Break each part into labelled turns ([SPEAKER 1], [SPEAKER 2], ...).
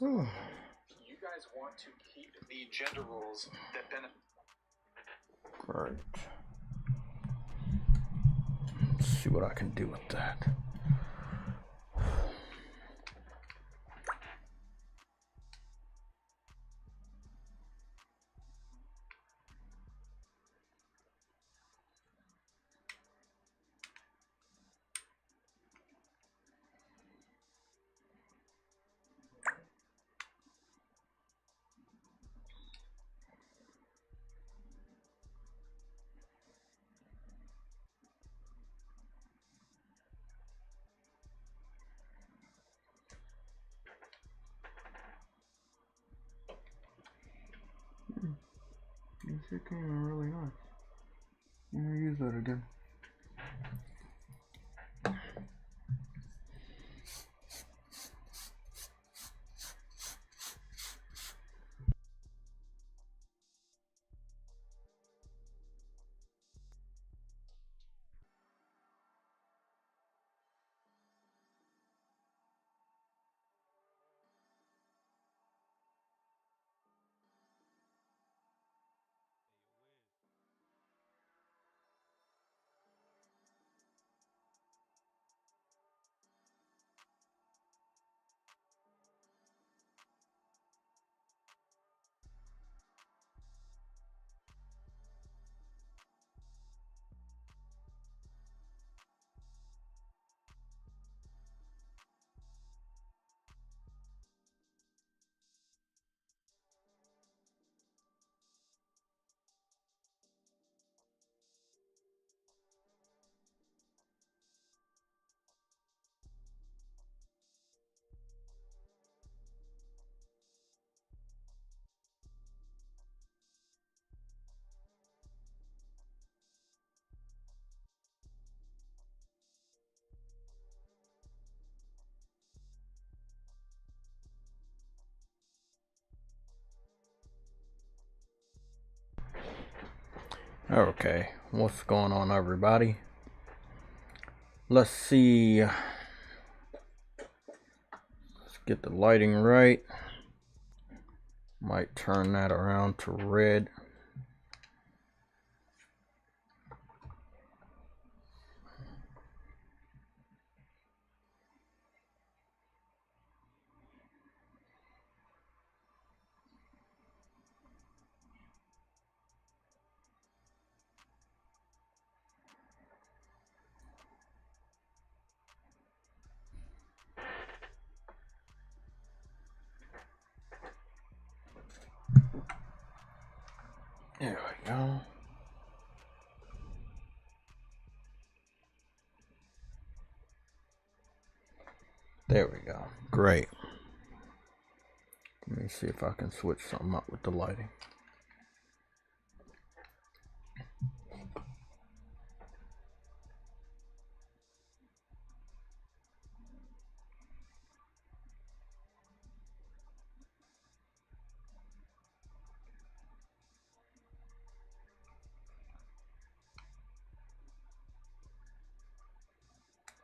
[SPEAKER 1] You guys want to keep the gender roles that benefit.
[SPEAKER 2] Great. Let's see what I can do with that. This came in really nice. I'm gonna use that again. Okay, what's going on, everybody? Let's see. Let's get the lighting right. Might turn that around to red. There we go. There we go. Great. Let me see if I can switch something up with the lighting.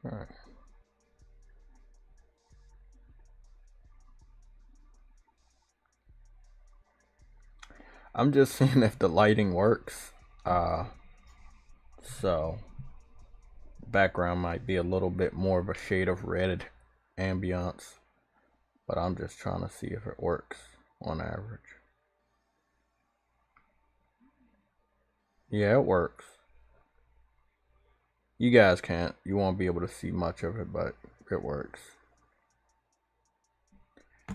[SPEAKER 2] All right. I'm just seeing if the lighting works. So background might be a little bit more of a shade of red ambiance, but I'm just trying to see if it works on average. Yeah, it works. You guys can't. You won't be able to see much of it, but it works.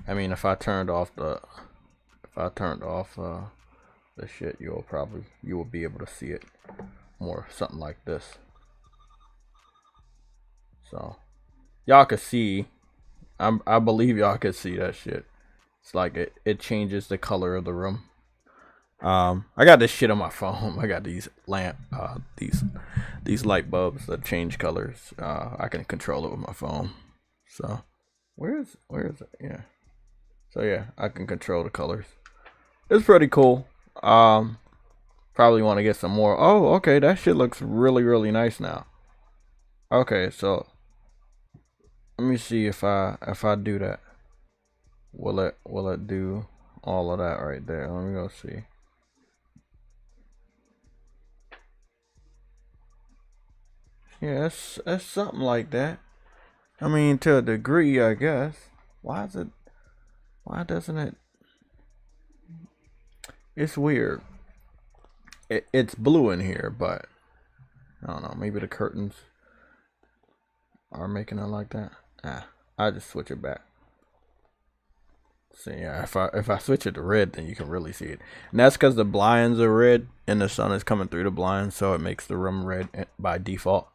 [SPEAKER 2] I mean, if I turned off the shit, you will be able to see it more, something like this. So y'all can see. I believe y'all can see that shit. It's like it changes the color of the room. I got this shit on my phone. I got these these light bulbs that change colors. I can control it with my phone. So where is it? Yeah. So yeah, I can control the colors. It's pretty cool. Probably want to get some more. Oh, okay, that shit looks really nice now. Okay, so let me see if I do that. will it do all of that right there? Let me go see. Yeah, it's something like that. I mean, to a degree, I guess. Why doesn't it? It's weird. It's blue in here, but I don't know. Maybe the curtains are making it like that. I just switch it back. See, yeah, if I switch it to red, then you can really see it. And that's because the blinds are red and the sun is coming through the blinds, so it makes the room red by default.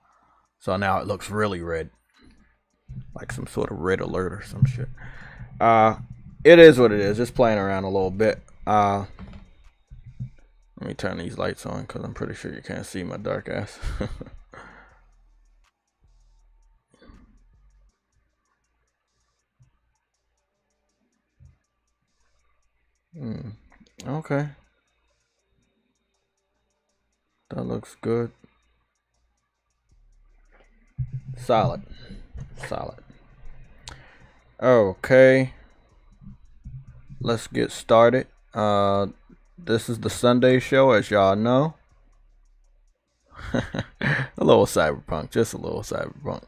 [SPEAKER 2] So now it looks really red, like some sort of red alert or some shit. It is what it is. Just playing around a little bit. Let me turn these lights on because I'm pretty sure you can't see my dark ass. Okay. That looks good. Solid. Okay. Let's get started. This is the Sunday show, as y'all know. A little cyberpunk, just a little cyberpunk.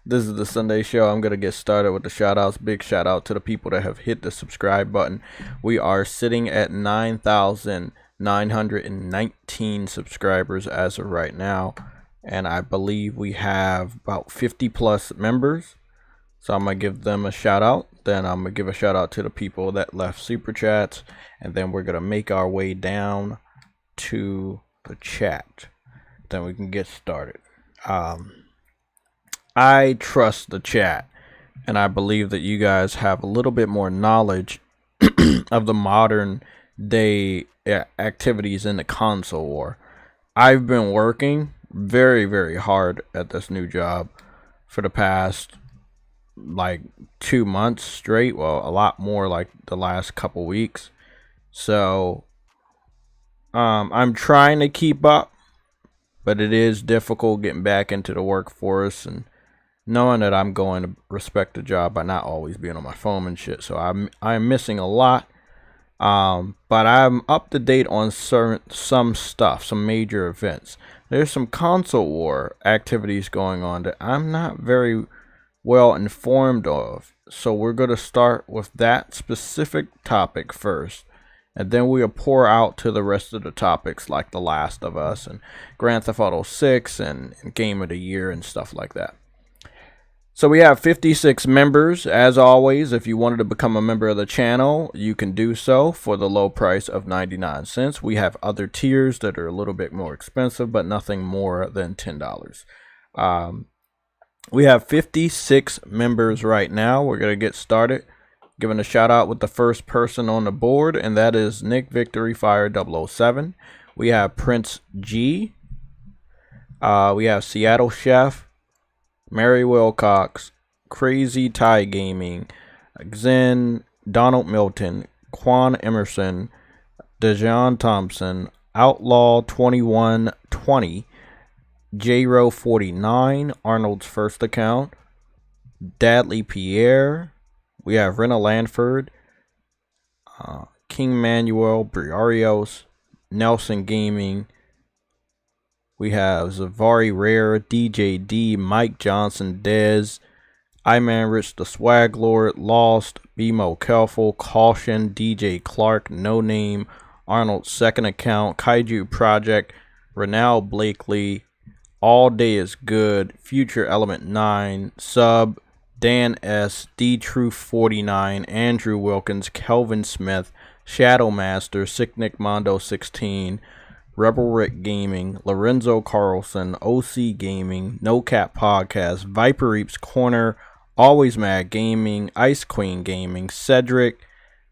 [SPEAKER 2] This is the Sunday show. I'm going to get started with the shout outs. Big shout out to the people that have hit the subscribe button. We are sitting at 9,919 subscribers as of right now. And I believe we have about 50 plus members. So I'm going to give them a shout out. Then I'm going to give a shout out to the people that left super chats. And then we're going to make our way down to the chat. Then we can get started. I trust the chat, and I believe that you guys have a little bit more knowledge of the modern day activities in the console war. I've been working very, very hard at this new job for the past like 2 months straight. Well, a lot more like the last couple weeks. So I'm trying to keep up, but it is difficult getting back into the workforce and knowing that I'm going to respect the job by not always being on my phone and shit. So I'm missing a lot. But I'm up to date on some stuff, some major events. There's some console war activities going on that I'm not very well informed of. So we're going to start with that specific topic first. And then we'll pour out to the rest of the topics like The Last of Us and Grand Theft Auto 6 and Game of the Year and stuff like that. So we have 56 members. As always, if you wanted to become a member of the channel, you can do so for the low price of 99 cents. We have other tiers that are a little bit more expensive, but nothing more than $10. We have 56 members right now. We're going to get started. Giving a shout out with the first person on the board, and that is Nick Victory Fire 007. We have Prince G. We have Seattle Chef, Mary Wilcox, Crazy Thai Gaming, Xen, Donald Milton, Quan Emerson, Dejan Thompson, Outlaw 2120, J-Ro 49, Arnold's first account, Dadley Pierre. We have Rena Lanford, King Manuel Briarios, Nelson Gaming. We have Zavari Rare, DJ D, Mike Johnson, Dez, Iman Rich the Swag Lord, Lost, BMO Kelful, Caution, DJ Clark, No Name, Arnold's second account, Kaiju Project, Renal Blakely, All Day is Good, Future Element 9, Sub, Dan S, D Truth 49, Andrew Wilkins, Kelvin Smith, Shadow Master, Sick Nick Mondo 16, Rebel Rick Gaming, Lorenzo Carlson, OC Gaming, No Cap Podcast, Viper Reaps Corner, Always Mad Gaming, Ice Queen Gaming, Cedric,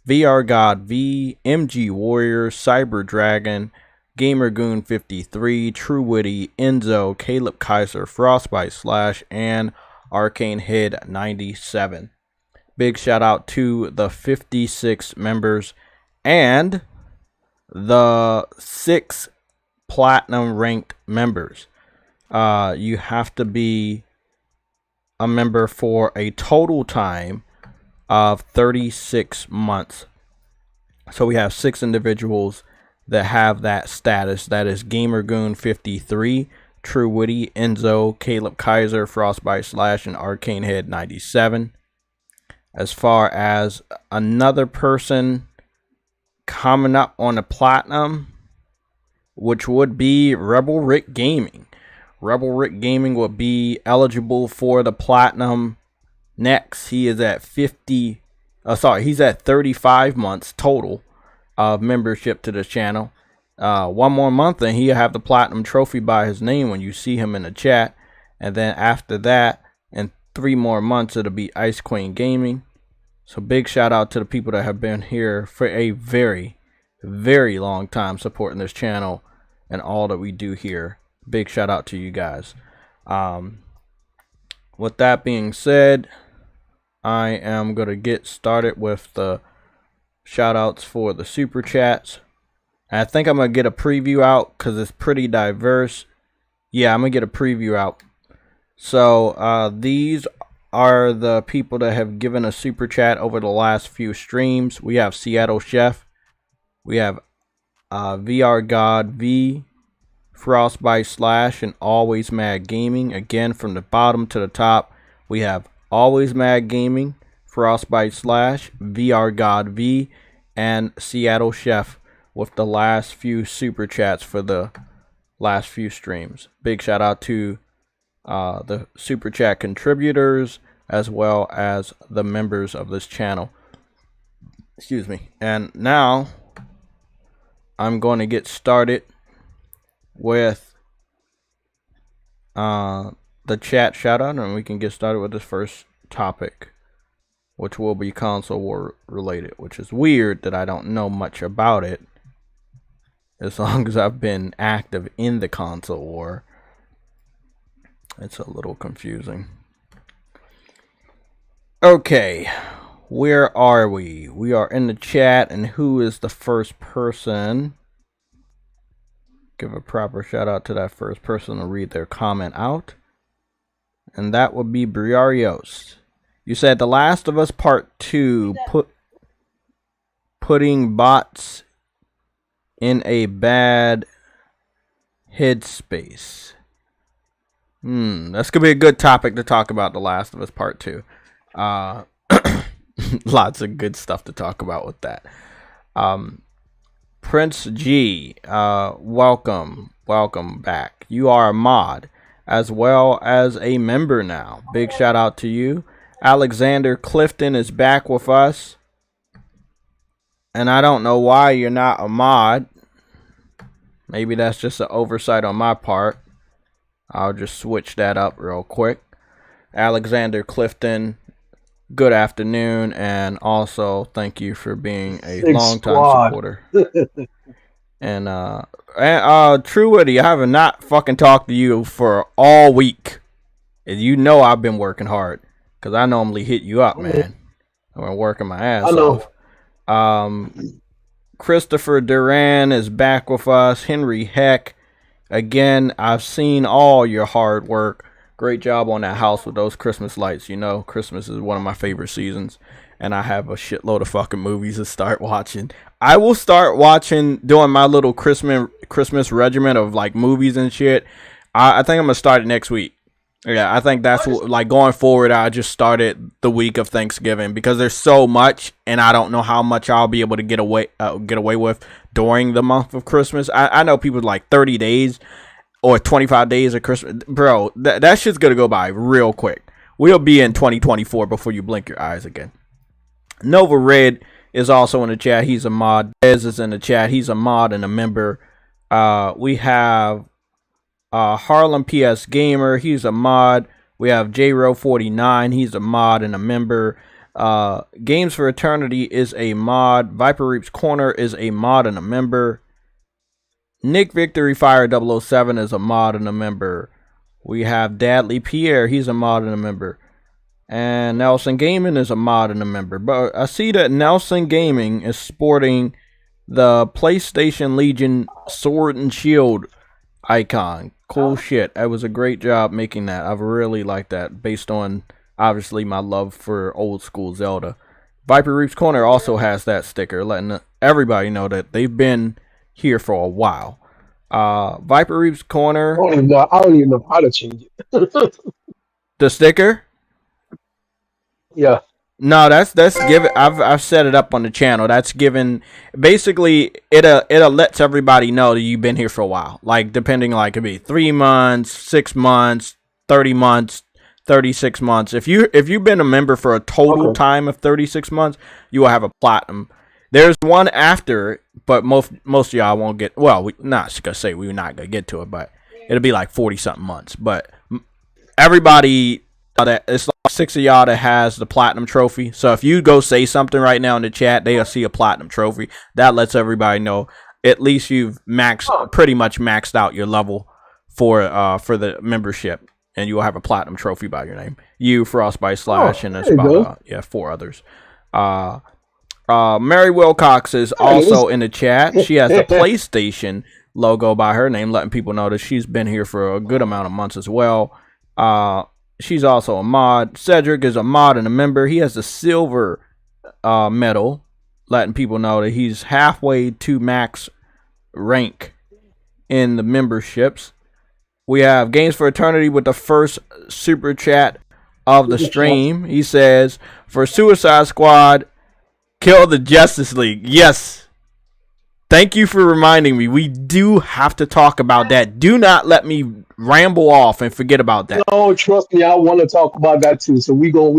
[SPEAKER 2] VR God V, MG Warrior, Cyber Dragon, Gamer Goon 53, True Witty, Enzo, Caleb Kaiser, Frostbite Slash, and Arcane Head 97. Big shout out to the 56 members and the 6 platinum ranked members. You have to be a member for a total time of 36 months. So we have 6 individuals that have that status. That is GamerGoon53, True Witty, Enzo, Caleb Kaiser, Frostbite Slash, and Arcane Head 97. As far as another person coming up on the platinum, which would be Rebel Rick Gaming. Rebel Rick Gaming will be eligible for the platinum next. He is at he's at 35 months total of membership to the channel. One more month and he'll have the platinum trophy by his name when you see him in the chat. And then after that, in 3 more months, it'll be Ice Queen Gaming. So big shout out to the people that have been here for a very, very long time supporting this channel and all that we do here. Big shout out to you guys. With that being said, I am going to get started with the shout outs for the super chats. I think I'm going to get a preview out because it's pretty diverse. Yeah, I'm going to get a preview out. So these are the people that have given a super chat over the last few streams. We have Seattle Chef. We have VR God V, Frostbite Slash, and Always Mad Gaming. Again, from the bottom to the top, we have Always Mad Gaming, Frostbite Slash, VR God V, and Seattle Chef with the last few super chats for the last few streams. Big shout out to the super chat contributors as well as the members of this channel. Excuse me. And now I'm going to get started with the chat shout out, and we can get started with this first topic, which will be console war related, which is weird that I don't know much about it as long as I've been active in the console war. It's a little confusing. Okay, where are we? We are in the chat, and who is the first person? Give a proper shout out to that first person to read their comment out. And that would be Briarios. You said The Last of Us Part 2 putting bots in a bad headspace. That's gonna be a good topic to talk about. The Last of Us Part 2. Lots of good stuff to talk about with that. Prince G, welcome back. You are a mod as well as a member now. Big shout out to you. Alexander Clifton is back with us, and I don't know why you're not a mod. Maybe that's just an oversight on my part. I'll just switch that up real quick. Alexander Clifton, good afternoon, and also thank you for being a long-time supporter. And True Witty, I have not fucking talked to you for all week. And you know I've been working hard, because I normally hit you up, man. I've been working my ass off. Christopher Duran is back with us. Henry Heck. Again, I've seen all your hard work. Great job on that house with those Christmas lights. You know, Christmas is one of my favorite seasons. And I have a shitload of fucking movies to start watching. I will start watching, doing my little Christmas regiment of like movies and shit. I think I'm going to start it next week. Yeah, I think that's what, like going forward, I just started the week of Thanksgiving because there's so much, and I don't know how much I'll be able to get away with during the month of Christmas. I know people like 30 days or 25 days of Christmas. Bro, that shit's going to go by real quick. We'll be in 2024 before you blink your eyes again. Nova Red is also in the chat. He's a mod. Dez is in the chat. He's a mod and a member. We have Harlem PS Gamer, he's a mod. We have JRO49, he's a mod and a member. Games for Eternity is a mod. Viper Reaps Corner is a mod and a member. Nick Victory Fire 007 is a mod and a member. We have Dadley Pierre, he's a mod and a member. And Nelson Gaming is a mod and a member. But I see that Nelson Gaming is sporting the PlayStation Legion Sword and Shield icon. Cool shit. That was a great job making that. I've really liked that based on obviously my love for old school Zelda. Viper Reef's Corner also has that sticker, letting everybody know that they've been here for a while. Viper Reef's Corner.
[SPEAKER 3] I don't even know how to change it.
[SPEAKER 2] The sticker?
[SPEAKER 3] Yeah.
[SPEAKER 2] No, that's given. I've set it up on the channel. That's given. Basically, it lets everybody know that you've been here for a while. Like depending, like it could be 3 months, 6 months, 30 months, 36 months. If you've been a member for a total time of 36 months, you will have a platinum. There's one after, but most of y'all won't get. Well, we're not gonna get to it, but it'll be like 40 something months. But everybody that it's like 6 of y'all that has the platinum trophy. So if you go say something right now in the chat, they'll see a platinum trophy. That lets everybody know at least you've pretty much maxed out your level for the membership, and you will have a platinum trophy by your name. You, Frostbite Slash, and there's about 4 others. Mary Wilcox is also in the chat. She has a PlayStation logo by her name, letting people know that she's been here for a good amount of months as well. She's also a mod. Cedric is a mod and a member. He has a silver medal, letting people know that he's halfway to max rank in the memberships. We have Games for Eternity with the first super chat of the stream. He says, for Suicide Squad, kill the Justice League. Yes. Thank you for reminding me. We do have to talk about that. Do not let me ramble off and forget about that.
[SPEAKER 3] No, trust me, I want to talk about that too. So we gonna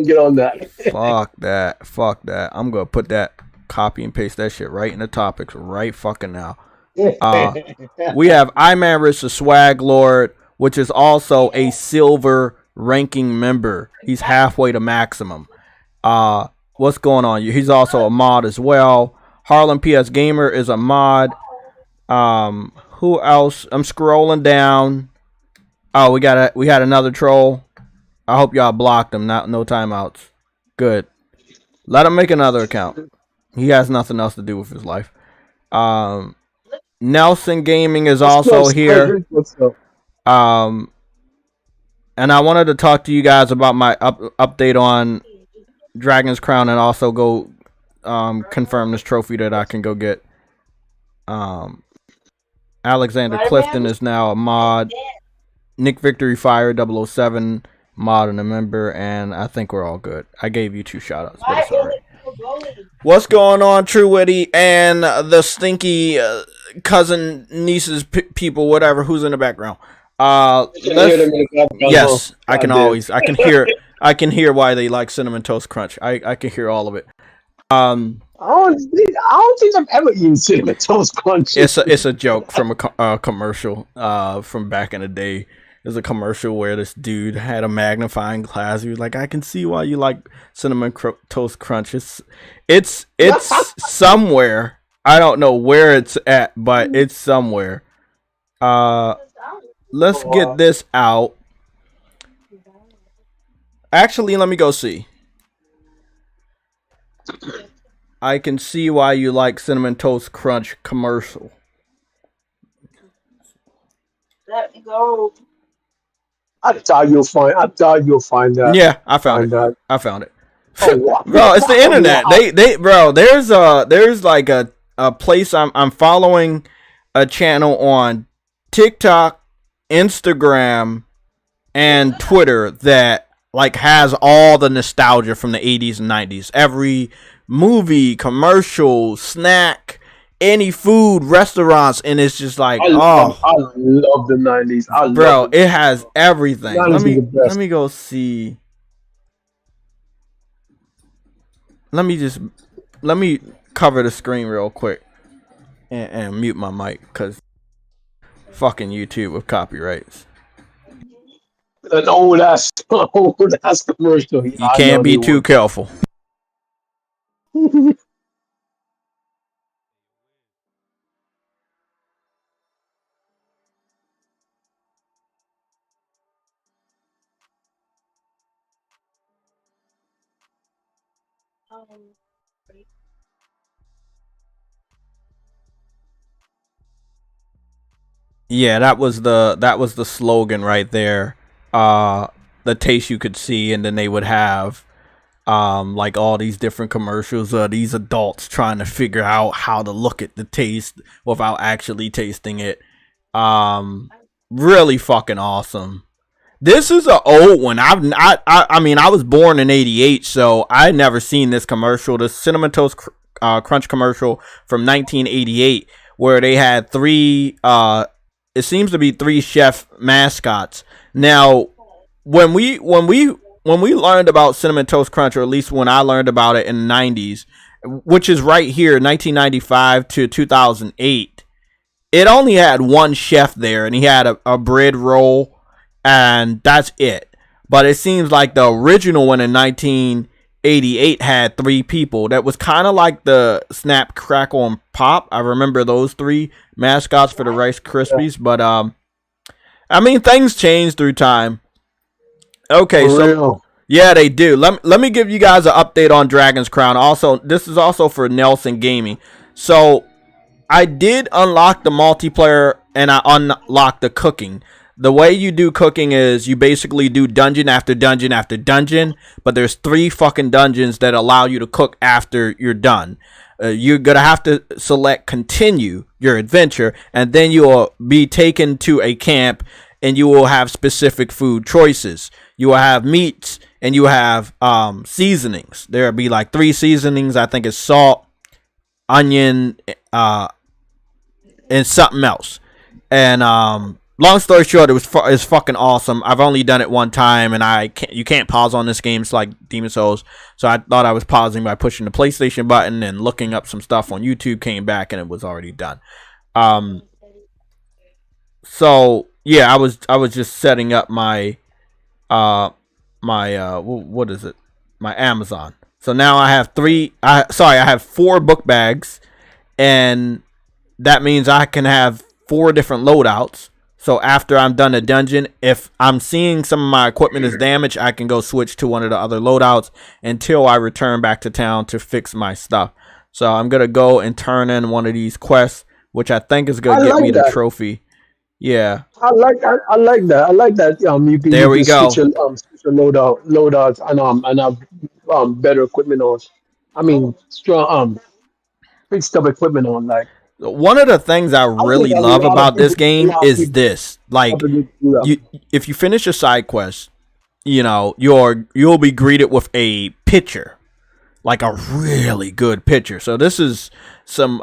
[SPEAKER 3] get on that.
[SPEAKER 2] Fuck that. I'm gonna put that, copy and paste that shit right in the topics right fucking now. We have Imaris the Swag Lord, which is also a silver ranking member. He's halfway to maximum. What's going on? He's also a mod as well. Harlem PS Gamer is a mod. Who else? I'm scrolling down. Oh, we had another troll. I hope y'all blocked him. No timeouts. Good. Let him make another account. He has nothing else to do with his life. Nelson Gaming is also here. And I wanted to talk to you guys about my update on Dragon's Crown, and also go confirm this trophy that I can go get. Alexander Clifton is now a mod. Nick Victory Fire 007 mod and a member, and I think we're all good. I gave you 2 shoutouts, but it's alright. What's going on, True Witty and the stinky cousin, nieces, people, whatever, who's in the background? Yes, I can hear why they like Cinnamon Toast Crunch. I can hear all of it. I
[SPEAKER 3] don't think I've ever eaten Cinnamon Toast Crunch.
[SPEAKER 2] It's a joke from a commercial from back in the day. There's a commercial where this dude had a magnifying glass. He was like, "I can see why you like Cinnamon Toast Crunch. It's somewhere. I don't know where it's at, but it's somewhere." Let's get this out. Actually, let me go see. I can see why you like Cinnamon Toast Crunch commercial.
[SPEAKER 4] Let me go.
[SPEAKER 3] I thought you'll find that.
[SPEAKER 2] Yeah, I found it. I found it.
[SPEAKER 3] Oh, wow.
[SPEAKER 2] Bro, it's the internet. Bro, there's like a place I'm following, a channel on TikTok, Instagram, and Twitter that like has all the nostalgia from the 80s and 90s. Every movie, commercial, snack, any food, restaurants, and it's just like, I love
[SPEAKER 3] the 90s.
[SPEAKER 2] Bro, it has everything. Let me go see. Let me cover the screen real quick and mute my mic, because fucking YouTube with copyrights.
[SPEAKER 3] An old ass commercial.
[SPEAKER 2] You can't be too careful. Yeah, that was the slogan right there. The taste you could see, and then they would have Like all these different commercials of these adults trying to figure out how to look at the taste without actually tasting it. Really fucking awesome. This is an old one. I mean, I was born in '88, so I had never seen this commercial. The Cinnamon Toast Crunch commercial from 1988, where they had three. It seems to be three chef mascots. Now, when we learned about Cinnamon Toast Crunch, or at least when I learned about it in the '90s, which is right here, 1995 to 2008, it only had one chef there, and he had a bread roll. And that's it. But it seems like the original one in 1988 had three people. That was kind of like the Snap, Crackle, and Pop. I remember those three mascots for the Rice Krispies. But, I mean, things change through time. Okay, so... Yeah, they do. Let me give you guys an update on Dragon's Crown. Also, this is also for Nelson Gaming. So, I did unlock the multiplayer, and I unlocked the cooking. The way you do cooking is you basically do dungeon after dungeon after dungeon, but there's 3 fucking dungeons that allow you to cook after you're done. You're going to have to select continue your adventure, and then you will be taken to a camp, and you will have specific food choices. You will have meats, and you have seasonings. There will be like 3 seasonings. I think it's salt, onion, and something else. And long story short, it's fucking awesome. I've only done it one time, and you can't pause on this game. It's like Demon Souls. So I thought I was pausing by pushing the PlayStation button and looking up some stuff on YouTube. Came back and it was already done. So yeah, I was just setting up my what is it? My Amazon. So now I have I have 4 book bags, and that means I can have 4 different loadouts. So after I'm done a dungeon, if I'm seeing some of my equipment is damaged, I can go switch to one of the other loadouts until I return back to town to fix my stuff. So I'm going to go and turn in one of these quests, which I think is going to get me the trophy. Yeah.
[SPEAKER 3] I like that. I like that. You can switch your loadouts and have better equipment on. I mean, strong fixed up equipment on. Like,
[SPEAKER 2] one of the things I really love about this game is this. Like, if you finish a side quest, you'll be greeted with a picture, like a really good picture. So this is some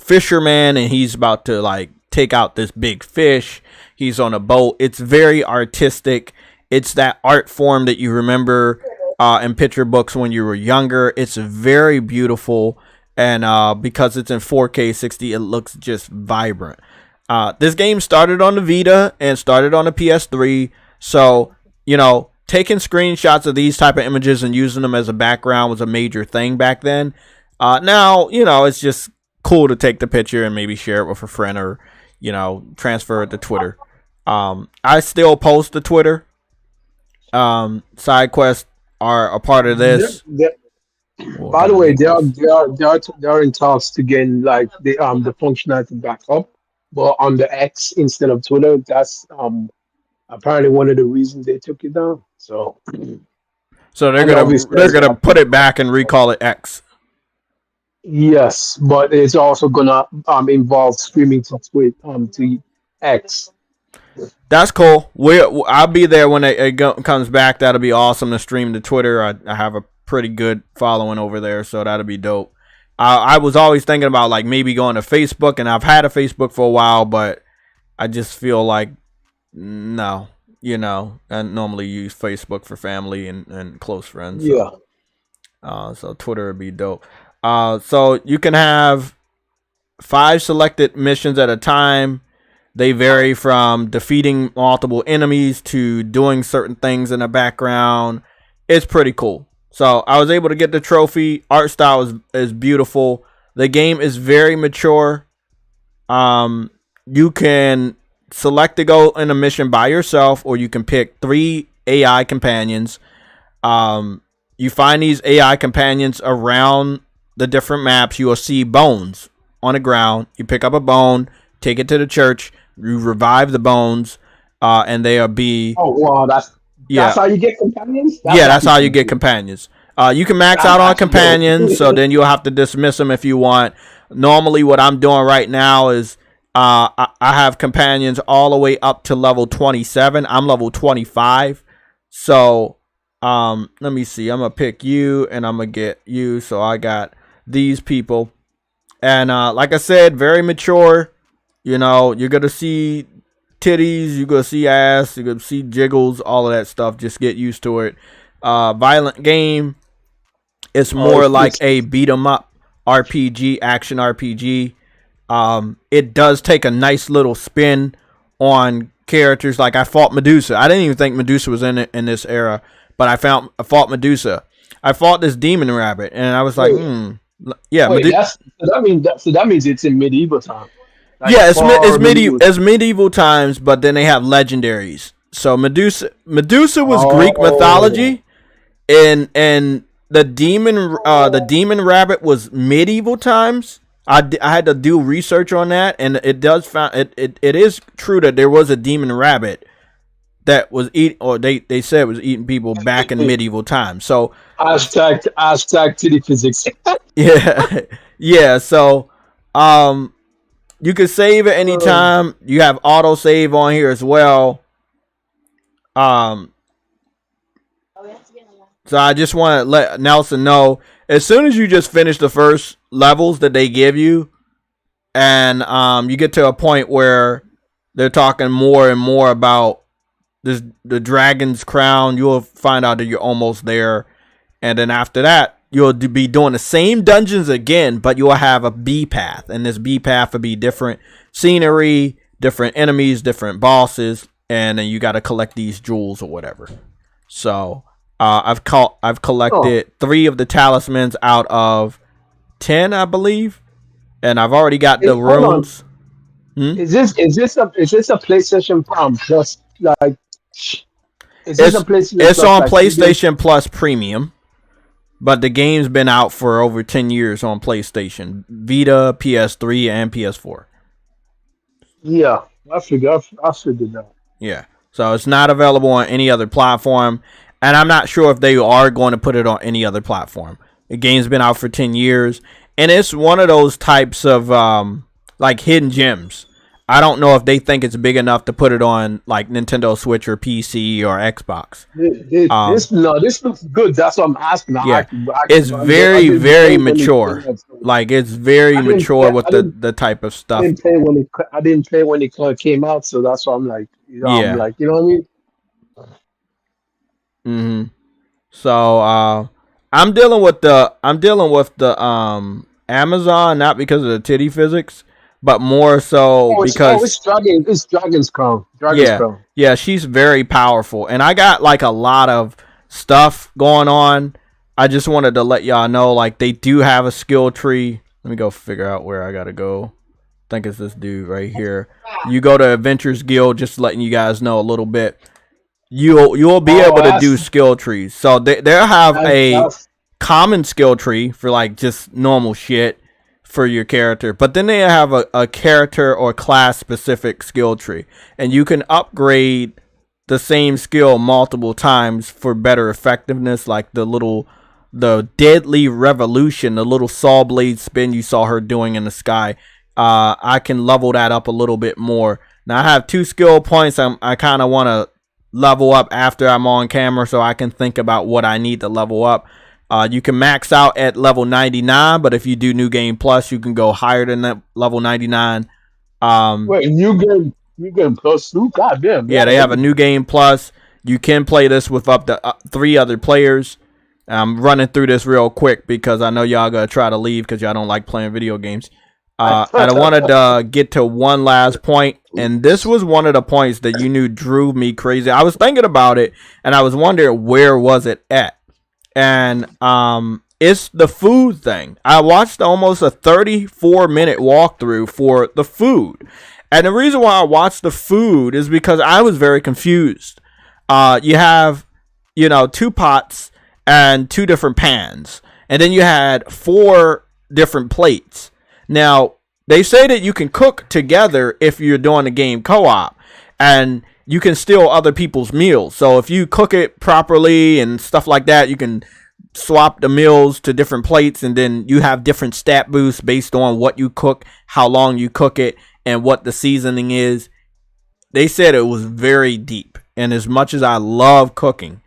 [SPEAKER 2] fisherman, and he's about to like take out this big fish. He's on a boat. It's very artistic. It's that art form that you remember in picture books when you were younger. It's very beautiful. And because it's in 4K 60, it looks just vibrant. This game started on the Vita and started on the PS3. So, taking screenshots of these type of images and using them as a background was a major thing back then. Now, it's just cool to take the picture and maybe share it with a friend or, transfer it to Twitter. I still post to Twitter. Side quests are a part of this.
[SPEAKER 3] By the way, they are in talks to get like the functionality back up, but on the X instead of Twitter. That's apparently one of the reasons they took it down. So
[SPEAKER 2] they're gonna put it back and recall it X.
[SPEAKER 3] Yes, but it's also gonna involve streaming to X.
[SPEAKER 2] That's cool. I'll be there when it comes back. That'll be awesome to stream to Twitter. I have a pretty good following over there, so that'll be dope. I was always thinking about like maybe going to Facebook, and I've had a Facebook for a while, but I just feel like no, I normally use Facebook for family and close friends. So, yeah. So Twitter would be dope. So you can have 5 selected missions at a time. They vary from defeating multiple enemies to doing certain things in the background. It's pretty cool. So I was able to get the trophy. Art style is beautiful. The game is very mature. You can select to go in a mission by yourself, or you can pick 3 AI companions. You find these AI companions around the different maps. You will see bones on the ground. You pick up a bone, take it to the church. You revive the bones, and they'll be.
[SPEAKER 3] Oh wow, that's how you get companions.
[SPEAKER 2] That's how you get companions. You can max out on companions, so then you'll have to dismiss them if you want. Normally, what I'm doing right now is I have companions all the way up to level 27. I'm level 25. So let me see. I'm going to pick you, and I'm going to get you. So I got these people. And like I said, very mature. You know, you're going to see titties, you're going to see ass, you're going to see jiggles, all of that stuff. Just get used to it. Violent game. It's more like a beat 'em up RPG, action RPG. It does take a nice little spin on characters. Like I fought Medusa. I didn't even think Medusa was in it in this era, but I fought Medusa. I fought this demon rabbit, and I was like, yeah.
[SPEAKER 3] Wait, so that means it's in medieval time. Like
[SPEAKER 2] yeah, it's medieval times, but then they have legendaries. So Medusa was Greek mythology, and the demon rabbit was medieval times. I had to do research on that, and it is true that there was a demon rabbit that was they said was eating people back in medieval times. So
[SPEAKER 3] hashtag titty physics.
[SPEAKER 2] yeah. So you can save at any time. You have auto save on here as well. So I just want to let Nelson know, as soon as you just finish the first levels that they give you, and you get to a point where they're talking more and more about the dragon's crown, you'll find out that you're almost there. And then after that, you'll be doing the same dungeons again, but you'll have a B path, and this B path will be different scenery, different enemies, different bosses, and then you got to collect these jewels or whatever. So I've collected 3 of the talismans out of 10, I believe, and I've already got the runes.
[SPEAKER 3] Is this a PlayStation Plus? Like, is this a PlayStation?
[SPEAKER 2] It's on PlayStation Plus Premium, but the game's been out for over 10 years on PlayStation, Vita, PS3, and PS4.
[SPEAKER 3] Yeah, I figured that.
[SPEAKER 2] Yeah, so it's not available on any other platform. And I'm not sure if they are going to put it on any other platform. The game's been out for 10 years. And it's one of those types of like hidden gems. I don't know if they think it's big enough to put it on like Nintendo Switch or PC or Xbox.
[SPEAKER 3] This looks good. That's what I'm asking.
[SPEAKER 2] Yeah, it's very mature. Like it's very mature with the type of stuff.
[SPEAKER 3] I didn't play when it came out, so that's why I'm like, I'm like, you know what I mean?
[SPEAKER 2] So I'm dealing with the Amazon, not because of the titty physics, but more so because
[SPEAKER 3] it's Dragon's Crown.
[SPEAKER 2] Yeah, she's very powerful, and I got like a lot of stuff going on. I just wanted to let y'all know, like, they do have a skill tree. Let me go figure out where I gotta go. I think it's this dude right here. You go to Adventures Guild, just letting you guys know a little bit. You'll be able to do skill trees. So they'll have a common skill tree for like just normal shit for your character, but then they have a character or class specific skill tree, and you can upgrade the same skill multiple times for better effectiveness. Like the deadly revolution, the little saw blade spin you saw her doing in the sky. I can level that up a little bit more. Now I have 2 skill points. I kind of want to level up after I'm on camera, so I can think about what I need to level up. You can max out at level 99, but if you do New Game Plus, you can go higher than that level 99.
[SPEAKER 3] Wait, New Game Plus too? God damn.
[SPEAKER 2] Yeah, they have a New Game Plus. You can play this with up to 3 other players. I'm running through this real quick because I know y'all gonna try to leave because y'all don't like playing video games. I wanted to get to one last point, and this was one of the points that you knew drove me crazy. I was thinking about it, and I was wondering where was it at, and it's the food thing. I watched almost a 34-minute walkthrough for the food, and the reason why I watched the food is because I was very confused. You have, 2 pots and 2 different pans, and then you had 4 different plates. Now, they say that you can cook together if you're doing a game co-op, and you can steal other people's meals. So if you cook it properly and stuff like that, you can swap the meals to different plates, and then you have different stat boosts based on what you cook, how long you cook it, and what the seasoning is. They said it was very deep. And as much as I love cooking,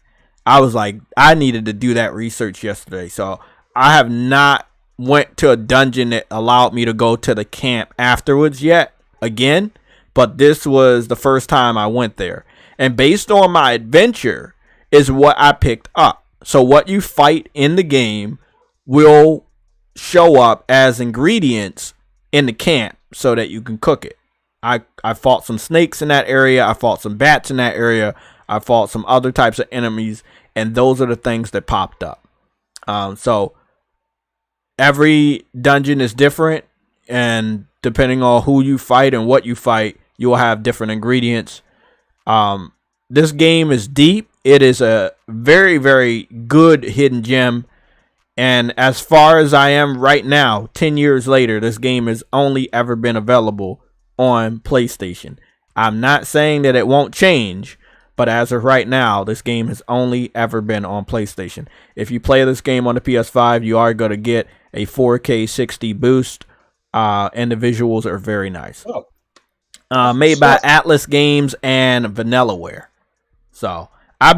[SPEAKER 2] I was like, I needed to do that research yesterday. So I have not went to a dungeon that allowed me to go to the camp afterwards yet again. But this was the first time I went there. And based on my adventure is what I picked up. So what you fight in the game will show up as ingredients in the camp so that you can cook it. I fought some snakes in that area. I fought some bats in that area. I fought some other types of enemies. And those are the things that popped up. So every dungeon is different. And depending on who you fight and what you fight, you will have different ingredients. This game is deep. It is a very, very good hidden gem. And as far as I am right now, 10 years later, this game has only ever been available on PlayStation. I'm not saying that it won't change, but as of right now, this game has only ever been on PlayStation. If you play this game on the PS5, you are going to get a 4K 60 boost, and the visuals are very nice. Made by Atlas Games and Vanillaware. So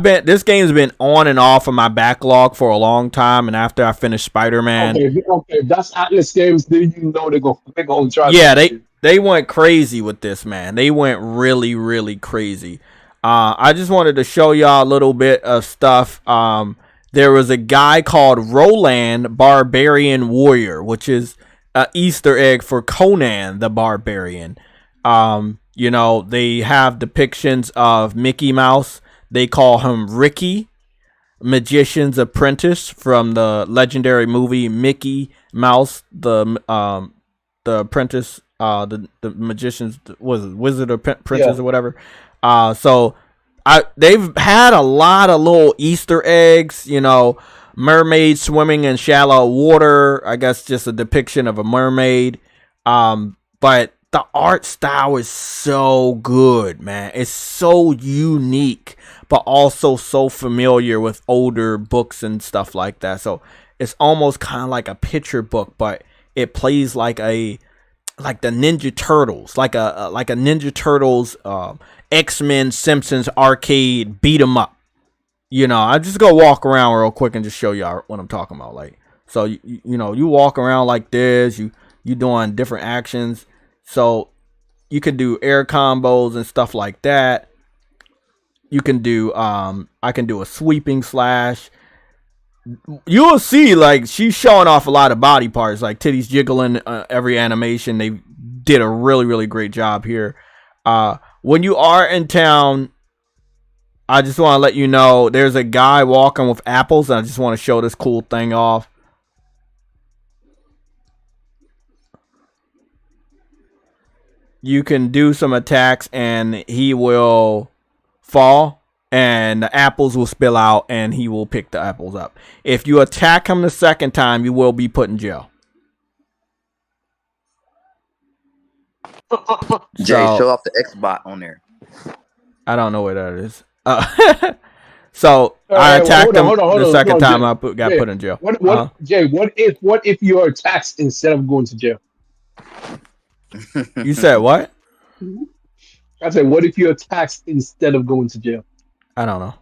[SPEAKER 2] this game's been on and off of my backlog for a long time, and after I finished Spider-Man,
[SPEAKER 3] okay, that's Atlas Games. Then you know they're gonna try.
[SPEAKER 2] Yeah, they went crazy with this, man. They went really, really crazy. I just wanted to show y'all a little bit of stuff. There was a guy called Roland Barbarian Warrior, which is an Easter egg for Conan the Barbarian. You know, they have depictions of Mickey Mouse. They call him Ricky, Magician's Apprentice, from the legendary movie Mickey Mouse, the apprentice, the magician's, was it Wizard or Apprentice or whatever. So they've had a lot of little Easter eggs, you know, mermaid swimming in shallow water. I guess just a depiction of a mermaid. But the art style is so good, man. It's so unique, but also so familiar with older books and stuff like that. So it's almost kind of like a picture book, but it plays like the Ninja Turtles, like a Ninja Turtles, X-Men, Simpsons arcade beat 'em up. You know, I just go walk around real quick and just show y'all what I'm talking about. Like, so you know, you walk around like this, you doing different actions. So you can do air combos and stuff like that. You can do I can do a sweeping slash. You'll see, like, she's showing off a lot of body parts, like titties jiggling every animation. They did a really, really great job here. When you are in town, I just want to let you know there's a guy walking with apples, and I just want to show this cool thing off. You can do some attacks and he will fall and the apples will spill out and he will pick the apples up. If you attack him the second time, you will be put in jail.
[SPEAKER 5] Jay, show off the Xbot on there.
[SPEAKER 2] I don't know where that is. So I attacked him the second time. I got put in jail.
[SPEAKER 3] Jay, what if you're attacked instead of going to jail?
[SPEAKER 2] You said what?
[SPEAKER 3] I said, what if you're attacked instead of going to jail?
[SPEAKER 2] I don't know.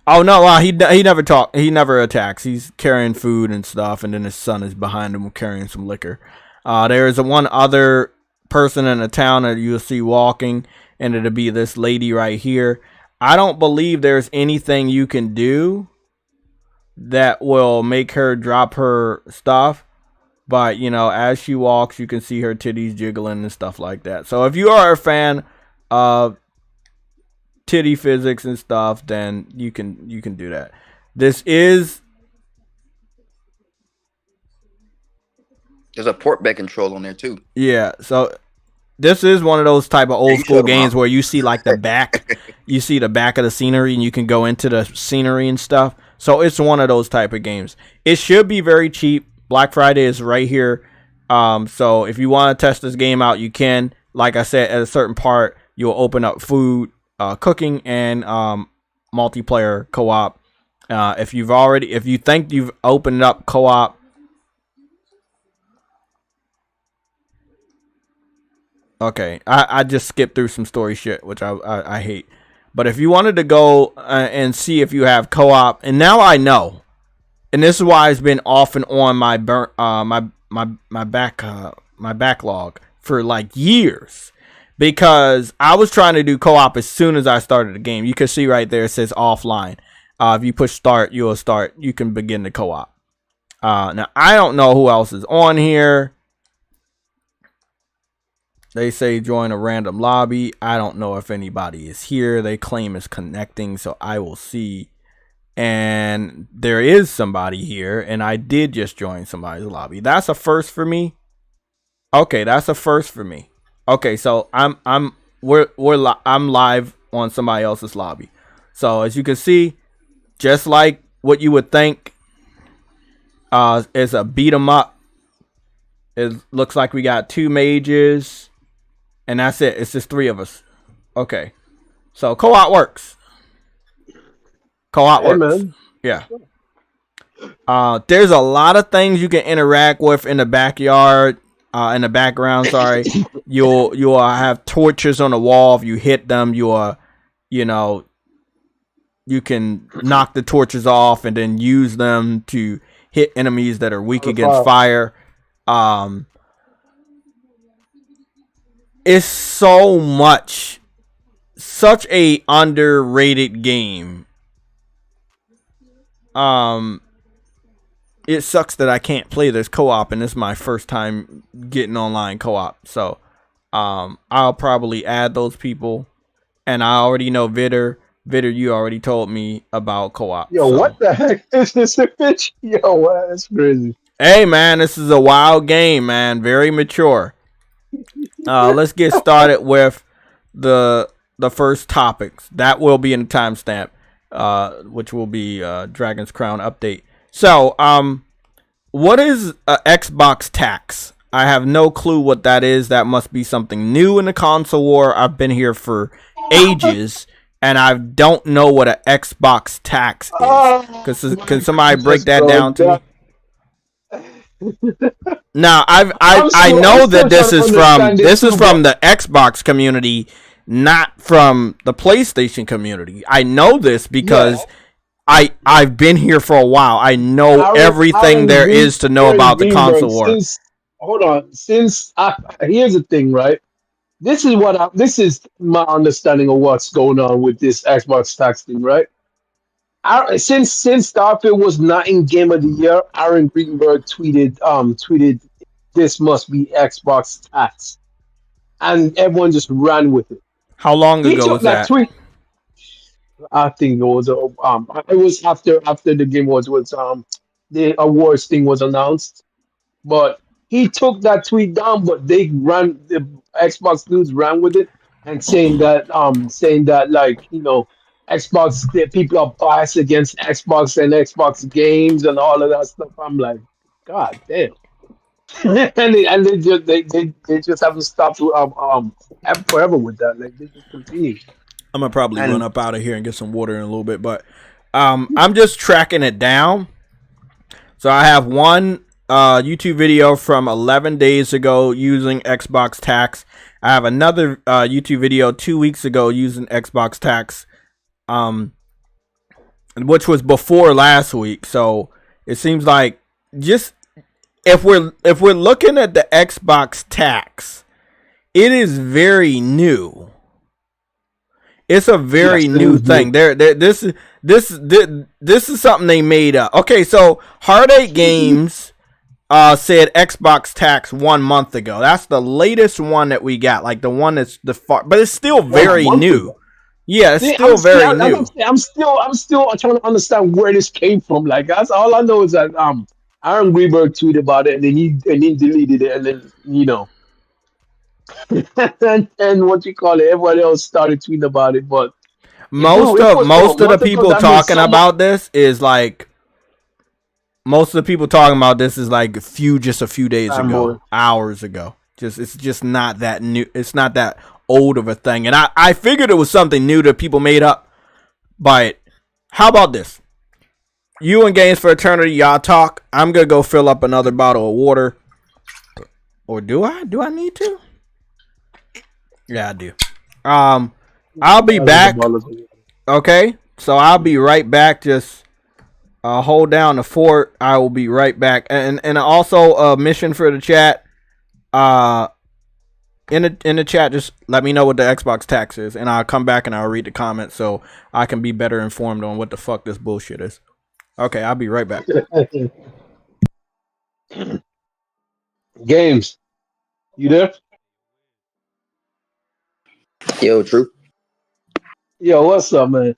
[SPEAKER 2] Oh no! He never talk. He never attacks. He's carrying food and stuff, and then his son is behind him carrying some liquor. There is one other person in the town that you'll see walking, and it'll be this lady right here. I don't believe there's anything you can do that will make her drop her stuff. But, you know, as she walks, you can see her titties jiggling and stuff like that. So if you are a fan of titty physics and stuff, then you can do that. There's
[SPEAKER 5] a port back control on there too.
[SPEAKER 2] Yeah, so this is one of those type of old school games where you see like the back, you see the back of the scenery and you can go into the scenery and stuff. So it's one of those type of games. It should be very cheap. Black Friday is right here. So if you want to test this game out, you can. Like I said, at a certain part, you'll open up food, cooking, and multiplayer co-op. If you think you've opened up co-op, okay, I just skipped through some story shit, which I hate. But if you wanted to go and see if you have co-op, and now I know, and this is why it's been off and on my backlog for like years, because I was trying to do co-op as soon as I started the game. You can see right there it says offline. If you push start, you can begin the co-op. Now I don't know who else is on here. They say join a random lobby. I don't know if anybody is here. They claim it's connecting, so I will see. And there is somebody here, and I did just join somebody's lobby. That's a first for me. Okay, that's a first for me. Okay, so I'm live on somebody else's lobby. So as you can see, just like what you would think, it's a beat 'em up. It looks like we got 2 mages. And that's it. It's just 3 of us. Okay. So co-op works. Co-op works. Man. Yeah. There's a lot of things you can interact with in the backyard. In the background, sorry. You'll have torches on the wall. If you hit them, you can knock the torches off and then use them to hit enemies that are weak against fire. It's such a underrated game. It sucks that I can't play this co-op, and this is my first time getting online co-op. So, I'll probably add those people, and I already know Vitter. Vitter, you already told me about co-op.
[SPEAKER 3] Yo, so. What the heck is this bitch? Yo, wow, that's crazy.
[SPEAKER 2] Hey, man, this is a wild game, man. Very mature. Let's get started with the first topics. That will be in the timestamp, which will be Dragon's Crown update. So, what is a Xbox tax? I have no clue what that is. That must be something new in the console war. I've been here for ages, and I don't know what an Xbox tax is. Can somebody break that down to me? Now I know that this is from the Xbox community, not from the PlayStation community. I know this because I've been here for a while. I know everything there is to know about the console war.
[SPEAKER 3] Here's the thing, right? This is my understanding of what's going on with this Xbox tax thing, right? Since Starfield was not in Game of the Year, Aaron Greenberg tweeted this must be Xbox tax, and everyone just ran with it.
[SPEAKER 2] How long ago was that?
[SPEAKER 3] Tweet. I think it was after the game was the awards thing was announced, but he took that tweet down. But the Xbox dudes ran with it and saying that Xbox, people are biased against Xbox and Xbox games and all of that stuff. I'm like, God damn. and they just haven't stopped forever with that. Like they just continue.
[SPEAKER 2] I'm gonna probably run up out of here and get some water in a little bit, but I'm just tracking it down. So I have one YouTube video from 11 days ago using Xbox tax. I have another YouTube video 2 weeks ago using Xbox tax. Which was before last week. So it seems like just if we're looking at the Xbox tax, it is very new. It's a very new thing. This is something they made up. Okay, so Heartache Games said Xbox tax 1 month ago. That's the latest one that we got, like the one that's but it's still very new. Ago. Yeah, it's still very new.
[SPEAKER 3] I'm still trying to understand where this came from. Like that's all I know is that Aaron Greenberg tweeted about it and then he deleted it and then and what you call it, everybody else started tweeting about it. But
[SPEAKER 2] most of the people talking about this is like just a few days ago, hours ago. It's just not that new. It's not that old of a thing, and I figured it was something new that people made up. But how about this? You and Games for Eternity, y'all talk. I'm gonna go fill up another bottle of water. Or do I? Do I need to? Yeah, I do. I'll be back. Okay, so I'll be right back. Just hold down the fort. I will be right back. And also a mission for the chat. In the chat, just let me know what the Xbox tax is, and I'll come back and I'll read the comments so I can be better informed on what the fuck this bullshit is. Okay, I'll be right back.
[SPEAKER 3] Games, you there?
[SPEAKER 5] Yo, true.
[SPEAKER 3] Yo, what's up, man?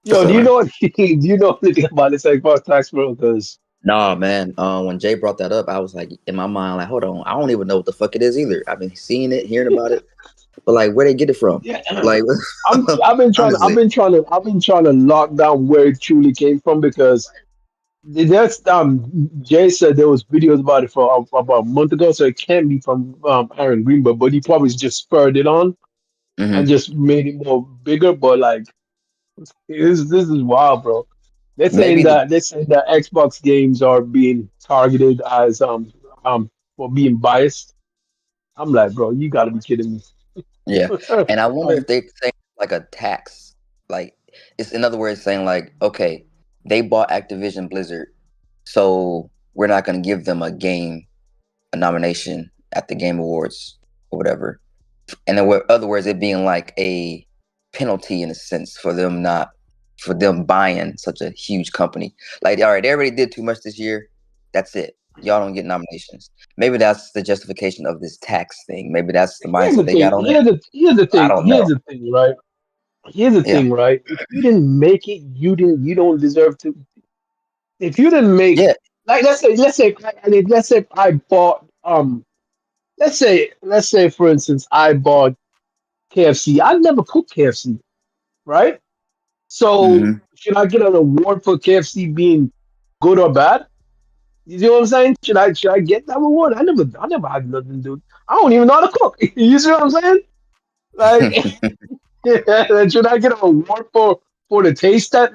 [SPEAKER 3] Yo,
[SPEAKER 5] What's
[SPEAKER 3] do
[SPEAKER 5] up,
[SPEAKER 3] you
[SPEAKER 5] man?
[SPEAKER 3] know what? Do you know anything about this Xbox tax, bro? Because
[SPEAKER 5] Nah, man. When Jay brought that up, I was like, in my mind, like, hold on, I don't even know what the fuck it is either. I've been seeing it, hearing about it, but like, where they get it from?
[SPEAKER 3] yeah,
[SPEAKER 5] Like,
[SPEAKER 3] I've been trying
[SPEAKER 5] honestly.
[SPEAKER 3] to lock down where it truly came from because that's Jay said there was videos about it for about a month ago, so it can't be from Aaron Greenberg, but he probably just spurred it on and
[SPEAKER 5] Hmm.
[SPEAKER 3] just made it more bigger. But like, this is wild, bro.
[SPEAKER 5] Maybe the
[SPEAKER 3] They're saying that Xbox games are being targeted as for being biased. I'm like, bro, you gotta be kidding me.
[SPEAKER 5] Yeah, and I wonder if they say like a tax, like it's in other words saying like, okay, they bought Activision Blizzard, so we're not going to give them a nomination at the Game Awards or whatever. And in other words, it being like a penalty in a sense for them buying such a huge company. Like, all right, they already did too much this year. That's it. Y'all don't get nominations. Maybe that's the justification of this tax thing. Maybe that's the
[SPEAKER 3] Here's the
[SPEAKER 5] mindset they
[SPEAKER 3] thing.
[SPEAKER 5] got on it. I don't
[SPEAKER 3] Here's
[SPEAKER 5] know.
[SPEAKER 3] the thing, right? Here's the
[SPEAKER 5] Yeah.
[SPEAKER 3] thing, right? If you didn't make it, you don't deserve to. If you didn't make,
[SPEAKER 5] Yeah.
[SPEAKER 3] like, let's say I bought let's say for instance I bought KFC. I never cooked KFC, right? So
[SPEAKER 5] Hmm.
[SPEAKER 3] should I get an award for KFC being good or bad? You see what I'm saying? Should I get that reward? I never had nothing to do. I don't even know how to cook. You see what I'm saying? Like, should I get an award for the taste that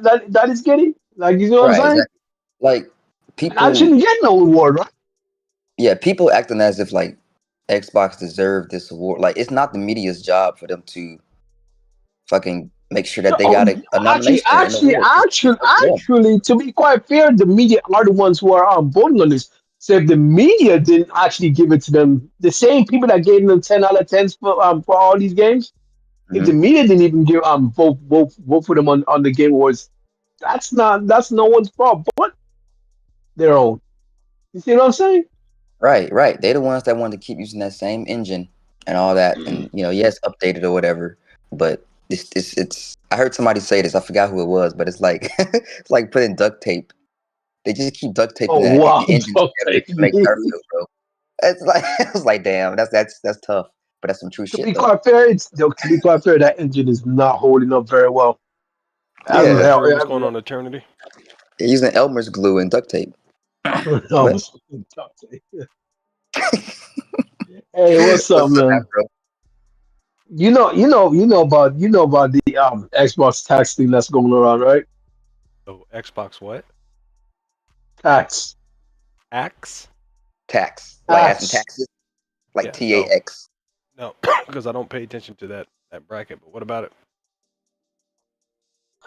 [SPEAKER 3] it's getting? Like, you see what I'm
[SPEAKER 5] Right.
[SPEAKER 3] saying?
[SPEAKER 5] Exactly. Like
[SPEAKER 3] I
[SPEAKER 5] people,
[SPEAKER 3] shouldn't get no award, right?
[SPEAKER 5] yeah, people acting as if like Xbox deserved this award. Like it's not the media's job for them to fucking make sure that they
[SPEAKER 3] Oh,
[SPEAKER 5] got a nomination and award. It's up to them.
[SPEAKER 3] actually, to be quite fair, the media are the ones who are voting on this. So if the media didn't actually give it to them, the same people that gave them 10 out of 10s for all these games, if the
[SPEAKER 5] Hmm.
[SPEAKER 3] media didn't even give vote for them on the Game Awards, that's no one's fault but their own. You see what I'm saying?
[SPEAKER 5] Right, right. They're the ones that wanted to keep using that same engine and all that, and yes, updated or whatever. But it's. I heard somebody say this. I forgot who it was, but it's like it's like putting duct tape. They just keep duct taping
[SPEAKER 3] Oh
[SPEAKER 5] that
[SPEAKER 3] wow!
[SPEAKER 5] engine together to make Starfield, bro. It's like I was like, damn, that's tough, but that's some true
[SPEAKER 3] To
[SPEAKER 5] shit
[SPEAKER 3] be
[SPEAKER 5] though.
[SPEAKER 3] quite fair, to be quite fair, that engine is not holding up very well.
[SPEAKER 5] Yeah,
[SPEAKER 3] Hasn't held.
[SPEAKER 6] Afro,
[SPEAKER 3] It
[SPEAKER 6] what's going
[SPEAKER 3] hasn't
[SPEAKER 6] on, Eternity?
[SPEAKER 5] they're using Elmer's glue and duct tape.
[SPEAKER 3] held.
[SPEAKER 5] But
[SPEAKER 3] Hey, what's up,
[SPEAKER 5] what's up,
[SPEAKER 3] man?
[SPEAKER 5] bro?
[SPEAKER 3] You know about the Xbox tax thing that's going around, right?
[SPEAKER 6] Oh, Xbox what?
[SPEAKER 3] Tax,
[SPEAKER 6] Axe?
[SPEAKER 5] Tax, like as in
[SPEAKER 3] tax.
[SPEAKER 5] taxes, like
[SPEAKER 6] Yeah, no,
[SPEAKER 5] TAX.
[SPEAKER 6] no, because I don't pay attention to that bracket. But what about it?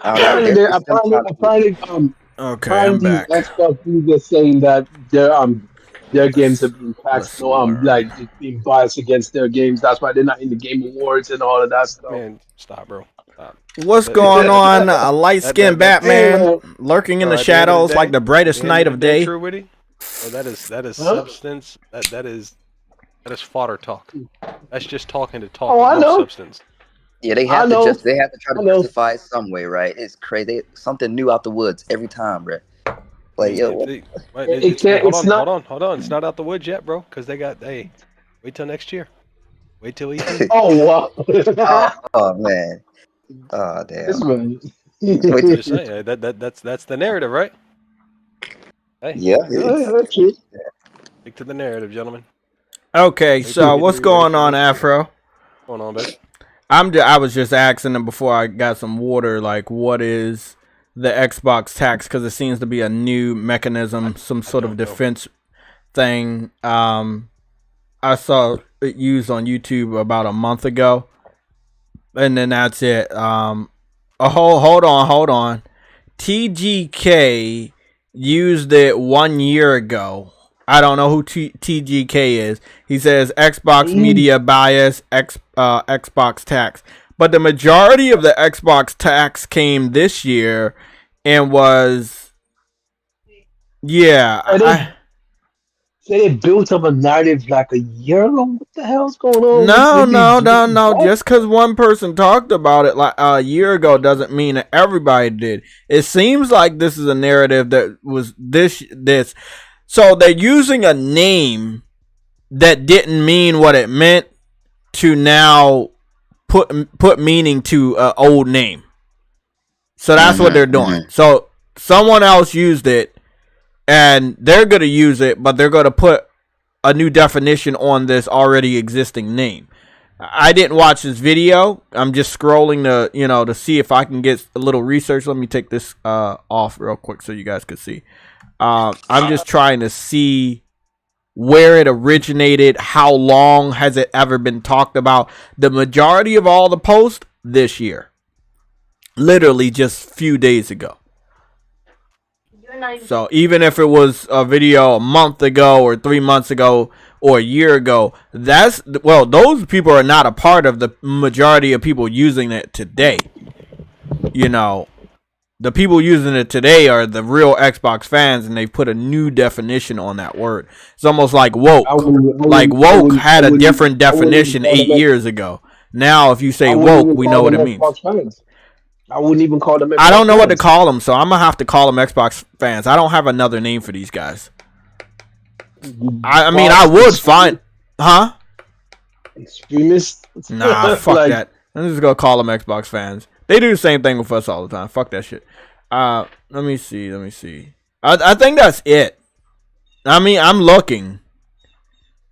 [SPEAKER 5] I don't know. It's them trying to.
[SPEAKER 2] Okay, I'm
[SPEAKER 3] Apparently
[SPEAKER 2] back.
[SPEAKER 3] Xbox users saying that their games are being taxed,
[SPEAKER 2] Let's
[SPEAKER 3] so
[SPEAKER 2] learn.
[SPEAKER 3] like it's being biased against their games. That's why they're not in the Game Awards and all of that stuff.
[SPEAKER 6] Man, stop, bro. Stop.
[SPEAKER 2] What's
[SPEAKER 6] That,
[SPEAKER 2] going
[SPEAKER 6] that,
[SPEAKER 2] on? A light-skinned
[SPEAKER 6] that's
[SPEAKER 3] Hey
[SPEAKER 2] Batman
[SPEAKER 3] man,
[SPEAKER 2] lurking in
[SPEAKER 6] bro.
[SPEAKER 2] the
[SPEAKER 6] At the end of the
[SPEAKER 2] shadows like
[SPEAKER 6] day,
[SPEAKER 2] the
[SPEAKER 6] at
[SPEAKER 2] brightest
[SPEAKER 6] the end
[SPEAKER 2] night
[SPEAKER 6] of the
[SPEAKER 2] of
[SPEAKER 6] day,
[SPEAKER 2] day.
[SPEAKER 6] True Witty, bro, that is
[SPEAKER 3] huh?
[SPEAKER 6] substance. That is fodder talk. That's just talking to talk
[SPEAKER 3] Oh,
[SPEAKER 6] with
[SPEAKER 3] I
[SPEAKER 6] no
[SPEAKER 3] know,
[SPEAKER 6] substance.
[SPEAKER 5] Yeah,
[SPEAKER 3] I know,
[SPEAKER 5] they have to try to
[SPEAKER 3] I know.
[SPEAKER 5] justify it some way, right? It's crazy. Something new out the woods every time, bro.
[SPEAKER 6] I
[SPEAKER 5] Like,
[SPEAKER 6] mean,
[SPEAKER 5] yo, what?
[SPEAKER 3] It can't.
[SPEAKER 6] hold
[SPEAKER 3] It's
[SPEAKER 6] on,
[SPEAKER 3] not.
[SPEAKER 6] hold on. It's not out the woods yet, bro. Because they got wait till next year. Wait till E3.
[SPEAKER 3] Oh wow,
[SPEAKER 5] Oh man. Oh
[SPEAKER 3] this
[SPEAKER 5] damn.
[SPEAKER 3] man.
[SPEAKER 5] Wait
[SPEAKER 6] I'm
[SPEAKER 5] till-
[SPEAKER 6] just saying that's the narrative, right? Hey,
[SPEAKER 5] yeah,
[SPEAKER 3] Yeah,
[SPEAKER 5] it's
[SPEAKER 3] that's true.
[SPEAKER 6] stick to the narrative, gentlemen.
[SPEAKER 2] Okay,
[SPEAKER 6] Wait till
[SPEAKER 2] so what's
[SPEAKER 6] E3. Wait
[SPEAKER 2] going
[SPEAKER 6] till
[SPEAKER 2] on,
[SPEAKER 6] next year.
[SPEAKER 2] Afro?
[SPEAKER 6] What's going on, baby?
[SPEAKER 2] I was just asking them before I got some water, like, what is the Xbox tax because it seems to be a new mechanism, some sort of defense thing. I saw it used on YouTube about a month ago, and then that's it. Hold on. TGK used it 1 year ago. I don't know who TGK is. He says Xbox media bias, Xbox tax. But the majority of the Xbox tax came this year and was, yeah.
[SPEAKER 3] They built up a narrative like a year ago. What the hell's going on?
[SPEAKER 2] No. Just because one person talked about it like a year ago doesn't mean that everybody did. It seems like this is a narrative that was this. So they're using a name that didn't mean what it meant to now put meaning to an old name. So that's what they're doing. So someone else used it. And they're going to use it, but they're going to put a new definition on this already existing name. I didn't watch this video. I'm just scrolling to see if I can get a little research. Let me take this off real quick so you guys can see. I'm just trying to see where it originated, how long has it ever been talked about. The majority of all the posts this year. Literally just a few days ago. So even if it was a video a month ago or 3 months ago or a year ago, those people are not a part of the majority of people using it today. The people using it today are the real Xbox fans, and they put a new definition on that word. It's almost like woke. Woke had a different definition 8 years ago. Now if you say woke, we know what it means.
[SPEAKER 3] I wouldn't even call them Xbox
[SPEAKER 2] I don't know
[SPEAKER 3] fans.
[SPEAKER 2] what to call them, so I'm going to have to call them Xbox fans. I don't have another name for these guys. I mean, I would find... Huh?
[SPEAKER 3] Extremists?
[SPEAKER 2] Nah, fuck that. I'm just going to call them Xbox fans. They do the same thing with us all the time. Fuck that shit. Let me see. I think that's it. I mean, I'm looking.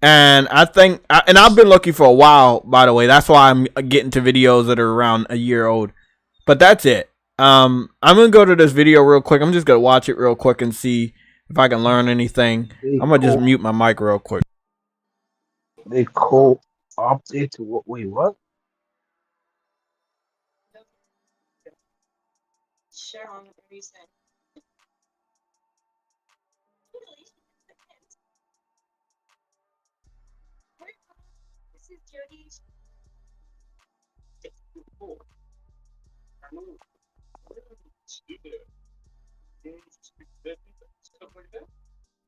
[SPEAKER 2] And I think... and I've been looking for a while, by the way. That's why I'm getting to videos that are around a year old. But that's it. I'm going to go to this video real quick. I'm just going to watch it real quick and see if I can learn anything. I'm going to just mute my mic real quick.
[SPEAKER 3] They co-opted to what? Wait, what?
[SPEAKER 4] Share on the reason. This is Jody.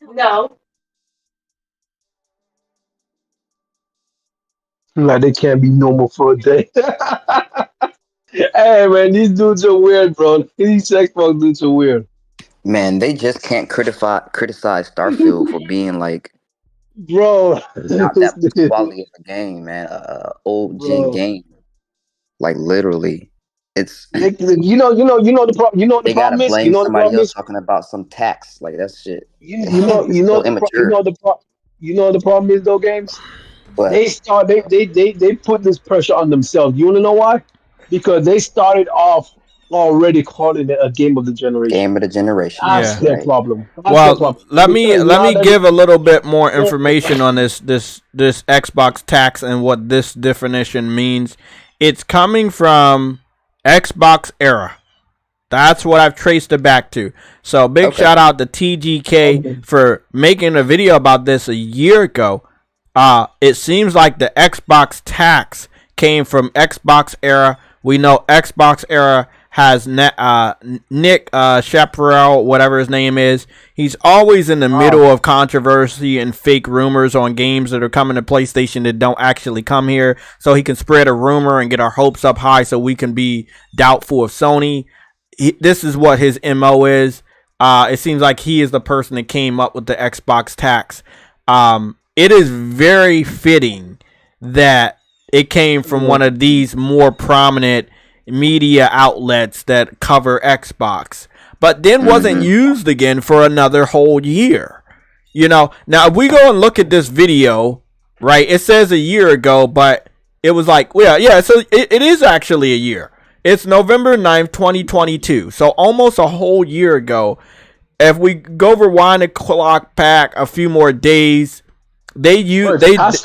[SPEAKER 4] No.
[SPEAKER 3] Like they can't be normal for a day. Hey man, these dudes are weird, bro. These Xbox dudes are weird.
[SPEAKER 5] Man, they just can't criticize Starfield for being like,
[SPEAKER 3] bro,
[SPEAKER 5] not that quality of a game, man. Old gen game, like literally. It's
[SPEAKER 3] you know the problem.
[SPEAKER 5] They gotta blame somebody else talking about some tax, like that shit.
[SPEAKER 3] You know the problem is though, games.
[SPEAKER 5] But
[SPEAKER 3] They put this pressure on themselves. You wanna know why? Because they started off already calling it a game of the generation.
[SPEAKER 5] Game of the generation.
[SPEAKER 3] That's their problem.
[SPEAKER 2] Let me give a little bit more information on this Xbox tax and what this definition means. It's coming from Xbox era. That's what I've traced it back to. So big shout out to TGK for making a video about this a year ago. It seems like the Xbox tax came from Xbox era. We know Xbox era has Nick Chaparral, whatever his name is. He's always in the middle of controversy and fake rumors on games that are coming to PlayStation that don't actually come here. So he can spread a rumor and get our hopes up high so we can be doubtful of Sony. This is what his MO is. It seems like he is the person that came up with the Xbox tax. It is very fitting that it came from one of these more prominent media outlets that cover Xbox, but then wasn't used again for another whole year. Now if we go and look at this video, right, it says a year ago, but it was like, so it is actually a year. It's November 9th, 2022. So almost a whole year ago. If we go rewind the clock back a few more days,
[SPEAKER 3] It's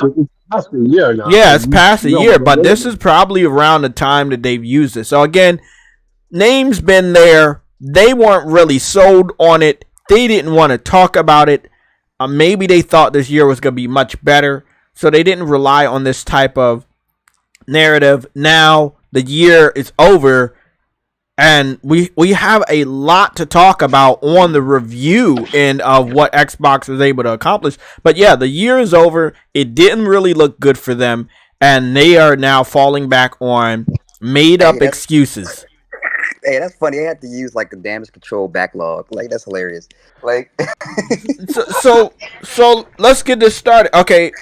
[SPEAKER 3] past a year now.
[SPEAKER 2] Yeah, it's past a year, but this
[SPEAKER 3] is
[SPEAKER 2] is probably around the time that they've used it. So again, name's been there. They weren't really sold on it. They didn't want to talk about it. Maybe they thought this year was going to be much better, so they didn't rely on this type of narrative. Now the year is over, and we have a lot to talk about on the review end of what Xbox was able to accomplish. But yeah, the year is over. It didn't really look good for them, and they are now falling back on made-up excuses.
[SPEAKER 5] Hey, that's funny. I had to use like the damage control backlog. Like, that's hilarious. Like,
[SPEAKER 2] so let's get this started. Okay,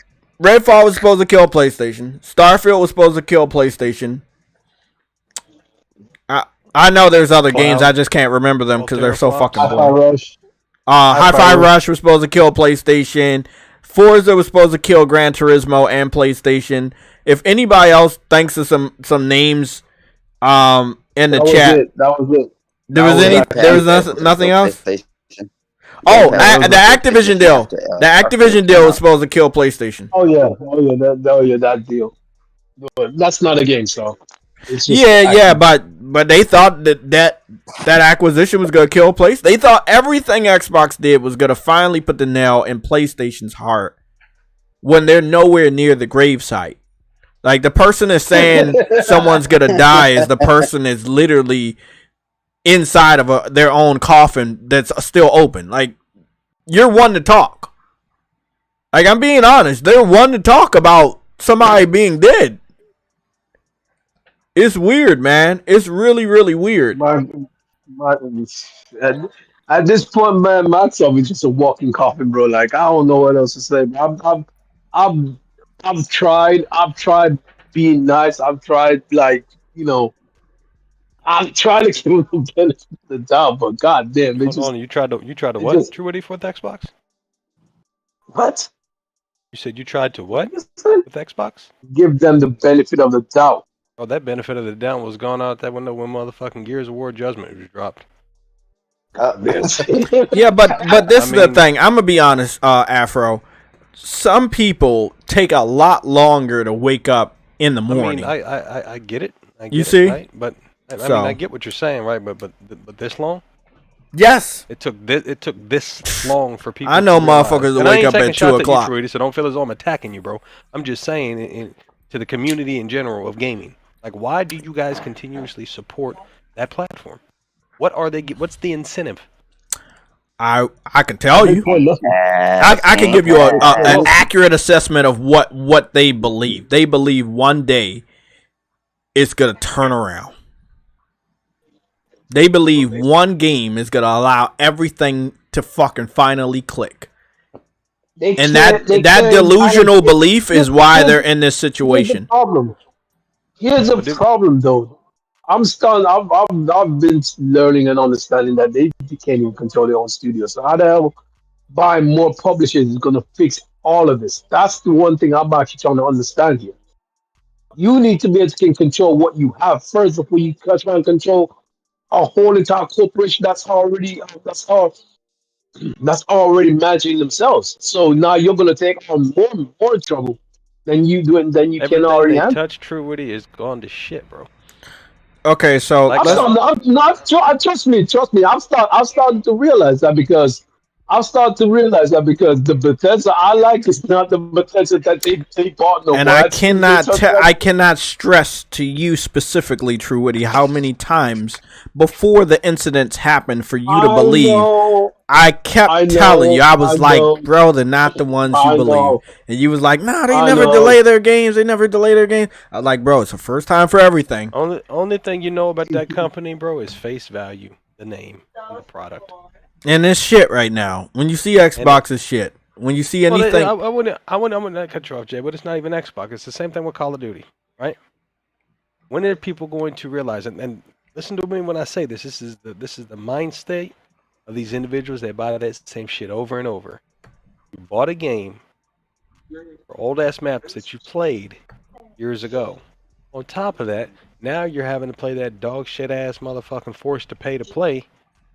[SPEAKER 2] Redfall was supposed to kill PlayStation. Starfield was supposed to kill PlayStation. I know there's other games. I just can't remember them because they're so fucking boring. Hi-Fi Rush was supposed to kill PlayStation. Forza was supposed to kill Gran Turismo and PlayStation. If anybody else thinks of some names in the chat.
[SPEAKER 3] That was it.
[SPEAKER 2] There was nothing else? Oh, the Activision deal. The Activision deal was supposed to kill PlayStation.
[SPEAKER 3] Oh yeah, that deal. But that's not a game, so.
[SPEAKER 2] Yeah, but they thought that acquisition was gonna kill PlayStation. They thought everything Xbox did was gonna finally put the nail in PlayStation's heart when they're nowhere near the gravesite. Like, the person is saying someone's gonna die is the person is literally inside of their own coffin that's still open. Like, you're one to talk. Like, I'm being honest. They're one to talk about somebody being dead. It's weird, man. It's really, really weird.
[SPEAKER 3] At this point, man, myself is just a walking coffin, bro. Like, I don't know what else to say. I've tried being nice. I've tried, like, I've tried to give them the benefit of the doubt, but goddamn,
[SPEAKER 6] Hold on, you tried to what? True Woody, with Xbox?
[SPEAKER 3] What?
[SPEAKER 6] You said you tried to what with Xbox?
[SPEAKER 3] Give them the benefit of the doubt.
[SPEAKER 6] Oh, that benefit of the doubt was gone out that window when motherfucking Gears of War Judgment was dropped.
[SPEAKER 2] Yeah, but this is the thing. I'm gonna be honest, Afro. Some people take a lot longer to wake up in the morning.
[SPEAKER 6] I get it.
[SPEAKER 2] You see?
[SPEAKER 6] Right? But I get what you're saying, right? But this long?
[SPEAKER 2] Yes.
[SPEAKER 6] It took this long for people.
[SPEAKER 2] I know motherfuckers that wake up at 2 o'clock.
[SPEAKER 6] You, so don't feel as though I'm attacking you, bro. I'm just saying to the community in general of gaming. Like, why do you guys continuously support that platform? What's the incentive?
[SPEAKER 2] I can tell you. I can give you an accurate assessment of what they believe. They believe one day it's gonna turn around. They believe one game is gonna allow everything to fucking finally click. And that delusional belief is why they're in this situation.
[SPEAKER 3] Here's the problem, though. I've been learning and understanding that they can't even control their own studio. So how the hell buying more publishers is going to fix all of this? That's the one thing I'm actually trying to understand here. You need to be able to control what you have first before you try and control a whole entire corporation that's already managing themselves. So now you're going to take on more trouble than you do, and then you can already have.
[SPEAKER 6] Touch True Woody is gone to shit, bro.
[SPEAKER 2] Okay, so
[SPEAKER 3] trust me. I'm starting to realize that because the Bethesda I like is not the Bethesda that they bought. No,
[SPEAKER 2] and I cannot stress to you specifically, True Woody, how many times before the incidents happened for you to believe. I kept telling you, I was like, bro, they're not the ones you believe. And you was like, nah, they never delay their games. I was like, bro, it's the first time for everything.
[SPEAKER 6] Only thing you know about that company, bro, is face value, the name, and the product.
[SPEAKER 2] And it's shit right now. When you see Xbox, it's shit. When you see anything,
[SPEAKER 6] I wouldn't cut you off, Jay. But it's not even Xbox. It's the same thing with Call of Duty, right? When are people going to realize? And listen to me when I say this. This is the mind state of these individuals that buy that same shit over and over. You bought a game for old ass maps that you played years ago. On top of that, now you're having to play that dog shit ass motherfucking forced to pay to play,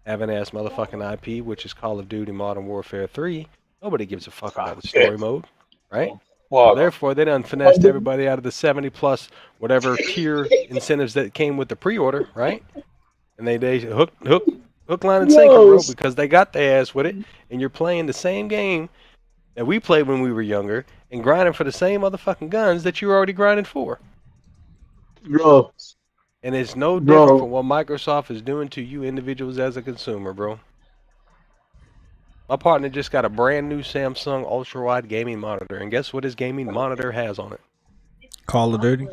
[SPEAKER 6] having ass motherfucking IP, which is Call of Duty Modern Warfare 3. Nobody gives a fuck about the story mode, right? So
[SPEAKER 3] Well,
[SPEAKER 6] therefore, they done finessed everybody out of the 70 plus whatever tier incentives that came with the pre-order, right? And they hook, line, and sinker, bro, because they got their ass with it, and you're playing the same game that we played when we were younger and grinding for the same motherfucking guns that you were already grinding for.
[SPEAKER 3] bro,
[SPEAKER 6] And it's no different from what Microsoft is doing to you individuals as a consumer, bro. My partner just got a brand new Samsung ultra-wide gaming monitor, and guess what his gaming monitor has on it?
[SPEAKER 2] Call of Duty.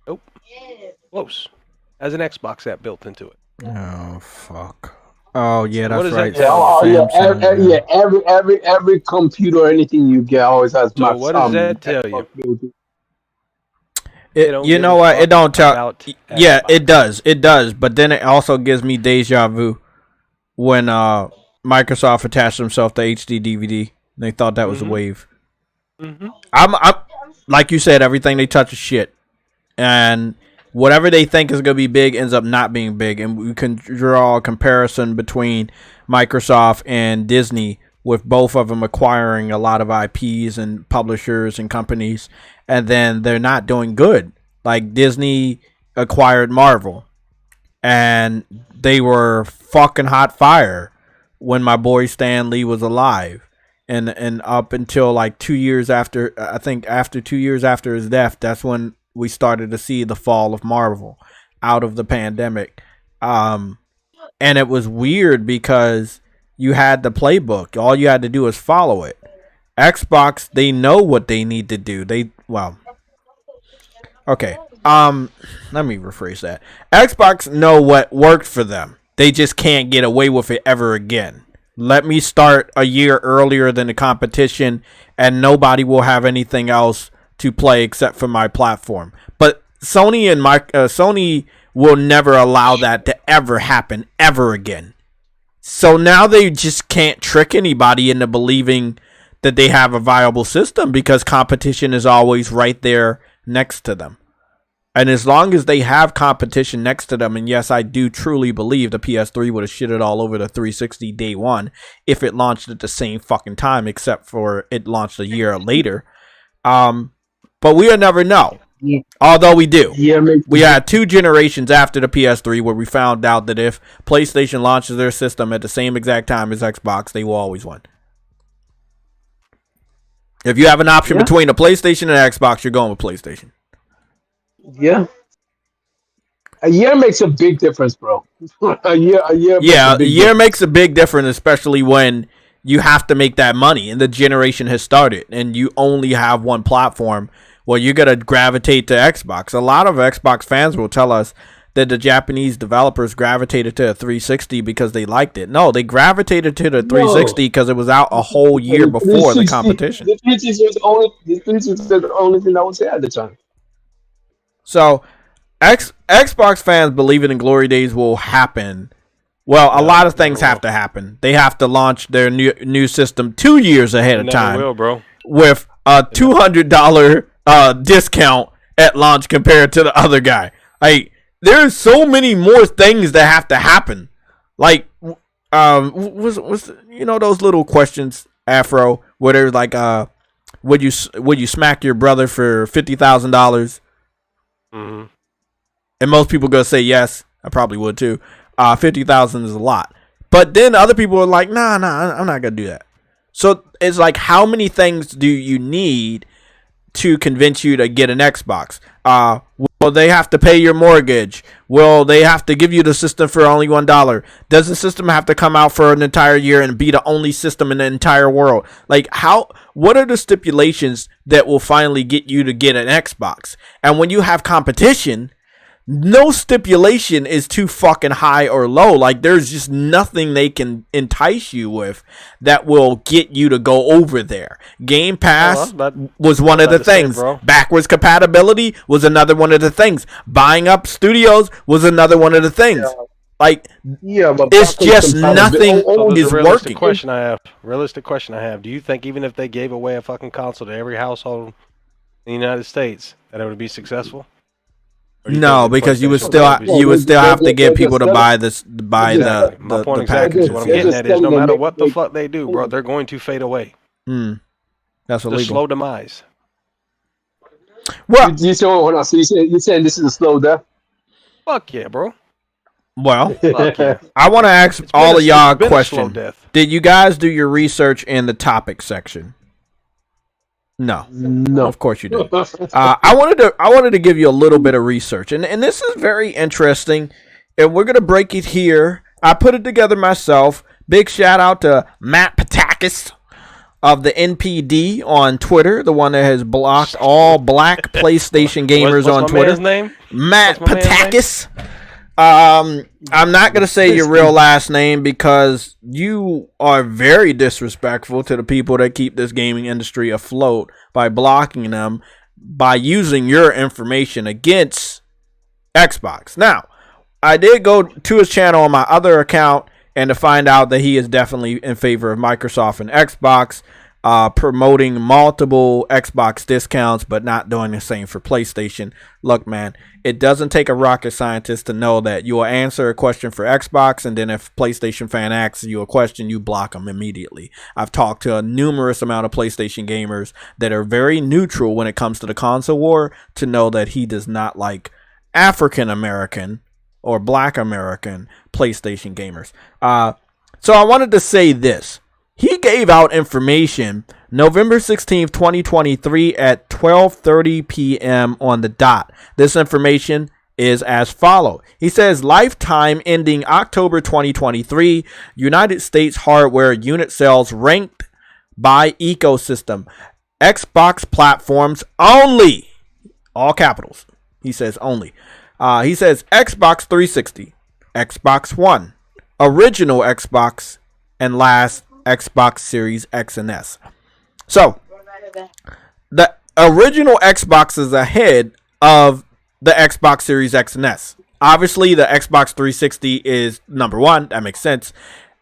[SPEAKER 6] Nope. Close. Has an Xbox app built into it.
[SPEAKER 2] Oh fuck. Oh yeah,
[SPEAKER 6] What
[SPEAKER 2] that's
[SPEAKER 6] does that
[SPEAKER 2] right.
[SPEAKER 6] tell you?
[SPEAKER 2] Samsung,
[SPEAKER 3] every computer or anything you get always has
[SPEAKER 6] So
[SPEAKER 3] max.
[SPEAKER 6] what does that tell you?
[SPEAKER 2] It,
[SPEAKER 6] don't
[SPEAKER 2] you
[SPEAKER 6] give
[SPEAKER 2] know
[SPEAKER 6] a
[SPEAKER 2] what?
[SPEAKER 6] fuck
[SPEAKER 2] It don't tell.
[SPEAKER 6] about
[SPEAKER 2] Yeah,
[SPEAKER 6] Xbox.
[SPEAKER 2] it does. It does. But then it also gives me deja vu when Microsoft attached themselves to HD DVD. They thought that was a wave.
[SPEAKER 6] Mm-hmm.
[SPEAKER 2] I'm like you said, everything they touch is shit, and whatever they think is gonna be big ends up not being big. And we can draw a comparison between Microsoft and Disney, with both of them acquiring a lot of IPs and publishers and companies, and then they're not doing good. Like Disney acquired Marvel, and they were fucking hot fire when my boy Stan Lee was alive. And up until like 2 years after, I think after 2 years after his death, that's when we started to see the fall of Marvel out of the pandemic. And it was weird because you had the playbook. All you had to do was follow it. Xbox, they know what they need to do. Okay. Let me rephrase that. Xbox know what worked for them. They just can't get away with it ever again. Let me start a year earlier than the competition, and nobody will have anything else to play except for my platform. But Sony and Sony will never allow that to ever happen ever again. So now they just can't trick anybody into believing that they have a viable system, because competition is always right there next to them. And as long as they have competition next to them, and yes, I do truly believe the PS3 would have shitted all over the 360 day one if it launched at the same fucking time, except for it launched a year later. But we'll never know.
[SPEAKER 3] Yeah.
[SPEAKER 2] Although we do.
[SPEAKER 3] Yeah,
[SPEAKER 2] we had 2 generations after the PS3 where we found out that if PlayStation launches their system at the same exact time as Xbox, they will always win. If you have an option between a PlayStation and an Xbox, you're going with PlayStation.
[SPEAKER 3] Yeah. A year makes a big difference, bro. a year
[SPEAKER 2] makes a big difference, especially when you have to make that money and the generation has started and you only have one platform. Well, you're going to gravitate to Xbox. A lot of Xbox fans will tell us that the Japanese developers gravitated to a 360 because they liked it. No, they gravitated to the 360 because it was out a whole year before the competition.
[SPEAKER 3] The 360 was the only thing that was there at the time.
[SPEAKER 2] So, Xbox fans believing in glory days will happen. Well, a lot of things have to happen. They have to launch their new system 2 years ahead of time, with a $200 discount at launch compared to the other guy. Like, there's so many more things that have to happen. Like, was you know those little questions, Afro, where there's like, would you smack your brother for $50,000?
[SPEAKER 6] Mm-hmm.
[SPEAKER 2] And most people gonna say yes. I probably would too. 50,000 is a lot. But then other people are like, nah, I'm not gonna do that. So it's like, how many things do you need to convince you to get an Xbox? Will they have to pay your mortgage? Will they have to give you the system for only $1? Does the system have to come out for an entire year and be the only system in the entire world? Like, what are the stipulations that will finally get you to get an Xbox? And when you have competition, no stipulation is too fucking high or low. Like, there's just nothing they can entice you with that will get you to go over there. Game Pass was one of the things. Backwards compatibility was another one of the things. Buying up studios was another one of the things. Yeah. Like, but it's just nothing is working.
[SPEAKER 6] Realistic question I have. Do you think even if they gave away a fucking console to every household in the United States, that it would be successful? Or do you
[SPEAKER 2] No,
[SPEAKER 6] think the
[SPEAKER 2] because you would
[SPEAKER 6] PlayStation
[SPEAKER 2] still
[SPEAKER 6] Five is-
[SPEAKER 2] you would still have to get
[SPEAKER 3] They're
[SPEAKER 2] people to
[SPEAKER 3] still-
[SPEAKER 2] buy this buy
[SPEAKER 6] Exactly. My
[SPEAKER 2] the
[SPEAKER 6] point
[SPEAKER 2] the
[SPEAKER 6] exactly is
[SPEAKER 2] packages.
[SPEAKER 6] what I'm
[SPEAKER 3] They're
[SPEAKER 6] getting
[SPEAKER 3] just
[SPEAKER 6] at is no
[SPEAKER 3] telling them
[SPEAKER 6] matter
[SPEAKER 3] make-
[SPEAKER 6] what the
[SPEAKER 3] make-
[SPEAKER 6] fuck they do, bro, they're going to fade away.
[SPEAKER 2] That's
[SPEAKER 6] The
[SPEAKER 2] illegal.
[SPEAKER 6] slow demise.
[SPEAKER 2] Well,
[SPEAKER 3] You saying hold on? So you saying this is a slow death?
[SPEAKER 6] Fuck yeah, bro.
[SPEAKER 2] well,
[SPEAKER 6] Fuck yeah.
[SPEAKER 2] I want to ask
[SPEAKER 6] It's been
[SPEAKER 2] all
[SPEAKER 6] a-
[SPEAKER 2] of y'all a
[SPEAKER 6] it's been a slow
[SPEAKER 2] question.
[SPEAKER 6] death.
[SPEAKER 2] Did you guys do your research in the topic section? No,
[SPEAKER 3] No.
[SPEAKER 2] of course you didn't. I wanted to give you a little bit of research, and this is very interesting, and we're gonna break it here. I put it together myself. Big shout out to Matt Patakis of the NPD on Twitter, the one that has blocked all black PlayStation gamers
[SPEAKER 6] What's
[SPEAKER 2] on
[SPEAKER 6] my
[SPEAKER 2] Twitter.
[SPEAKER 6] man's name?
[SPEAKER 2] Matt
[SPEAKER 6] What's my man's name?
[SPEAKER 2] Patakis. I'm not gonna say your real last name because you are very disrespectful to the people that keep this gaming industry afloat by blocking them by using your information against Xbox. Now, I did go to his channel on my other account and to find out that he is definitely in favor of Microsoft and Xbox, promoting multiple Xbox discounts, but not doing the same for PlayStation. Look, man, it doesn't take a rocket scientist to know that you will answer a question for Xbox, and then if PlayStation fan asks you a question, you block them immediately. I've talked to a numerous amount of PlayStation gamers that are very neutral when it comes to the console war to know that he does not like African American or Black American PlayStation gamers. So I wanted to say this. He gave out information November 16th, 2023 at 12:30 p.m. on the dot. This information is as follows. He says lifetime ending October 2023, United States hardware unit sales ranked by ecosystem. Xbox platforms only. All capitals. He says only. He says Xbox 360, Xbox One, original Xbox, and last Xbox Series X and S. So, the original Xbox is ahead of the Xbox Series X and S. Obviously, the Xbox 360 is number one. That makes sense.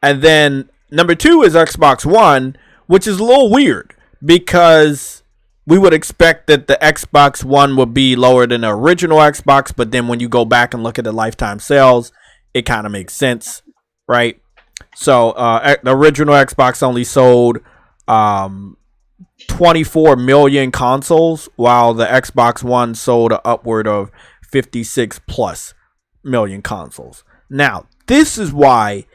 [SPEAKER 2] And then number two is Xbox One, which is a little weird because we would expect that the Xbox One would be lower than the original Xbox, but then when you go back and look at the lifetime sales, it kind of makes sense, right? So the original Xbox only sold 24 million consoles, while the Xbox One sold upward of 56 plus million consoles. Now, this is why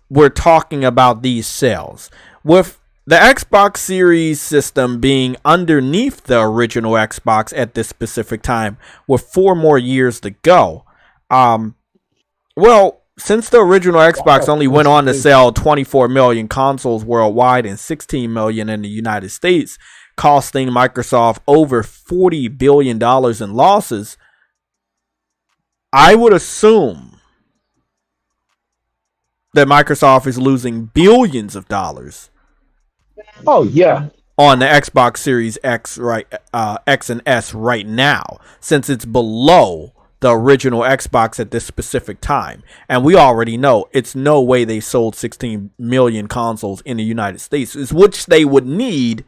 [SPEAKER 2] we're talking about these sales. With the Xbox Series system being underneath the original Xbox at this specific time, with 4 more years to go, well, since the original Xbox only went on to sell 24 million consoles worldwide and 16 million in the United States, costing Microsoft over $40 billion in losses, I would assume that Microsoft is losing billions of dollars.
[SPEAKER 3] Oh yeah.
[SPEAKER 2] On the Xbox Series X, X and S right now, since it's below the original Xbox at this specific time. And we already know it's no way they sold 16 million consoles in the United States, which they would need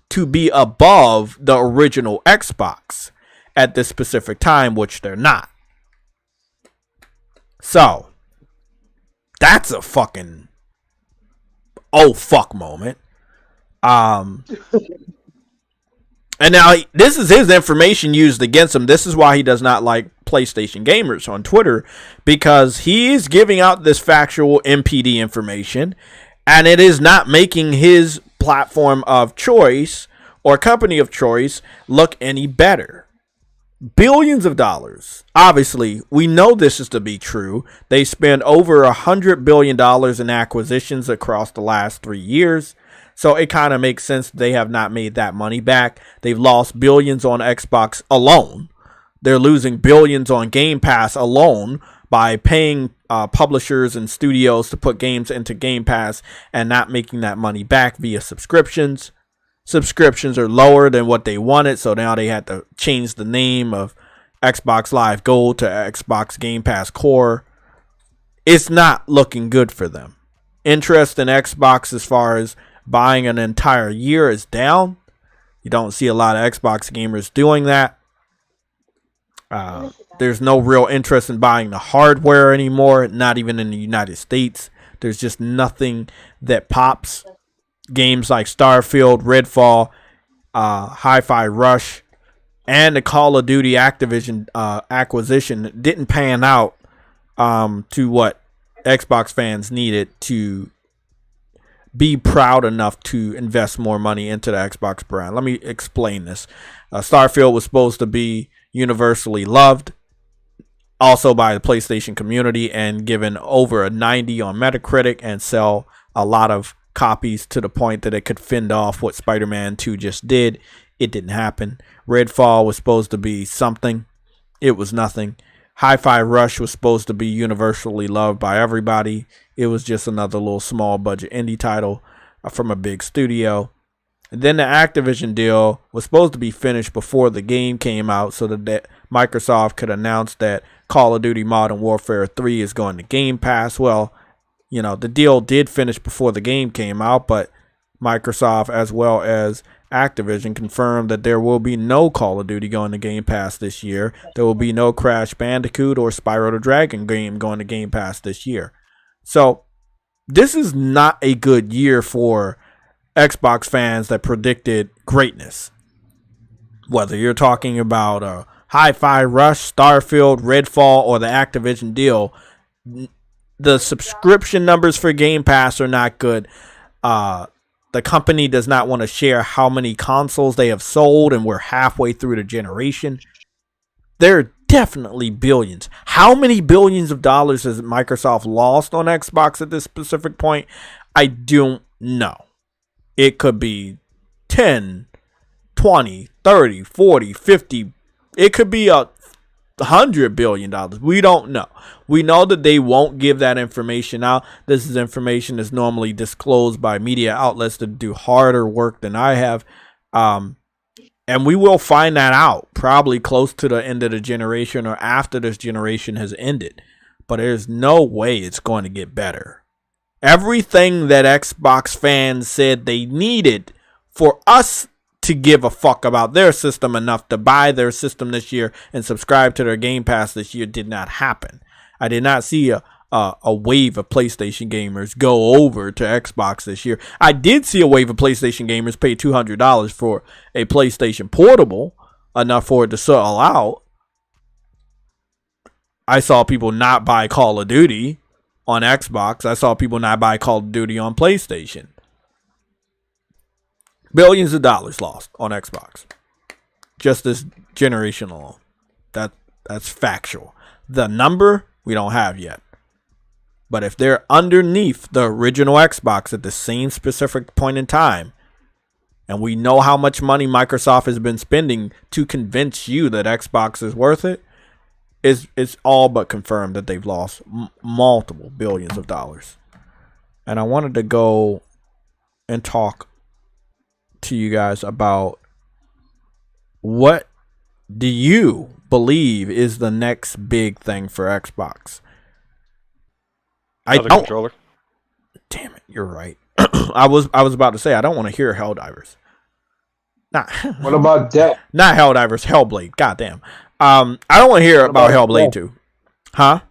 [SPEAKER 2] to be above the original Xbox at this specific time, which they're not. So, that's a fucking oh fuck moment. And now this is his information used against him. This is why he does not like PlayStation gamers on Twitter, because he is giving out this factual NPD information, and it is not making his platform of choice or company of choice look any better. Billions of dollars. Obviously, we know this is to be true. They spent over $100 billion in acquisitions across the last 3 years. So it kind of makes sense they have not made that money back. They've lost billions on Xbox alone. They're losing billions on Game Pass alone by paying publishers and studios to put games into Game Pass and not making that money back via subscriptions. Subscriptions are lower than what they wanted, so now they had to change the name of Xbox Live Gold to Xbox Game Pass Core. It's not looking good for them. Interest in Xbox as far as buying an entire year is down. You don't see a lot of Xbox gamers doing that. There's no real interest in buying the hardware anymore, not even in the United States. There's just nothing that pops. Games like Starfield, Redfall, Hi-Fi Rush, and the Call of Duty Activision acquisition didn't pan out to what Xbox fans needed to be proud enough to invest more money into the Xbox brand. Let me explain this. Starfield was supposed to be universally loved, also by the PlayStation community, and given over a 90 on Metacritic and sell a lot of copies to the point that it could fend off what Spider-Man 2 just did. It didn't happen. Redfall was supposed to be something. It was nothing. Hi-Fi Rush was supposed to be universally loved by everybody. It was just another little small budget indie title from a big studio. And then the Activision deal was supposed to be finished before the game came out so that Microsoft could announce that Call of Duty Modern Warfare 3 is going to Game Pass. Well, you know, the deal did finish before the game came out, but Microsoft as well as Activision confirmed that there will be no Call of Duty going to Game Pass this year. There will be no Crash Bandicoot or Spyro the Dragon game going to Game Pass this year. So this is not a good year for Xbox fans that predicted greatness. Whether you're talking about Hi-Fi Rush, Starfield, Redfall, or the Activision deal, the subscription numbers for Game Pass are not good. The company does not want to share how many consoles they have sold, and we're halfway through the generation. There are definitely billions. How many billions of dollars has Microsoft lost on Xbox at this specific point? I don't know. It could be 10, 20, 30, 40, 50. It could be $100 billion. We don't know. We know that they won't give that information out. This is information that's normally disclosed by media outlets that do harder work than I have. And we will find that out probably close to the end of the generation or after this generation has ended. But there's no way it's going to get better. Everything that Xbox fans said they needed for us to give a fuck about their system enough to buy their system this year and subscribe to their Game Pass this year did not happen. I did not see a wave of PlayStation gamers go over to Xbox this year. I did see a wave of PlayStation gamers pay $200 for a PlayStation Portable, enough for it to sell out. I saw people not buy Call of Duty on Xbox. I saw people not buy Call of Duty on PlayStation. Billions of dollars lost on Xbox. Just this generation alone. That's factual. The number we don't have yet. But if they're underneath the original Xbox at the same specific point in time, and we know how much money Microsoft has been spending to convince you that Xbox is worth it, it's all but confirmed that they've lost multiple billions of dollars. And I wanted to go and talk to you guys about what do you believe is the next big thing for Xbox?
[SPEAKER 6] Another controller.
[SPEAKER 2] Damn it, you're right. I was about to say I don't want to hear Helldivers. Nah.
[SPEAKER 3] What about that?
[SPEAKER 2] Not Helldivers, Hellblade. Goddamn. I don't want to hear about Hellblade 2. Huh?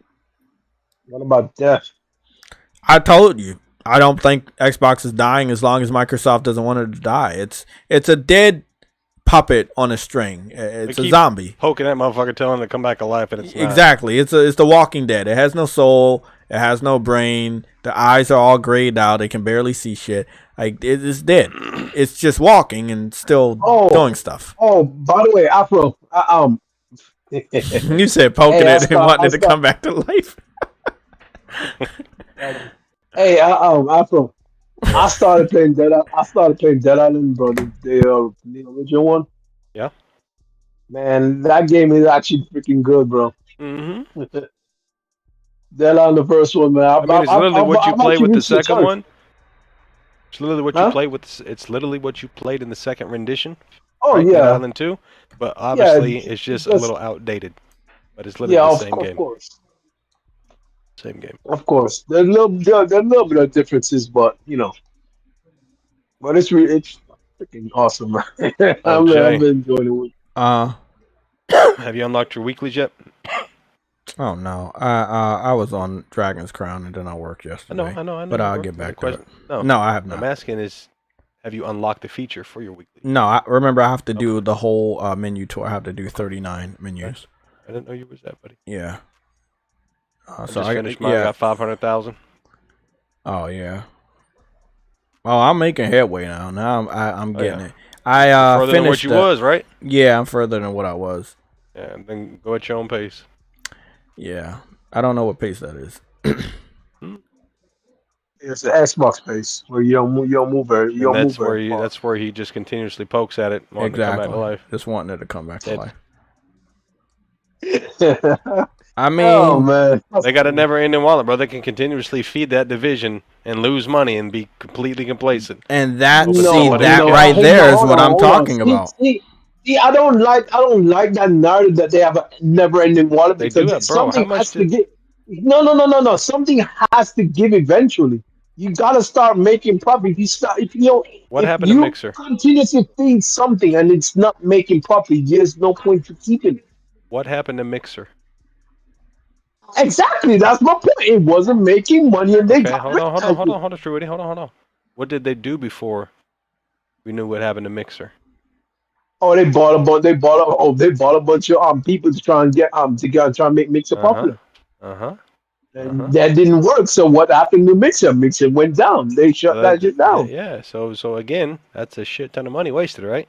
[SPEAKER 3] What about death?
[SPEAKER 2] I told you. I don't think Xbox is dying as long as Microsoft doesn't want it to die. It's a dead puppet on a string. It's a zombie.
[SPEAKER 6] Poking that motherfucker, telling him to come back alive, and it's not.
[SPEAKER 2] Exactly. It's The Walking Dead. It has no soul. It has no brain. The eyes are all grayed out. It can barely see shit. Like, it's dead. It's just walking and still doing stuff.
[SPEAKER 3] Oh, by the way, Afro,
[SPEAKER 2] You said poking it and wanting it to come back to life.
[SPEAKER 3] Hey, Afro, I started playing Dead Island, bro. The original one.
[SPEAKER 6] Yeah.
[SPEAKER 3] Man, that game is actually freaking good, bro.
[SPEAKER 6] Mm-hmm.
[SPEAKER 3] Dead Island, the first one, man.
[SPEAKER 6] I mean, it's literally what you play with the second one. It's literally what you play with. It's literally what you played in the second rendition.
[SPEAKER 3] Oh,
[SPEAKER 6] right?
[SPEAKER 3] yeah.
[SPEAKER 6] Dead Island 2, but obviously it's just a little outdated. But it's literally the same game.
[SPEAKER 3] Of course.
[SPEAKER 6] Same game.
[SPEAKER 3] Of course, there's a little bit of differences, but you know, but it's freaking awesome, man. I've been enjoying it.
[SPEAKER 6] Have you unlocked your weeklies yet?
[SPEAKER 2] Oh no, I was on Dragon's Crown and then I worked yesterday.
[SPEAKER 6] I know.
[SPEAKER 2] But I'll
[SPEAKER 6] bro.
[SPEAKER 2] get back to
[SPEAKER 6] question.
[SPEAKER 2] it. No, I have
[SPEAKER 6] What I'm
[SPEAKER 2] not.
[SPEAKER 6] asking is, have you unlocked the feature for your weekly?
[SPEAKER 2] No, I remember I have to do the whole menu tour. I have to do 39 menus.
[SPEAKER 6] I didn't know you was that, buddy.
[SPEAKER 2] Yeah.
[SPEAKER 6] So I finished mine. I got 500,000.
[SPEAKER 2] Oh yeah. Oh, I'm making headway now. Now I'm getting it. I
[SPEAKER 6] further
[SPEAKER 2] finished
[SPEAKER 6] than what you was, right?
[SPEAKER 2] Yeah, I'm further than what I was.
[SPEAKER 6] Yeah, and then go at your own pace.
[SPEAKER 2] Yeah, I don't know what pace that is.
[SPEAKER 3] It's an Xbox pace where you don't move very. You don't move very far.
[SPEAKER 6] That's where he just continuously pokes at it, wanting to come back to life.
[SPEAKER 2] Just wanting it to come back to life.
[SPEAKER 3] I
[SPEAKER 2] I mean,
[SPEAKER 3] oh man,
[SPEAKER 6] They got a never-ending wallet, bro. They can continuously feed that division and lose money and be completely complacent.
[SPEAKER 2] and that
[SPEAKER 6] No,
[SPEAKER 2] right there is what I'm talking about.
[SPEAKER 3] See, I don't like that narrative that they have a never-ending wallet
[SPEAKER 6] They
[SPEAKER 3] because
[SPEAKER 6] do have, bro. How
[SPEAKER 3] something
[SPEAKER 6] much
[SPEAKER 3] has to give. No. Something has to give eventually. You gotta start making profit. If
[SPEAKER 6] happened to Mixer?
[SPEAKER 3] Continuously feed something and it's not making profit, there's no point to keeping it.
[SPEAKER 6] What happened to Mixer?
[SPEAKER 3] Exactly, that's my point. It wasn't making money, and they got
[SPEAKER 6] hold on, Trudy. Hold on. What did they do before we knew what happened to Mixer?
[SPEAKER 3] Oh, they bought a bunch of people to try and get try and make Mixer popular. And that didn't work. So what happened to Mixer? Mixer went down. They shut that shit down.
[SPEAKER 6] Yeah. So again, that's a shit ton of money wasted, right?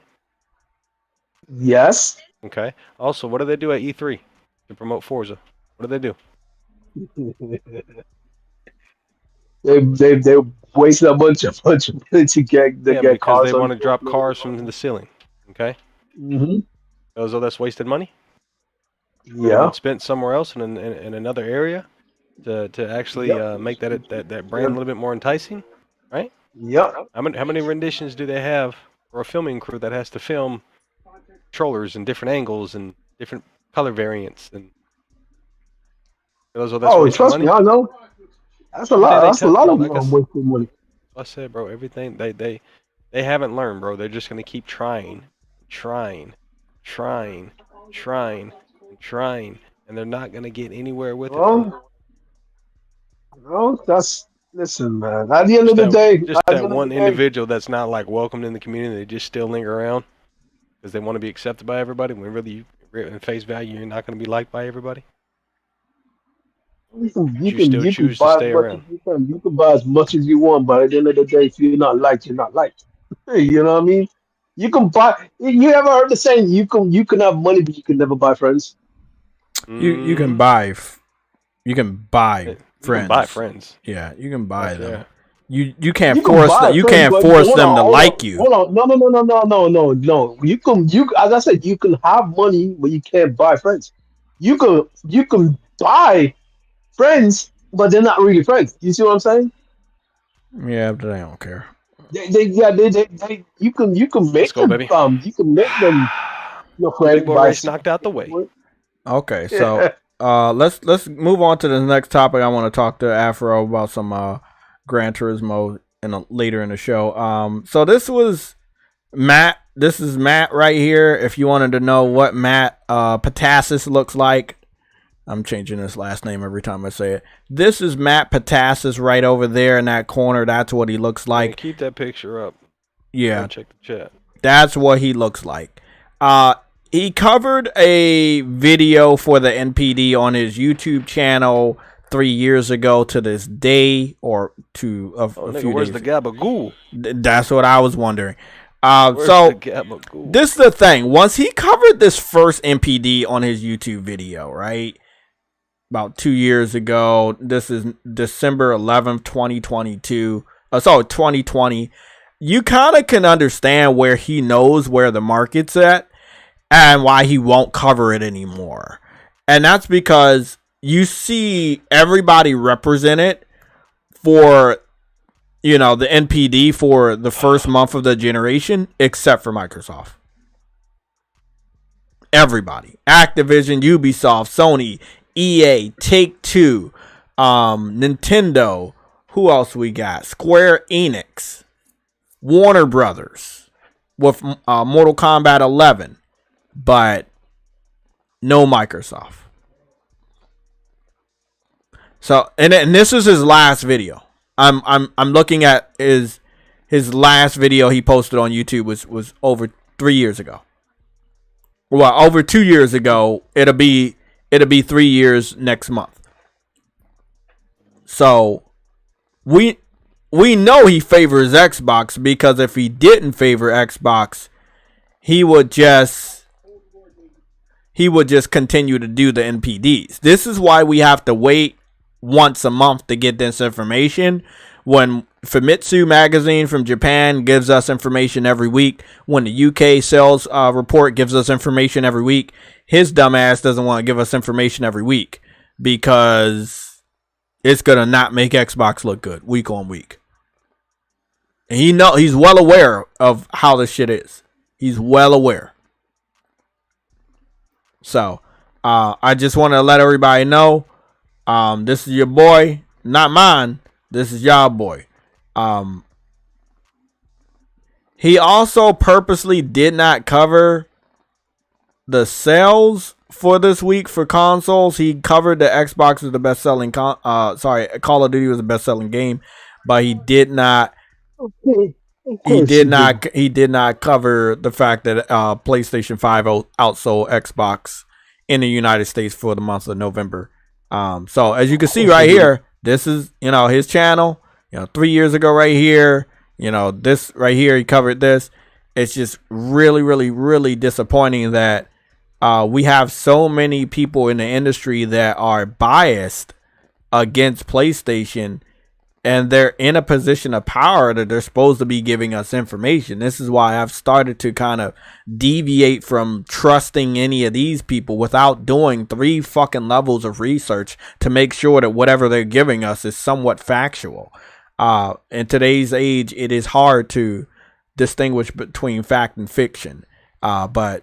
[SPEAKER 3] Yes.
[SPEAKER 6] Okay. Also, what do they do at E3 to promote Forza? What do they do?
[SPEAKER 3] they wasted a bunch of money to get
[SPEAKER 6] because
[SPEAKER 3] cars.
[SPEAKER 6] They want to drop cars from the ceiling. Okay.
[SPEAKER 3] Mm-hmm.
[SPEAKER 6] So that's wasted money.
[SPEAKER 3] Yeah.
[SPEAKER 6] Spent somewhere else in another area to actually make that brand a little bit more enticing, right?
[SPEAKER 3] Yeah.
[SPEAKER 6] How many renditions do they have for a filming crew that has to film controllers in different angles and different color variants and
[SPEAKER 3] trust me, I know. That's a lot. That's a lot of wasted money.
[SPEAKER 6] I said, bro, everything they haven't learned, bro. They're just gonna keep trying, and they're not gonna get anywhere with it.
[SPEAKER 3] No, listen, man. At the end of the day,
[SPEAKER 6] just that one individual that's not like welcomed in the community, they just still linger around because they want to be accepted by everybody. When really, in face value, you're not going to be liked by everybody.
[SPEAKER 3] You can buy as much as you want, but at the end of the day, if you're not liked, you're not liked. You know what I mean? You can buy. You ever heard the saying? You can have money, but you can never buy friends.
[SPEAKER 2] You can buy. You can buy friends.
[SPEAKER 6] You can buy friends.
[SPEAKER 2] Yeah, you can buy them. You can't force them. You can't force them to like you.
[SPEAKER 3] Hold on. No. You as I said, you can have money, but you can't buy friends. You can buy friends, but they're not really friends. You see what I'm saying?
[SPEAKER 2] Yeah, but I don't care.
[SPEAKER 3] You can make them.
[SPEAKER 6] Baby.
[SPEAKER 3] You can make them your friends.
[SPEAKER 6] Big boy race knocked out the way.
[SPEAKER 2] Okay, so let's move on to the next topic. I want to talk to Afro about some Gran Turismo later in the show. So this was Matt. This is Matt right here. If you wanted to know what Matt Patasis looks like, I'm changing his last name every time I say it. This is Matt Patasis right over there in that corner. That's what he looks like.
[SPEAKER 6] Keep that picture up.
[SPEAKER 2] Yeah.
[SPEAKER 6] Check the chat.
[SPEAKER 2] That's what he looks like. He covered a video for the NPD on his YouTube channel 3 years ago to this day, or to a few
[SPEAKER 6] where's
[SPEAKER 2] days.
[SPEAKER 6] The Gabagoo?
[SPEAKER 2] That's what I was wondering.
[SPEAKER 6] Where's
[SPEAKER 2] so
[SPEAKER 6] the Gabagoo?
[SPEAKER 2] this is the thing. Once he covered this first NPD on his YouTube video, right? About 2 years ago. This is December 11th, 2022. 2020. You kind of can understand where he knows where the market's at and why he won't cover it anymore. And that's because you see everybody represented for, the NPD for the first month of the generation, except for Microsoft. Everybody. Activision, Ubisoft, Sony, EA, Take-Two, Nintendo, who else we got? Square Enix, Warner Brothers with Mortal Kombat 11. But no Microsoft. So, and this is his last video. I'm looking at his last video he posted on YouTube was over 3 years ago. Well, over 2 years ago. It'll be 3 years next month. So we know he favors Xbox, because if he didn't favor Xbox, he would just continue to do the NPDs. This is why we have to wait once a month to get this information. When Famitsu magazine from Japan gives us information every week, when the UK sales report gives us information every week, his dumbass doesn't want to give us information every week, because it's gonna not make Xbox look good week on week. And he's well aware of how this shit is. He's well aware. So I just want to let everybody know, this is your boy, not mine. This is y'all boy. He also purposely did not cover the sales for this week for consoles. He covered the Xbox was the best selling Call of Duty was the best selling game, but he did not he did not cover the fact that PlayStation 5 outsold Xbox in the United States for the month of November. So as you can see right here, this is, his channel, 3 years ago right here, this right here, he covered this. It's just really, really, really disappointing that we have so many people in the industry that are biased against PlayStation, and they're in a position of power that they're supposed to be giving us information. This is why I've started to kind of deviate from trusting any of these people without doing 3 fucking levels of research to make sure that whatever they're giving us is somewhat factual. In today's age, it is hard to distinguish between fact and fiction. But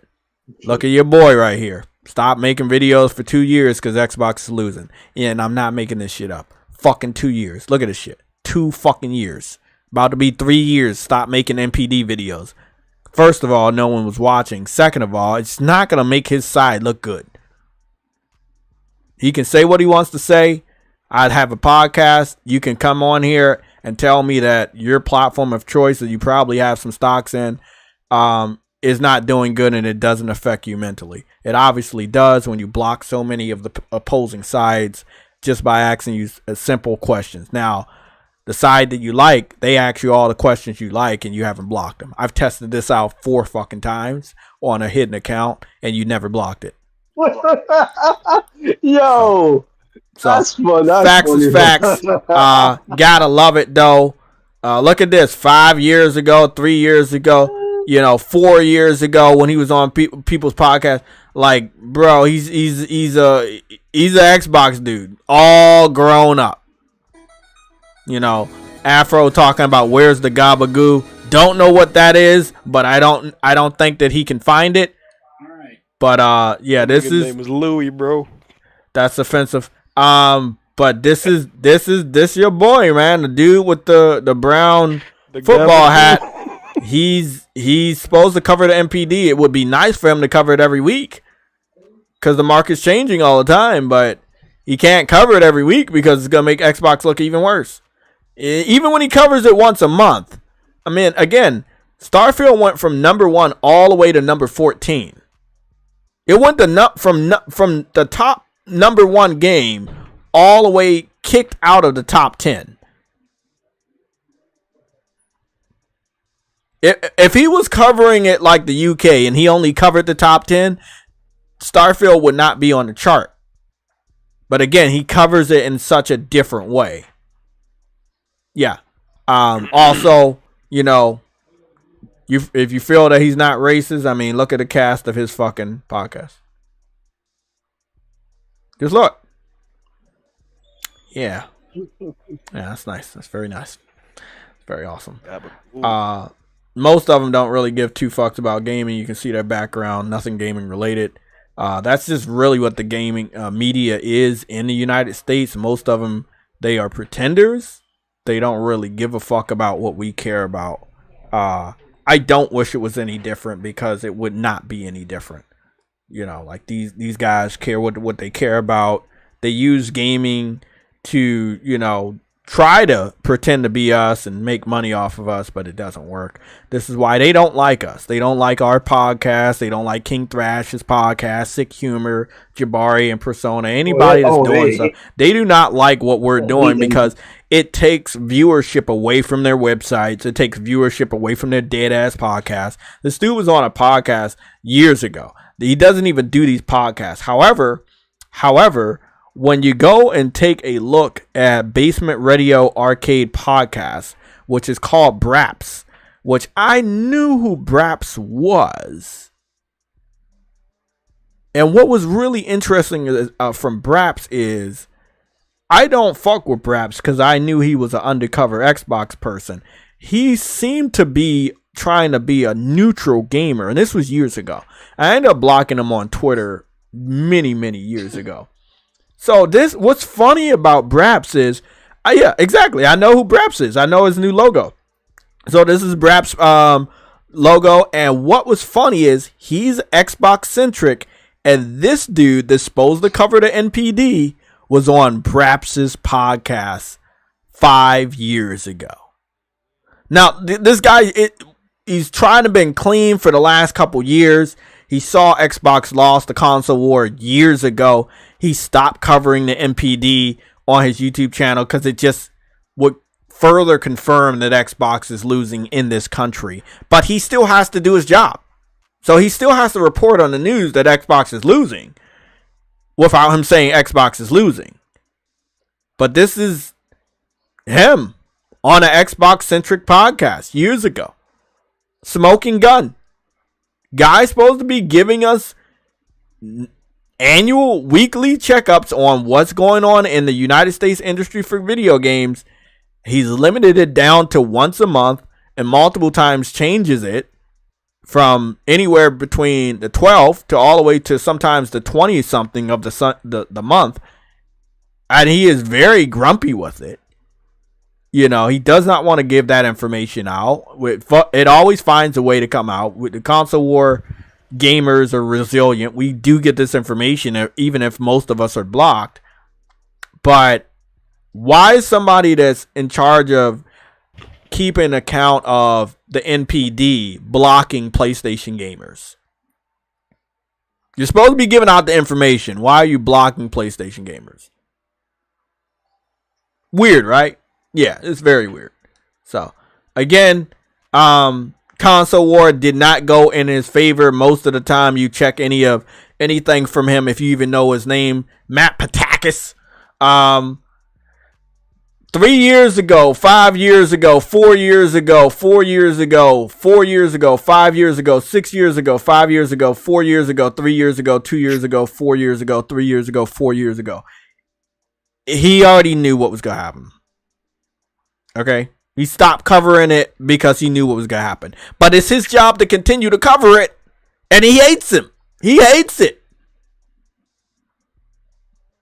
[SPEAKER 2] look at your boy right here. Stop making videos for 2 years because Xbox is losing. Yeah, and I'm not making this shit up. Fucking 2 years. Look at this shit. 2 fucking years. About to be 3 years. Stop making NPD videos. First of all, no one was watching. Second of all, it's not going to make his side look good. He can say what he wants to say. I'd have a podcast. You can come on here and tell me that your platform of choice that you probably have some stocks in is not doing good and it doesn't affect you mentally. It obviously does when you block so many of the opposing sides just by asking you simple questions. Now, the side that you like, they ask you all the questions you like and you haven't blocked them. I've tested this out 4 fucking times on a hidden account and you never blocked it.
[SPEAKER 3] Yo,
[SPEAKER 2] so
[SPEAKER 3] that's fun.
[SPEAKER 2] Facts is facts. Gotta love it though. Look at this. 5 years ago, 3 years ago, 4 years ago when he was on people's podcast. Like, bro, he's a Xbox dude, all grown up. Afro talking about where's the gabagoo. Don't know what that is, but I don't think that he can find it.
[SPEAKER 1] All right.
[SPEAKER 2] But yeah, this is
[SPEAKER 6] name is Louis, bro.
[SPEAKER 2] That's offensive. But this is your boy, man. The dude with the brown football hat. He's supposed to cover the NPD. It would be nice for him to cover it every week, because the market's changing all the time, but he can't cover it every week because it's going to make Xbox look even worse. Even when he covers it once a month. I mean, again, Starfield went from number 1 all the way to number 14. It went from the top number 1 game all the way kicked out of the top 10. If he was covering it like the UK and he only covered the top 10, Starfield would not be on the chart. But again, he covers it in such a different way. Yeah. Also, if you feel that he's not racist, I mean, look at the cast of his fucking podcast. Just look. Yeah. Yeah, that's nice. That's very nice. Very awesome. Most of them don't really give 2 fucks about gaming. You can see their background, nothing gaming related. That's just really what the gaming media is in the United States. Most of them, they are pretenders. They don't really give a fuck about what we care about. I don't wish it was any different because it would not be any different. You know, like these guys care what they care about. They use gaming to, you know, try to pretend to be us and make money off of us, but it doesn't work. This is why they don't like us. They don't like our podcast. They don't like King Thrash's podcast, Sick Humor, Jabari, and Persona. Anybody that's doing stuff, they do not like what we're doing because it takes viewership away from their websites. It takes viewership away from their dead-ass podcasts. This dude was on a podcast years ago. He doesn't even do these podcasts. However, when you go and take a look at Basement Radio Arcade Podcast, which is called Braps, which I knew who Braps was. And what was really interesting from Braps is I don't fuck with Braps because I knew he was an undercover Xbox person. He seemed to be trying to be a neutral gamer, and this was years ago. I ended up blocking him on Twitter many years ago. So what's funny about Braps is, yeah, exactly. I know who Braps is. I know his new logo. So this is Braps' logo, and what was funny is he's Xbox centric, and this dude that's supposed to cover the NPD was on Braps' podcast 5 years ago. Now this guy, he's trying to been clean for the last couple years. He saw Xbox lost the console war years ago. He stopped covering the NPD on his YouTube channel because it just would further confirm that Xbox is losing in this country. But he still has to do his job. So he still has to report on the news that Xbox is losing without him saying Xbox is losing. But this is him on an Xbox-centric podcast years ago. Smoking gun. Guy's supposed to be giving us annual, weekly checkups on what's going on in the United States industry for video games. He's limited it down to once a month and multiple times changes it from anywhere between the 12th to all the way to sometimes the 20th something of the month. And he is very grumpy with it. You know, he does not want to give that information out. It always finds a way to come out. With the console war, gamers are resilient. We do get this information, even if most of us are blocked. But why is somebody that's in charge of keeping account of the NPD blocking PlayStation gamers? You're supposed to be giving out the information. Why are you blocking PlayStation gamers? Weird, right? Yeah, it's very weird. So, again, console war did not go in his favor. Most of the time you check anything from him, if you even know his name, Matt Patakis. 3 years ago, 5 years ago, 4 years ago, 4 years ago, 4 years ago, 5 years ago, 6 years ago, 5 years ago, 4 years ago, 3 years ago, 2 years ago, 4 years ago, 3 years ago, 4 years ago. He already knew what was going to happen. Okay? He stopped covering it because he knew what was going to happen. But it's his job to continue to cover it. And he hates him. He hates it.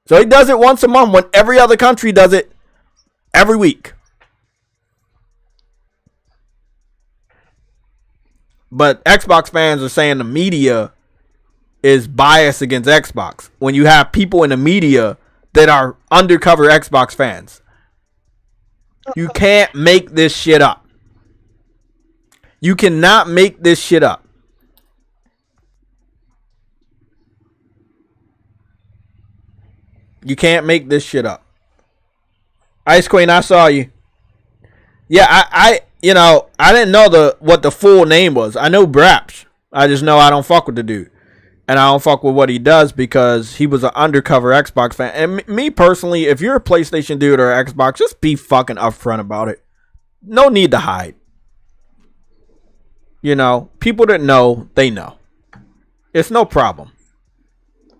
[SPEAKER 2] So he does it once a month when every other country does it every week. But Xbox fans are saying the media is biased against Xbox. When you have people in the media that are undercover Xbox fans. You can't make this shit up. You cannot make this shit up. You can't make this shit up. Ice Queen, I saw you. Yeah, I didn't know what the full name was. I know Braps. I just know I don't fuck with the dude. And I don't fuck with what he does because he was an undercover Xbox fan. And me personally, if you're a PlayStation dude or an Xbox, just be fucking upfront about it. No need to hide. You know, people that know, they know. It's no problem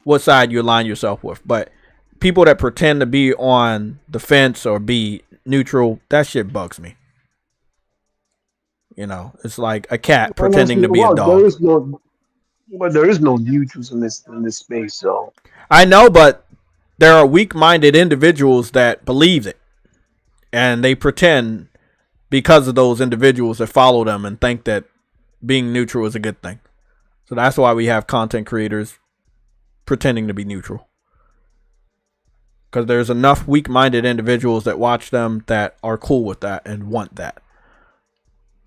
[SPEAKER 2] what side you align yourself with. But people that pretend to be on the fence or be neutral, that shit bugs me. You know, it's like a cat pretending to be a dog.
[SPEAKER 3] There is no neutrals in this space, so
[SPEAKER 2] I know, but there are weak-minded individuals that believe it, and they pretend because of those individuals that follow them and think that being neutral is a good thing. So that's why we have content creators pretending to be neutral. Because there's enough weak-minded individuals that watch them that are cool with that and want that.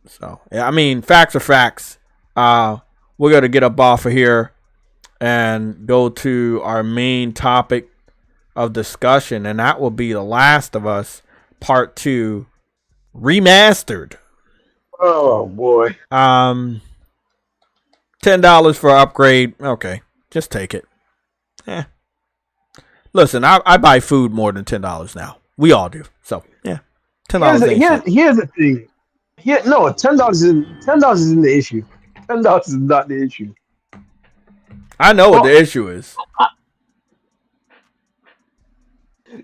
[SPEAKER 2] So, yeah, I mean, facts are facts. We're going to get up off of here and go to our main topic of discussion, and that will be The Last of Us Part 2 Remastered.
[SPEAKER 3] Oh, boy.
[SPEAKER 2] $10 for upgrade. Okay, just take it. Listen, I buy food more than $10 now. We all do. So, yeah. $10
[SPEAKER 3] Here's the thing. No, $10 isn't the issue. $10 is not the issue.
[SPEAKER 2] I know what the issue is.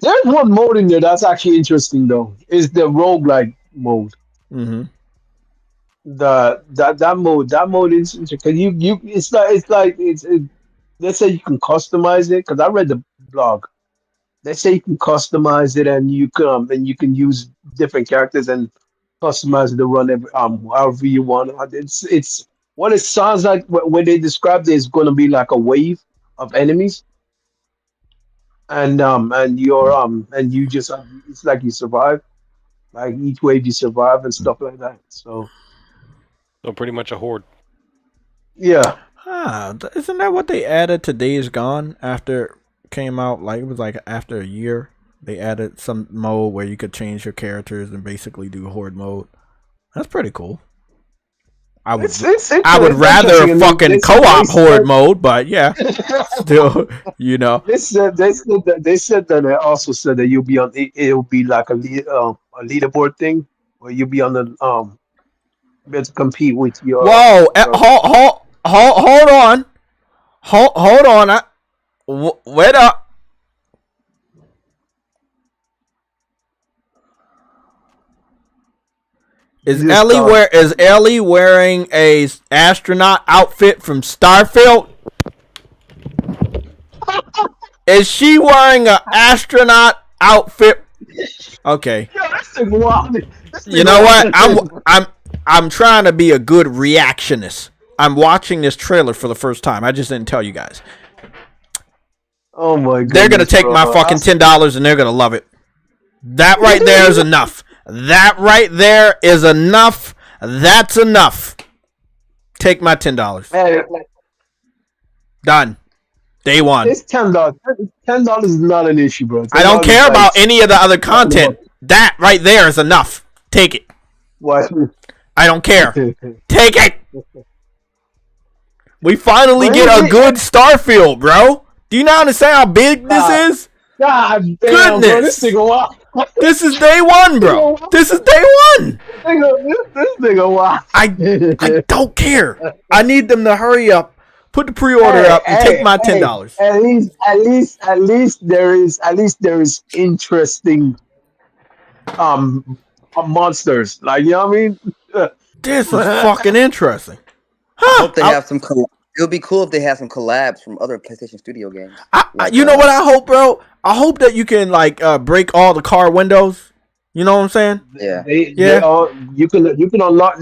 [SPEAKER 3] There's one mode in there that's actually interesting though. Is the roguelike mode.
[SPEAKER 2] Mm-hmm.
[SPEAKER 3] That mode is interesting. Cause let's say you can customize it. Cause I read the blog. They say you can customize it and you can use different characters and customize it to run however you want. It's what it sounds like when they described it is going to be like a wave of enemies. And you just it's like you survive, like each wave you survive and stuff like that. So
[SPEAKER 6] pretty much a horde.
[SPEAKER 3] Yeah.
[SPEAKER 2] Isn't that what they added to Days Gone after it came out? Like it was like after a year, they added some mode where you could change your characters and basically do horde mode. That's pretty cool. I would rather fucking co-op horde mode, but yeah, still, you know.
[SPEAKER 3] They said that they also said that it'll be like a leaderboard thing where you'll be on the to compete with your.
[SPEAKER 2] Whoa! Hold on! Wait up! Is Ellie wearing a astronaut outfit from Starfield? Is she wearing an astronaut outfit? Okay. You know what? I'm trying to be a good reactionist. I'm watching this trailer for the first time. I just didn't tell you guys.
[SPEAKER 3] Oh my god.
[SPEAKER 2] They're gonna take my fucking $10 and they're gonna love it. That right there is enough. That right there is enough. That's enough. Take my $10. Done. Day one.
[SPEAKER 3] It's $10. $10 is not an issue, bro.
[SPEAKER 2] I don't care about any of the other content. That right there is enough. Take it.
[SPEAKER 3] What?
[SPEAKER 2] I don't care. Take it. We finally get a good Starfield, bro. Do you not understand how big this is?
[SPEAKER 3] God damn,
[SPEAKER 2] goodness.
[SPEAKER 3] Bro,
[SPEAKER 2] this is day one, bro. This is day one.
[SPEAKER 3] This nigga, wow.
[SPEAKER 2] I don't care. I need them to hurry up, put the pre-order up, and take my $10.
[SPEAKER 3] At least there is interesting monsters. Like, you know what I mean?
[SPEAKER 2] This is fucking interesting.
[SPEAKER 5] I hope they have some. It would be cool if they have some collabs from other PlayStation Studio games.
[SPEAKER 2] You know what I hope, bro? I hope that you can like break all the car windows. You know what I'm saying?
[SPEAKER 5] Yeah.
[SPEAKER 3] You can unlock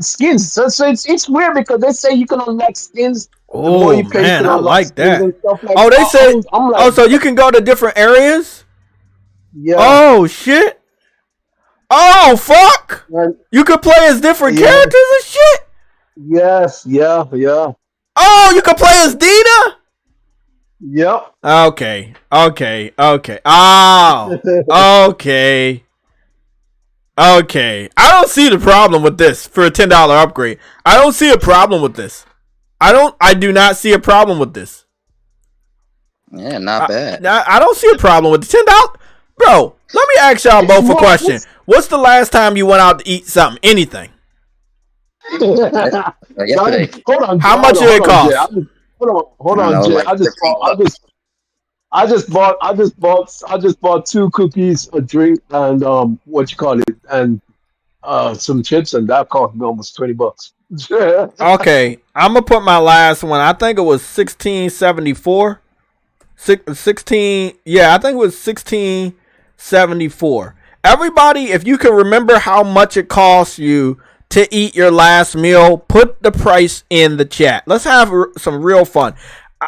[SPEAKER 3] skins. So it's weird because they say you can unlock skins.
[SPEAKER 2] Oh man, I like that. Oh, they say. So you can go to different areas.
[SPEAKER 3] Yeah.
[SPEAKER 2] Oh shit. Oh fuck. You could play as different characters and shit.
[SPEAKER 3] Yes. Yeah.
[SPEAKER 2] Oh, you can play as Dina?
[SPEAKER 3] Yep.
[SPEAKER 2] Okay. Oh, okay. I don't see the problem with this for a $10 upgrade. I don't see a problem with this. I do not see a problem with this.
[SPEAKER 5] Yeah, not bad.
[SPEAKER 2] I don't see a problem with the $10. Bro, let me ask y'all both a question. What's the last time you went out to eat something? Anything?
[SPEAKER 5] Yesterday.
[SPEAKER 3] Hold on.
[SPEAKER 2] How much did it cost?
[SPEAKER 3] Hold on, Jay. I just bought 2 cookies, a drink, and and some chips, and that cost me almost $20.
[SPEAKER 2] Okay, I'm gonna put my last one. I think it was 1674. 16. Yeah, I think it was 1674. Everybody, if you can remember how much it costs you to eat your last meal, put the price in the chat. Let's have some real fun.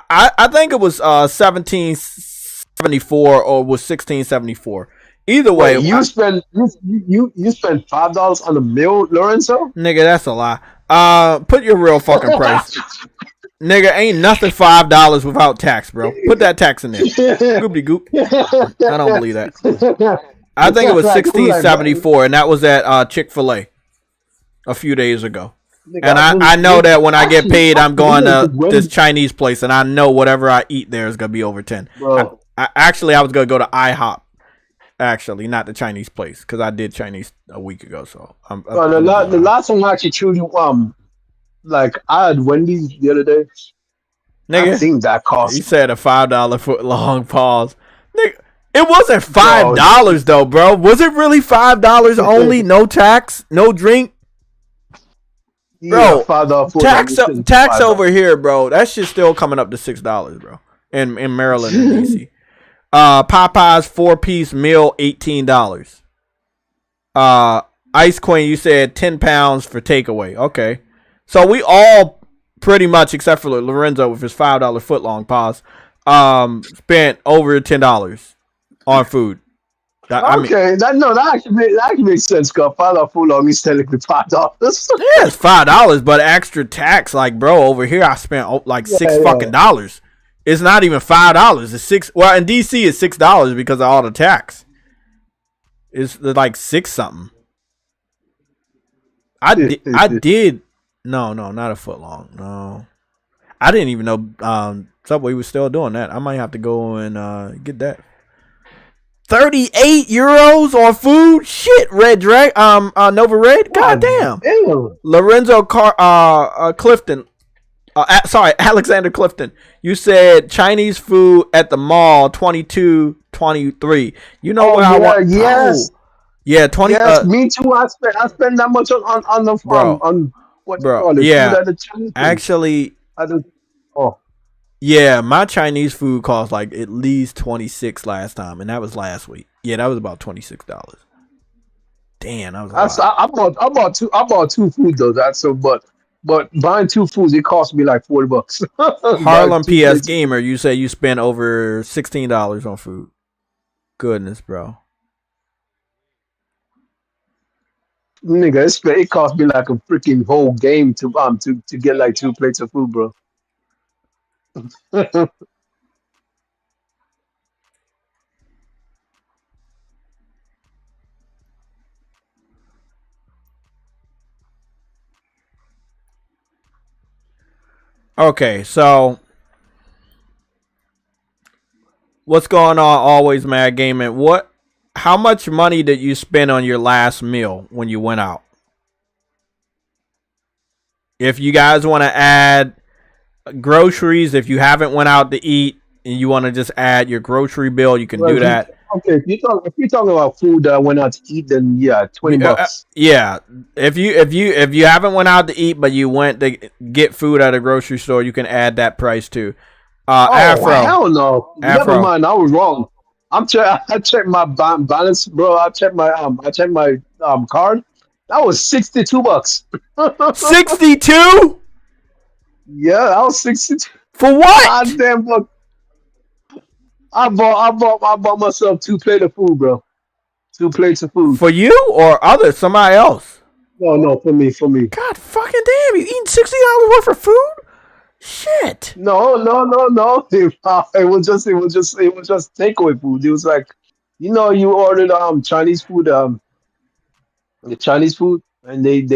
[SPEAKER 2] I think it was 1774 or was 1674. Either way,
[SPEAKER 3] Wait, you spend $5 on a meal, Lorenzo?
[SPEAKER 2] nigga, that's a lie. Put your real fucking price. Nigga, ain't nothing $5 without tax, bro. Put that tax in there. Goopty goop. I don't believe that. I think it was 1674, and that was at Chick-fil-A a few days ago. And I know that when I get paid, I'm going to this Chinese place, and I know whatever I eat there is gonna be over 10. I was gonna go to IHOP. Actually, not the Chinese place, because I did Chinese a week ago. So
[SPEAKER 3] the last time I actually chewed like I had Wendy's the other day.
[SPEAKER 2] Nigga,
[SPEAKER 3] I think that cost.
[SPEAKER 2] You said a $5 foot long pause. Nigga, it wasn't $5 though, bro. Was it really $5 only? No tax, no drink, bro. Yeah, tax over here, bro. That shit's still coming up to $6, bro. In Maryland and DC. Popeyes 4-piece meal, $18. Ice Queen, you said 10 pounds for takeaway. Okay. So we all pretty much, except for Lorenzo with his $5 footlong pause, spent over $10 on food. That actually makes sense. Cause $5 footlong is technically $5. Yeah, it's $5, but extra tax. Like, bro, over here I spent like $6 fucking dollars. It's not even $5. It's $6. Well, in DC it's $6 because of all the tax. It's like 6 something. I did. No, not a foot long. No, I didn't even know Subway was still doing that. I might have to go and get that. 38 euros on food. Shit, Red Drag. Nova Red. God damn. Lorenzo Clifton. Alexander Clifton. You said Chinese food at the mall, 22.23. You know what I want?
[SPEAKER 3] Yes.
[SPEAKER 2] Yeah, 20.
[SPEAKER 3] Yes, me too. I spend that much on the
[SPEAKER 2] bro.
[SPEAKER 3] On what
[SPEAKER 2] bro.
[SPEAKER 3] you call it?
[SPEAKER 2] Yeah, actually, yeah, my Chinese food cost like at least 26 last time, and that was last week. Yeah, that was about $26. Damn, that was.
[SPEAKER 3] I bought two food though. But buying 2 foods, it cost me like $40.
[SPEAKER 2] Harlem PS Gamer, you say you spent over $16 on food. Goodness, bro.
[SPEAKER 3] Nigga, it cost me like a freaking whole game to get like 2 plates of food, bro.
[SPEAKER 2] Okay, so what's going on? Always Mad Gaming. How much money did you spend on your last meal when you went out? If you guys want to add groceries, if you haven't went out to eat and you want to just add your grocery bill, you can do that.
[SPEAKER 3] Okay, if you're talking about food that I went out to eat, then yeah, $20.
[SPEAKER 2] Yeah, if you haven't went out to eat but you went to get food at a grocery store, you can add that price too. Afro,
[SPEAKER 3] hell no, never mind. I was wrong. I checked my balance, bro. I checked my card. That was $62.
[SPEAKER 2] 62?
[SPEAKER 3] Yeah, that was 62.
[SPEAKER 2] For what?
[SPEAKER 3] God damn, look. I bought myself 2 plates of food, bro. 2 plates of food.
[SPEAKER 2] For you or somebody else?
[SPEAKER 3] No, for me.
[SPEAKER 2] God fucking damn, you eating $60 worth of food? Shit.
[SPEAKER 3] No. It was just takeaway food. It was like, you ordered Chinese food, the Chinese food, and they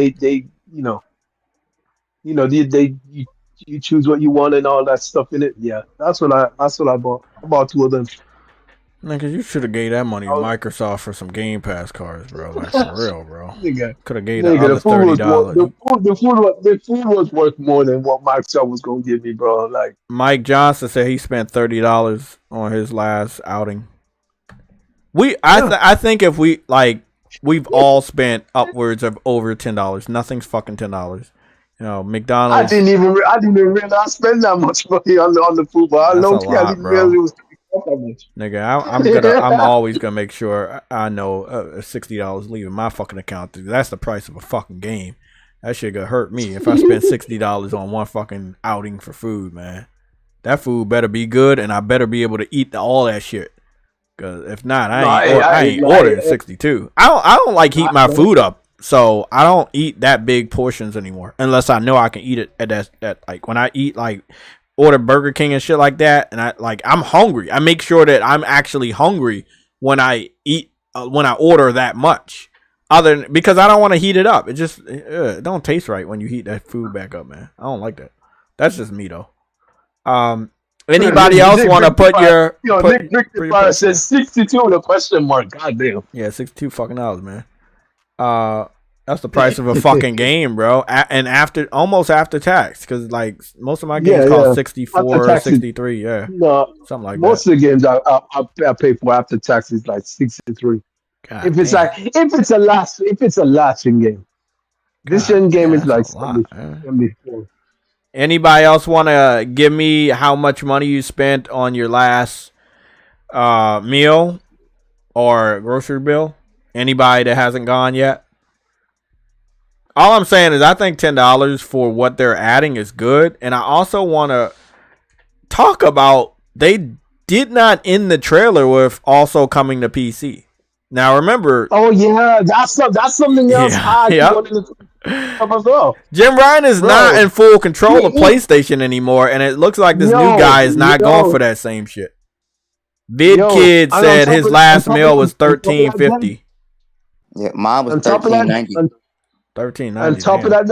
[SPEAKER 3] you choose what you want and all that stuff in it. Yeah, that's what I bought. I bought 2 of them.
[SPEAKER 2] Nigga, you should have gave that money to Microsoft for some Game Pass cards, bro. Like, for real, bro. Could have gave that other $30.
[SPEAKER 3] The food was worth more than what Microsoft was gonna give me, bro. Like
[SPEAKER 2] Mike Johnson said he spent $30 on his last outing. I think if we've all spent upwards of over $10. Nothing's fucking $10. McDonald's.
[SPEAKER 3] I didn't even realize I spent that much money on the food, but I didn't realize it was that much.
[SPEAKER 2] Nigga, I'm always gonna make sure I know $60 leaving my fucking account. That's the price of a fucking game. That shit gonna hurt me if I spend $60 on one fucking outing for food, man. that food better be good, and I better be able to eat all that shit. Cause if not,
[SPEAKER 3] No,
[SPEAKER 2] I ain't ordering 62. I don't like heat my food up, so I don't eat that big portions anymore unless I know I can eat it at that like when I eat like order Burger King and shit like that, and I'm hungry. I make sure that I'm actually hungry when I eat when I order that much. Because I don't want to heat it up. It just it don't taste right when you heat that food back up, man. I don't like that. That's just me though. Anybody else want to put your?
[SPEAKER 3] Nick says 62 with a question mark. God damn.
[SPEAKER 2] Yeah, $62 man. That's the price of a fucking game, bro. And almost after tax, because like most of my games cost 64, 63, yeah,
[SPEAKER 3] no,
[SPEAKER 2] something like
[SPEAKER 3] most
[SPEAKER 2] that.
[SPEAKER 3] of the games I pay for after tax is like 63.
[SPEAKER 2] God
[SPEAKER 3] if it's
[SPEAKER 2] damn.
[SPEAKER 3] if it's a lasting game. This game is like 74.
[SPEAKER 2] Anybody else want to give me how much money you spent on your last meal or grocery bill? Anybody that hasn't gone yet? All I'm saying is I think $10 for what they're adding is good. And I also want to talk about they did not end the trailer with also coming to PC. Now remember.
[SPEAKER 3] Oh yeah, that's something else.
[SPEAKER 2] Jim Ryan is not in full control of PlayStation anymore, and it looks like this new guy is not going for that same shit. VidKid said his last meal was $13.50.
[SPEAKER 5] Yeah, mine was $13.90.
[SPEAKER 2] $13.90.
[SPEAKER 3] On top of that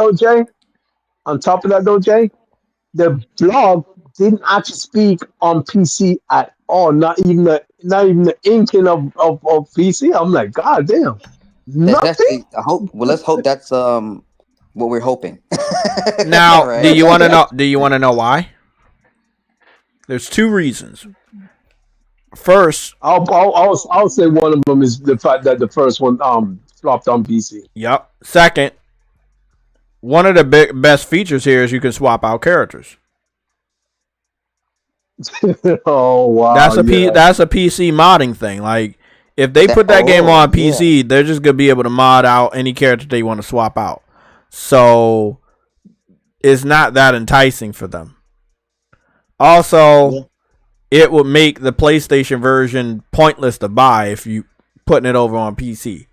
[SPEAKER 3] though, Jay, the blog didn't actually speak on PC at all. Not even the inkling of PC. I'm like, God damn. Nothing.
[SPEAKER 5] Let's hope that's what we're hoping.
[SPEAKER 2] Now,
[SPEAKER 5] right?
[SPEAKER 2] do you want to know? Do you want to know why? There's two reasons. First,
[SPEAKER 3] I'll say one of them is the fact that the first one flopped on PC.
[SPEAKER 2] Yep. Second, one of the best features here is you can swap out characters.
[SPEAKER 3] Oh wow!
[SPEAKER 2] That's a PC modding thing. Like if they put that game on PC, they're just gonna be able to mod out any character they want to swap out. So it's not that enticing for them. Also, it would make the PlayStation version pointless to buy if you putting it over on PC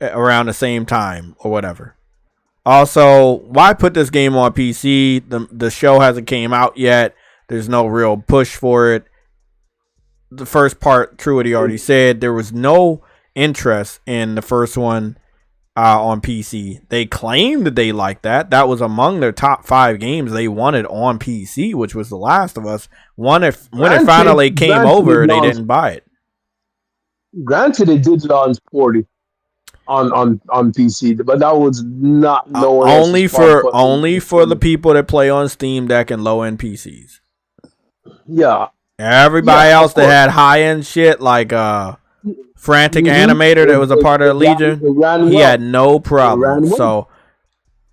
[SPEAKER 2] around the same time or whatever. Also, why put this game on PC? The show hasn't came out yet. There's no real push for it. The first part, Truity already said, there was no interest in the first one on PC. They claimed that they liked that. That was among their top 5 games they wanted on PC, which was The Last of Us. When it finally came over, they didn't buy it.
[SPEAKER 3] Granted, it did launch 40 on PC, but that was not
[SPEAKER 2] only for the people that play on Steam Deck and low end PCs.
[SPEAKER 3] Yeah.
[SPEAKER 2] Everybody else that had high end shit like Frantic Animator that was a part of the Legion, he had no problem. So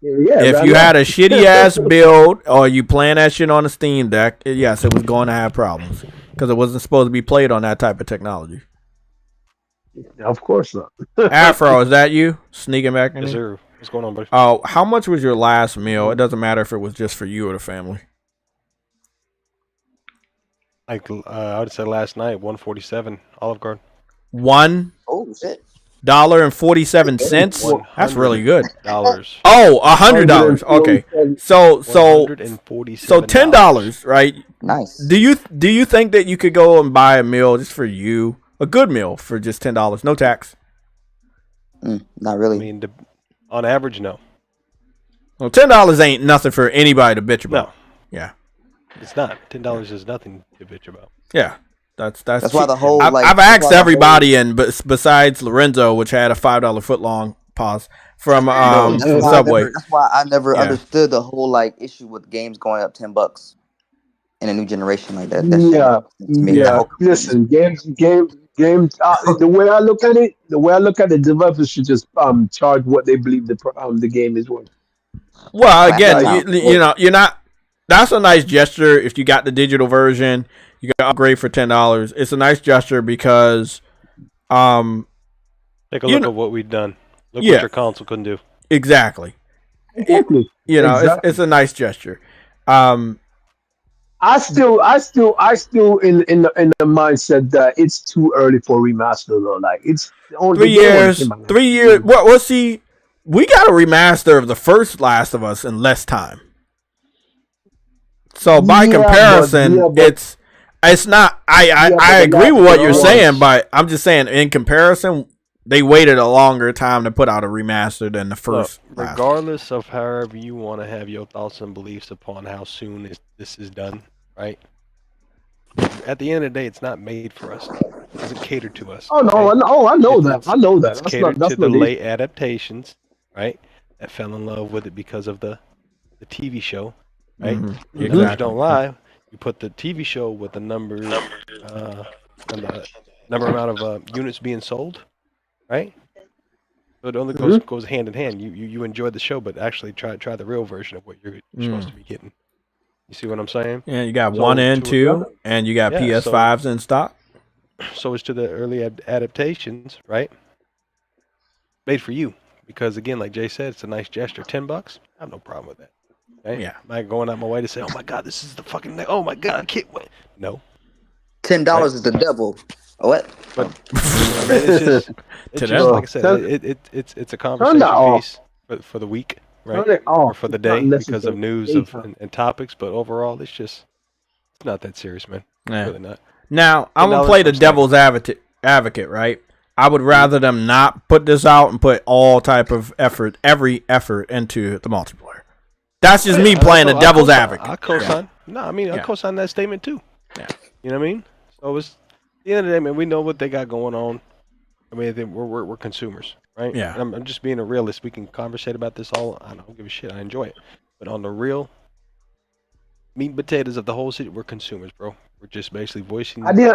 [SPEAKER 2] if you had a shitty ass build or you playing that shit on a Steam Deck, yes, it was going to have problems because it wasn't supposed to be played on that type of technology.
[SPEAKER 3] Of course not.
[SPEAKER 2] Afro, is that you sneaking back in?
[SPEAKER 6] Yes, sir. What's going on, buddy?
[SPEAKER 2] Oh, how much was your last meal? It doesn't matter if it was just for you or the family.
[SPEAKER 6] Like I would say last night, 147 Olive Garden.
[SPEAKER 2] $1.47. That's really good.
[SPEAKER 6] $100.
[SPEAKER 2] Oh, $100. Okay, so $10, right?
[SPEAKER 5] Nice.
[SPEAKER 2] Do you think that you could go and buy a meal just for you, a good meal for just $10, no tax?
[SPEAKER 5] Not really.
[SPEAKER 6] I mean, on average, no.
[SPEAKER 2] Well, $10 ain't nothing for anybody to bitch about.
[SPEAKER 6] No.
[SPEAKER 2] Yeah.
[SPEAKER 6] It's not. $10 is nothing to bitch about.
[SPEAKER 2] Yeah, that's
[SPEAKER 5] why the whole.
[SPEAKER 2] I've asked everybody, and besides Lorenzo, which had a $5 footlong pause from Subway.
[SPEAKER 5] That's why I never understood the whole issue with games going up $10 in a new generation like that.
[SPEAKER 3] Listen, games. The way I look at it, the developers should just charge what they believe the game is worth.
[SPEAKER 2] Well, again, you're not. That's a nice gesture. If you got the digital version, you got to upgrade for $10. It's a nice gesture because,
[SPEAKER 6] take a look at what we've done. Look what your console couldn't do.
[SPEAKER 2] Exactly. It's a nice gesture.
[SPEAKER 3] I still in the mindset that it's too early for remaster though. Like it's only
[SPEAKER 2] 3 years. 3 years.
[SPEAKER 3] Mm.
[SPEAKER 2] Well, see, we got a remaster of the first Last of Us in less time. So by comparison, it's not. I agree with what you're saying, but I'm just saying in comparison, they waited a longer time to put out a remaster than the first.
[SPEAKER 6] Regardless of however you want to have your thoughts and beliefs upon how soon this is done, right? At the end of the day, it's not made for us. It doesn't cater to us.
[SPEAKER 3] Oh no!
[SPEAKER 6] Right?
[SPEAKER 3] I know that. I know that.
[SPEAKER 6] It's
[SPEAKER 3] That's
[SPEAKER 6] catered
[SPEAKER 3] not. That's
[SPEAKER 6] to the
[SPEAKER 3] not
[SPEAKER 6] late adaptations, right? That fell in love with it because of the TV show, right?
[SPEAKER 2] Mm-hmm.
[SPEAKER 6] Numbers don't lie. You put the TV show with the number, and the number amount of units being sold, right? So it only goes hand in hand. You enjoy the show, but actually try the real version of what you're supposed to be getting. You see what I'm saying?
[SPEAKER 2] Yeah, you got 1 and 2, and you got PS5s in stock.
[SPEAKER 6] So it's to the early adaptations, right? Made for you, because again, like Jay said, it's a nice gesture. $10, I have no problem with that. Okay?
[SPEAKER 2] Yeah.
[SPEAKER 6] Am I going out my way to say, oh my God, this is the fucking thing. Oh my God, I can't wait. No.
[SPEAKER 5] $10 is the devil. What?
[SPEAKER 6] But I mean, it's just like I said, it's a conversation piece for the week, right? Or for the day because of news and topics. But overall, it's not that serious, man.
[SPEAKER 2] Yeah.
[SPEAKER 6] Really not.
[SPEAKER 2] Now I'm gonna play the devil's advocate, right? I would rather them not put this out and put all type of every effort into the multiplayer. That's just me playing the devil's advocate.
[SPEAKER 6] I co-sign. Yeah. No, I mean I co-sign that statement too. Yeah. You know what I mean? So it's at the end of the day, man. We know what they got going on. I mean, we're consumers, right?
[SPEAKER 2] Yeah.
[SPEAKER 6] And I'm just being a realist. We can conversate about this all. I don't give a shit. I enjoy it. But on the real meat and potatoes of the whole city, we're consumers, bro. We're just basically voicing. At the end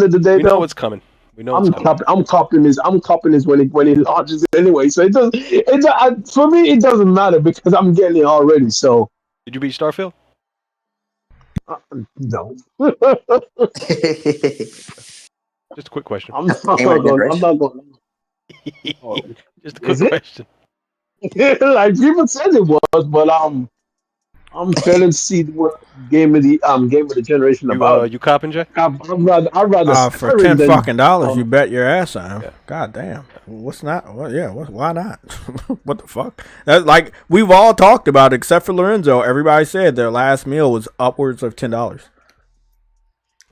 [SPEAKER 6] of
[SPEAKER 3] the day,
[SPEAKER 6] we know what's coming. We know
[SPEAKER 3] I'm copying this. I'm copying this when it launches anyway. So it does. For me, it doesn't matter because I'm getting it already. So.
[SPEAKER 6] Did you beat Starfield?
[SPEAKER 3] No.
[SPEAKER 6] Just a quick question.
[SPEAKER 3] I'm not going.
[SPEAKER 6] Just a quick question.
[SPEAKER 3] Like people said it was, but I'm failing to see what game of the generation about.
[SPEAKER 6] You copping, Jay?
[SPEAKER 3] I'd rather
[SPEAKER 2] for $10 fucking you bet your ass on him. Yeah. God damn. What's not? Well, yeah. Why not? What the fuck? That's like we've all talked about, except for Lorenzo. Everybody said their last meal was upwards of $10.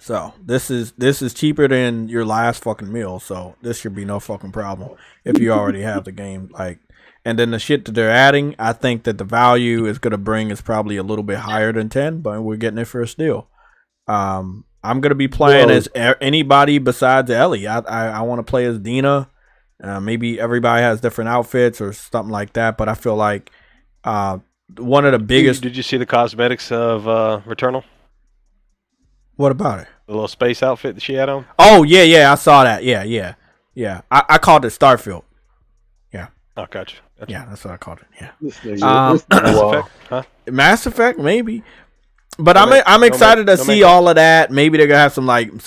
[SPEAKER 2] So this is cheaper than your last fucking meal. So this should be no fucking problem if you already have the game. Like, and then the shit that they're adding, I think that the value is gonna bring is probably a little bit higher than 10, but we're getting it for a steal. I'm gonna be playing as anybody besides Ellie. I want to play as Dina. Maybe everybody has different outfits or something like that, but I feel like one of the biggest.
[SPEAKER 6] Did you see the cosmetics of Returnal?
[SPEAKER 2] What about it?
[SPEAKER 6] The little space outfit that she had on?
[SPEAKER 2] Oh, yeah, I saw that. Yeah. I called it Starfield. Yeah.
[SPEAKER 6] Oh, gotcha.
[SPEAKER 2] Yeah, that's what I called it. Yeah.
[SPEAKER 6] Mass Effect? Huh?
[SPEAKER 2] Mass Effect, maybe. But I'm excited to see all of that. Maybe they're gonna have some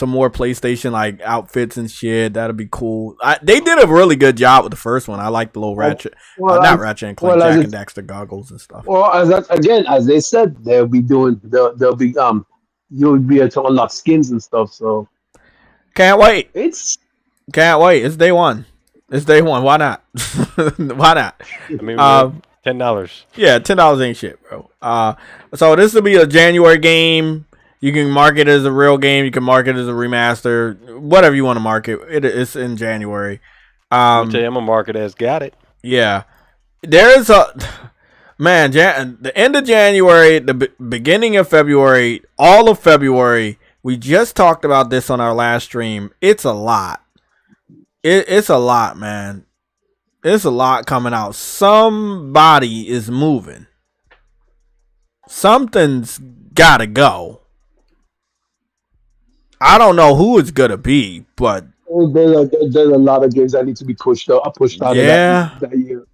[SPEAKER 2] more PlayStation like outfits and shit. That'll be cool. They did a really good job with the first one. I like the little Ratchet, not Ratchet and Clank, Jack and Daxter goggles and stuff.
[SPEAKER 3] Well, as they said, they'll be you'll be able to unlock skins and stuff. So
[SPEAKER 2] can't wait.
[SPEAKER 3] Can't
[SPEAKER 2] wait. It's day one. Why not? Why not?
[SPEAKER 6] I mean, $10.
[SPEAKER 2] Yeah, $10 ain't shit, bro. So this will be a January game. You can mark it as a real game. You can mark it as a remaster. Whatever you want to mark it. It's in January.
[SPEAKER 6] I'll tell you, I'm gonna mark it as got it.
[SPEAKER 2] Yeah, there's the end of January, the beginning of February, all of February. We just talked about this on our last stream. It's a lot. It's a lot, man. It's a lot coming out. Somebody is moving. Something's gotta go. I don't know who it's gonna be, but
[SPEAKER 3] there's a lot of games that need to be pushed out of that year.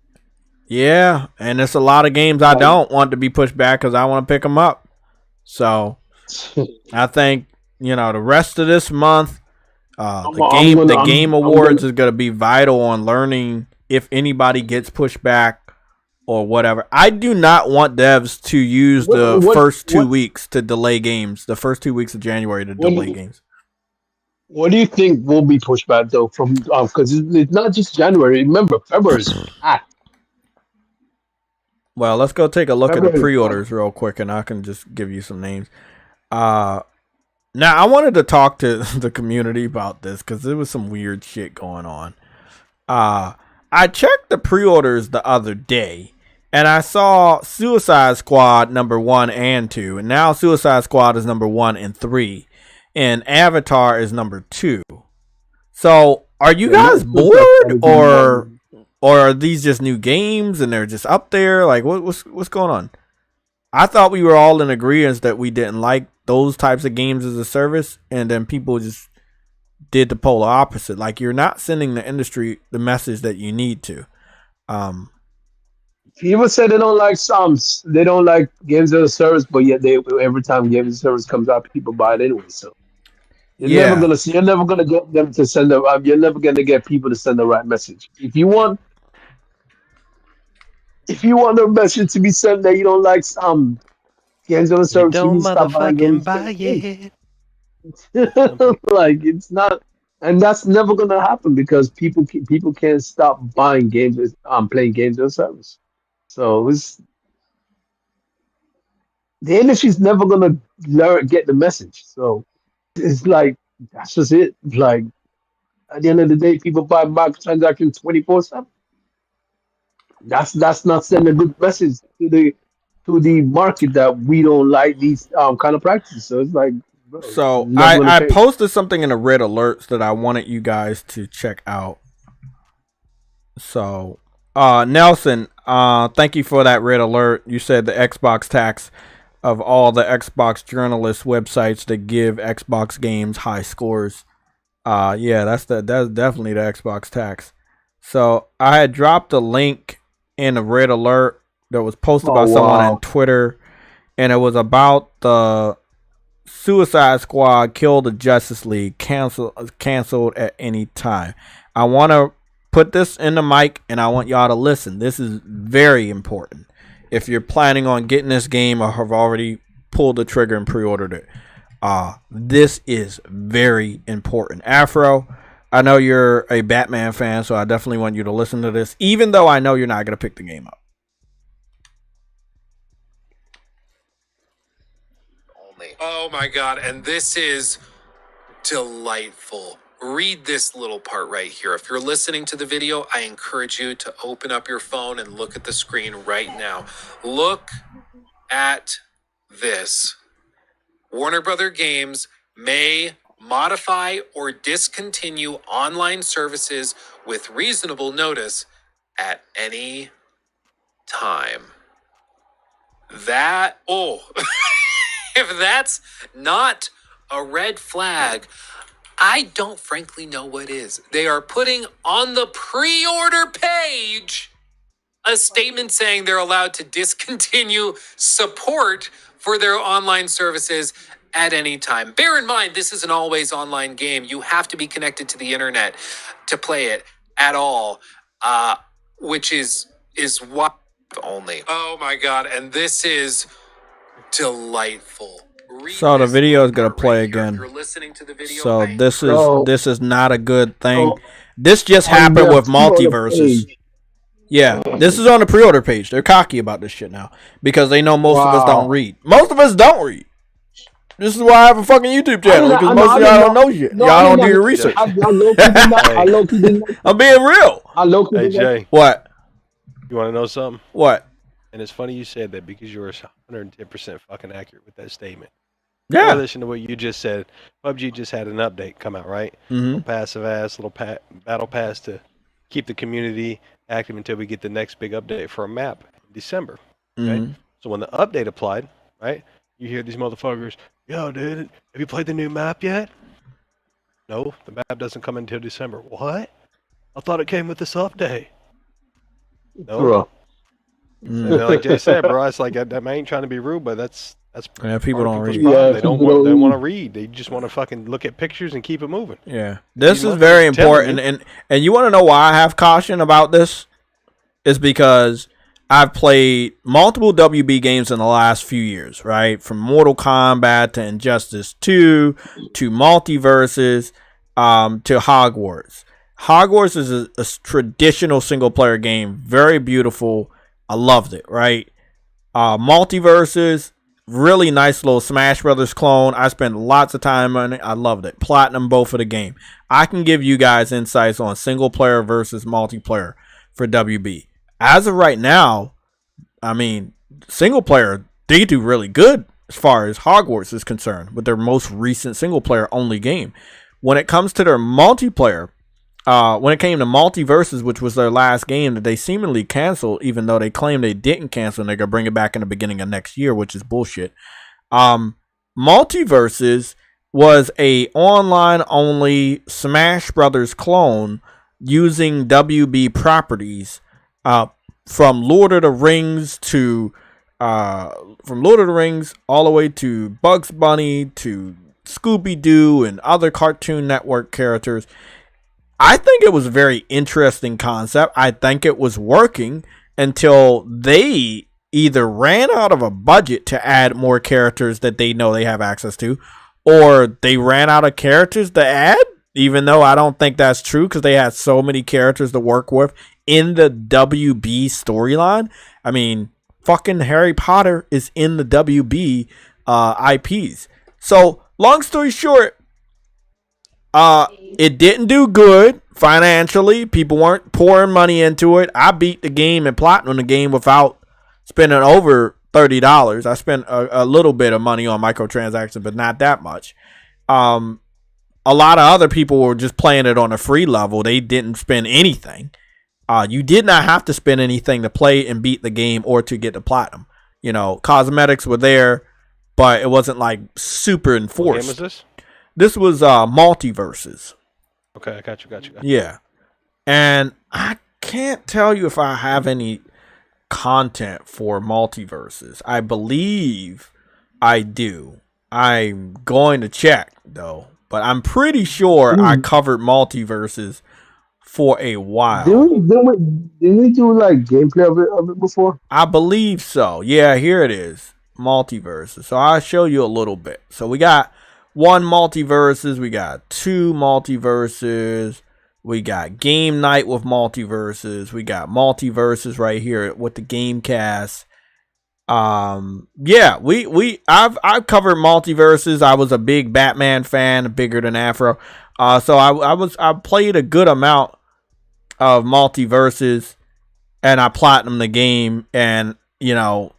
[SPEAKER 2] Yeah, and it's a lot of games I don't want to be pushed back because I want to pick them up. So I think the rest of this month, the game awards is gonna be vital on learning if anybody gets pushed back or whatever. I do not want devs to use the first 2 weeks to delay games. The first 2 weeks of January to delay games.
[SPEAKER 3] What do you think will be pushed back though? From because it's not just January. Remember, February is packed.
[SPEAKER 2] Well, let's go take a look at the
[SPEAKER 3] February.
[SPEAKER 2] pre-orders real quick, and I can just give you some names. Now, I wanted to talk to the community about this because there was some weird shit going on. I checked the pre-orders the other day, and I saw Suicide Squad number 1 and 2, and now Suicide Squad is number 1 and 3, and Avatar is number 2. So, are you guys bored, or are these just new games and they're just up there? Like, what's going on? I thought we were all in agreement that we didn't like those types of games as a service, and then people just did the polar opposite. Like, you're not sending the industry the message that you need to.
[SPEAKER 3] People say they don't like games as a service, but yet every time games as a service comes out, people buy it anyway. So you're never gonna get them to send you're never gonna get people to send the right message. If you want the message to be sent that you don't like games as a service, you need to stop buying games.
[SPEAKER 6] Buy it.
[SPEAKER 3] Like, it's not, and that's never gonna happen because people can't stop buying games playing games as a service. So the industry's never gonna get the message. So it's like, that's just it. Like, at the end of the day, people buy microtransactions 24/7. That's not sending a good message to the market that we don't like these kind of practices. So it's like, bro,
[SPEAKER 2] so I posted something in the red alerts that I wanted you guys to check out. So Nelson, thank you for that red alert. You said the Xbox tax of all the Xbox journalist websites that give Xbox games high scores. Yeah, that's definitely the Xbox tax. So I had dropped a link in a red alert that was posted by someone on Twitter, and it was about the Suicide Squad Kill the Justice League canceled at any time. I want to put this in the mic, and I want y'all to listen. This is very important. If you're planning on getting this game or have already pulled the trigger and pre-ordered it, this is very important. Afro, I know you're a Batman fan, so I definitely want you to listen to this, even though I know you're not going to pick the game up.
[SPEAKER 7] Oh my God, and this is delightful. Read this little part right here. If you're listening to the video, I encourage you to open up your phone and look at the screen right now. Look at this. Warner Brother Games may modify or discontinue online services with reasonable notice at any time. If that's not a red flag, I don't frankly know what is. They are putting on the pre-order page a statement saying they're allowed to discontinue support for their online services at any time. Bear in mind, this is an always online game. You have to be connected to the internet to play it at all, which is why only. Oh my God, and this is delightful.
[SPEAKER 2] So the video is gonna play again. So this is not a good thing. This just happened with multiverses. Yeah, this is on the pre-order page. They're cocky about this shit now because they know most of us don't read. Most of us don't read. This is why I have a fucking YouTube channel, because most of y'all don't know shit. Y'all don't do your research. I'm being real.
[SPEAKER 6] Hey Jay,
[SPEAKER 2] what?
[SPEAKER 6] You want to know something?
[SPEAKER 2] What?
[SPEAKER 6] And it's funny you said that because you were 110% fucking accurate with that statement.
[SPEAKER 2] Yeah.
[SPEAKER 6] Listen to what you just said. PUBG just had an update come out, right?
[SPEAKER 2] Mm-hmm.
[SPEAKER 6] Passive ass little battle pass to keep the community active until we get the next big update for a map in December. Okay.
[SPEAKER 2] Mm-hmm.
[SPEAKER 6] So when the update applied, right? You hear these motherfuckers, yo, dude, have you played the new map yet? No, the map doesn't come until December. What? I thought it came with this update. No.
[SPEAKER 3] Bro.
[SPEAKER 6] And like Jay said, bro, it's like I ain't trying to be rude, but that's
[SPEAKER 2] Yeah, people don't read.
[SPEAKER 3] Yeah,
[SPEAKER 6] they don't want to read. They just want to fucking look at pictures and keep it moving.
[SPEAKER 2] Yeah, this is very important, and you want to know why I have caution about this? Is because I've played multiple WB games in the last few years, right? From Mortal Kombat to Injustice 2 to Multiverses to Hogwarts. Hogwarts is a traditional single player game, very beautiful. I loved it, right? Multiverses, really nice little Smash Brothers clone. I spent lots of time on it. I loved it. Platinum both of the game. I can give you guys insights on single player versus multiplayer for WB. As of right now, I mean, single player, they do really good as far as Hogwarts is concerned with their most recent single player only game. When it comes to their multiplayer, when it came to Multiverses, which was their last game that they seemingly canceled, even though they claim they didn't cancel and they're going to bring it back in the beginning of next year, which is bullshit. Multiverses was a online only Smash Brothers clone using WB properties from Lord of the Rings all the way to Bugs Bunny to Scooby-Doo and other Cartoon Network characters. I think it was a very interesting concept. I think it was working until they either ran out of a budget to add more characters that they know they have access to, or they ran out of characters to add, even though I don't think that's true because they had so many characters to work with in the WB storyline. I mean, fucking Harry Potter is in the WB IPs. So, long story short, it didn't do good financially. People weren't pouring money into it. I beat the game and platinum the game without spending over $30. I spent a little bit of money on microtransactions, but not that much. A lot of other people were just playing it on a free level. They didn't spend anything. You did not have to spend anything to play and beat the game or to get the platinum. You know, cosmetics were there, but it wasn't like super enforced.
[SPEAKER 6] What game was this?
[SPEAKER 2] This was Multiverses.
[SPEAKER 6] Okay, I got you.
[SPEAKER 2] Yeah. And I can't tell you if I have any content for Multiverses. I believe I do. I'm going to check, though. But I'm pretty sure I covered Multiverses for a while.
[SPEAKER 3] Didn't we do like gameplay of it before?
[SPEAKER 2] I believe so. Yeah, here it is. Multiverses. So I'll show you a little bit. So we got 1 Multiverses, we got 2 Multiverses, we got game night with Multiverses, we got Multiverses right here with the Gamecast. Yeah, I've covered Multiverses. I was a big Batman fan, bigger than Afro. So I played a good amount of Multiverses, and I platinumed the game, and you know,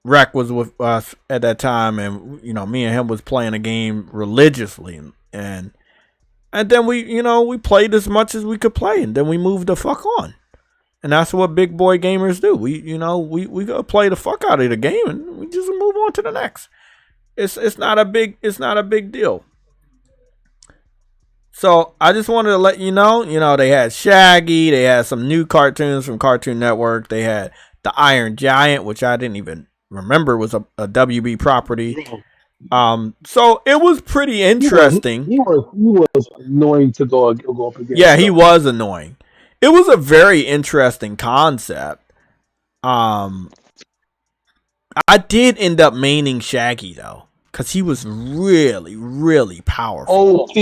[SPEAKER 2] Rec was with us at that time, and you know, me and him was playing a game religiously, and then we played as much as we could play, and then we moved the fuck on, and that's what big boy gamers do. We gotta play the fuck out of the game, and we just move on to the next. It's not a big deal. So I just wanted to let you know, they had Shaggy, they had some new cartoons from Cartoon Network, they had the Iron Giant, which I didn't even remember was a WB property. So it was pretty interesting.
[SPEAKER 3] He was annoying to go up against.
[SPEAKER 2] Yeah, he was annoying. It was a very interesting concept. I did end up maining Shaggy though, because he was really, really powerful.
[SPEAKER 3] OP.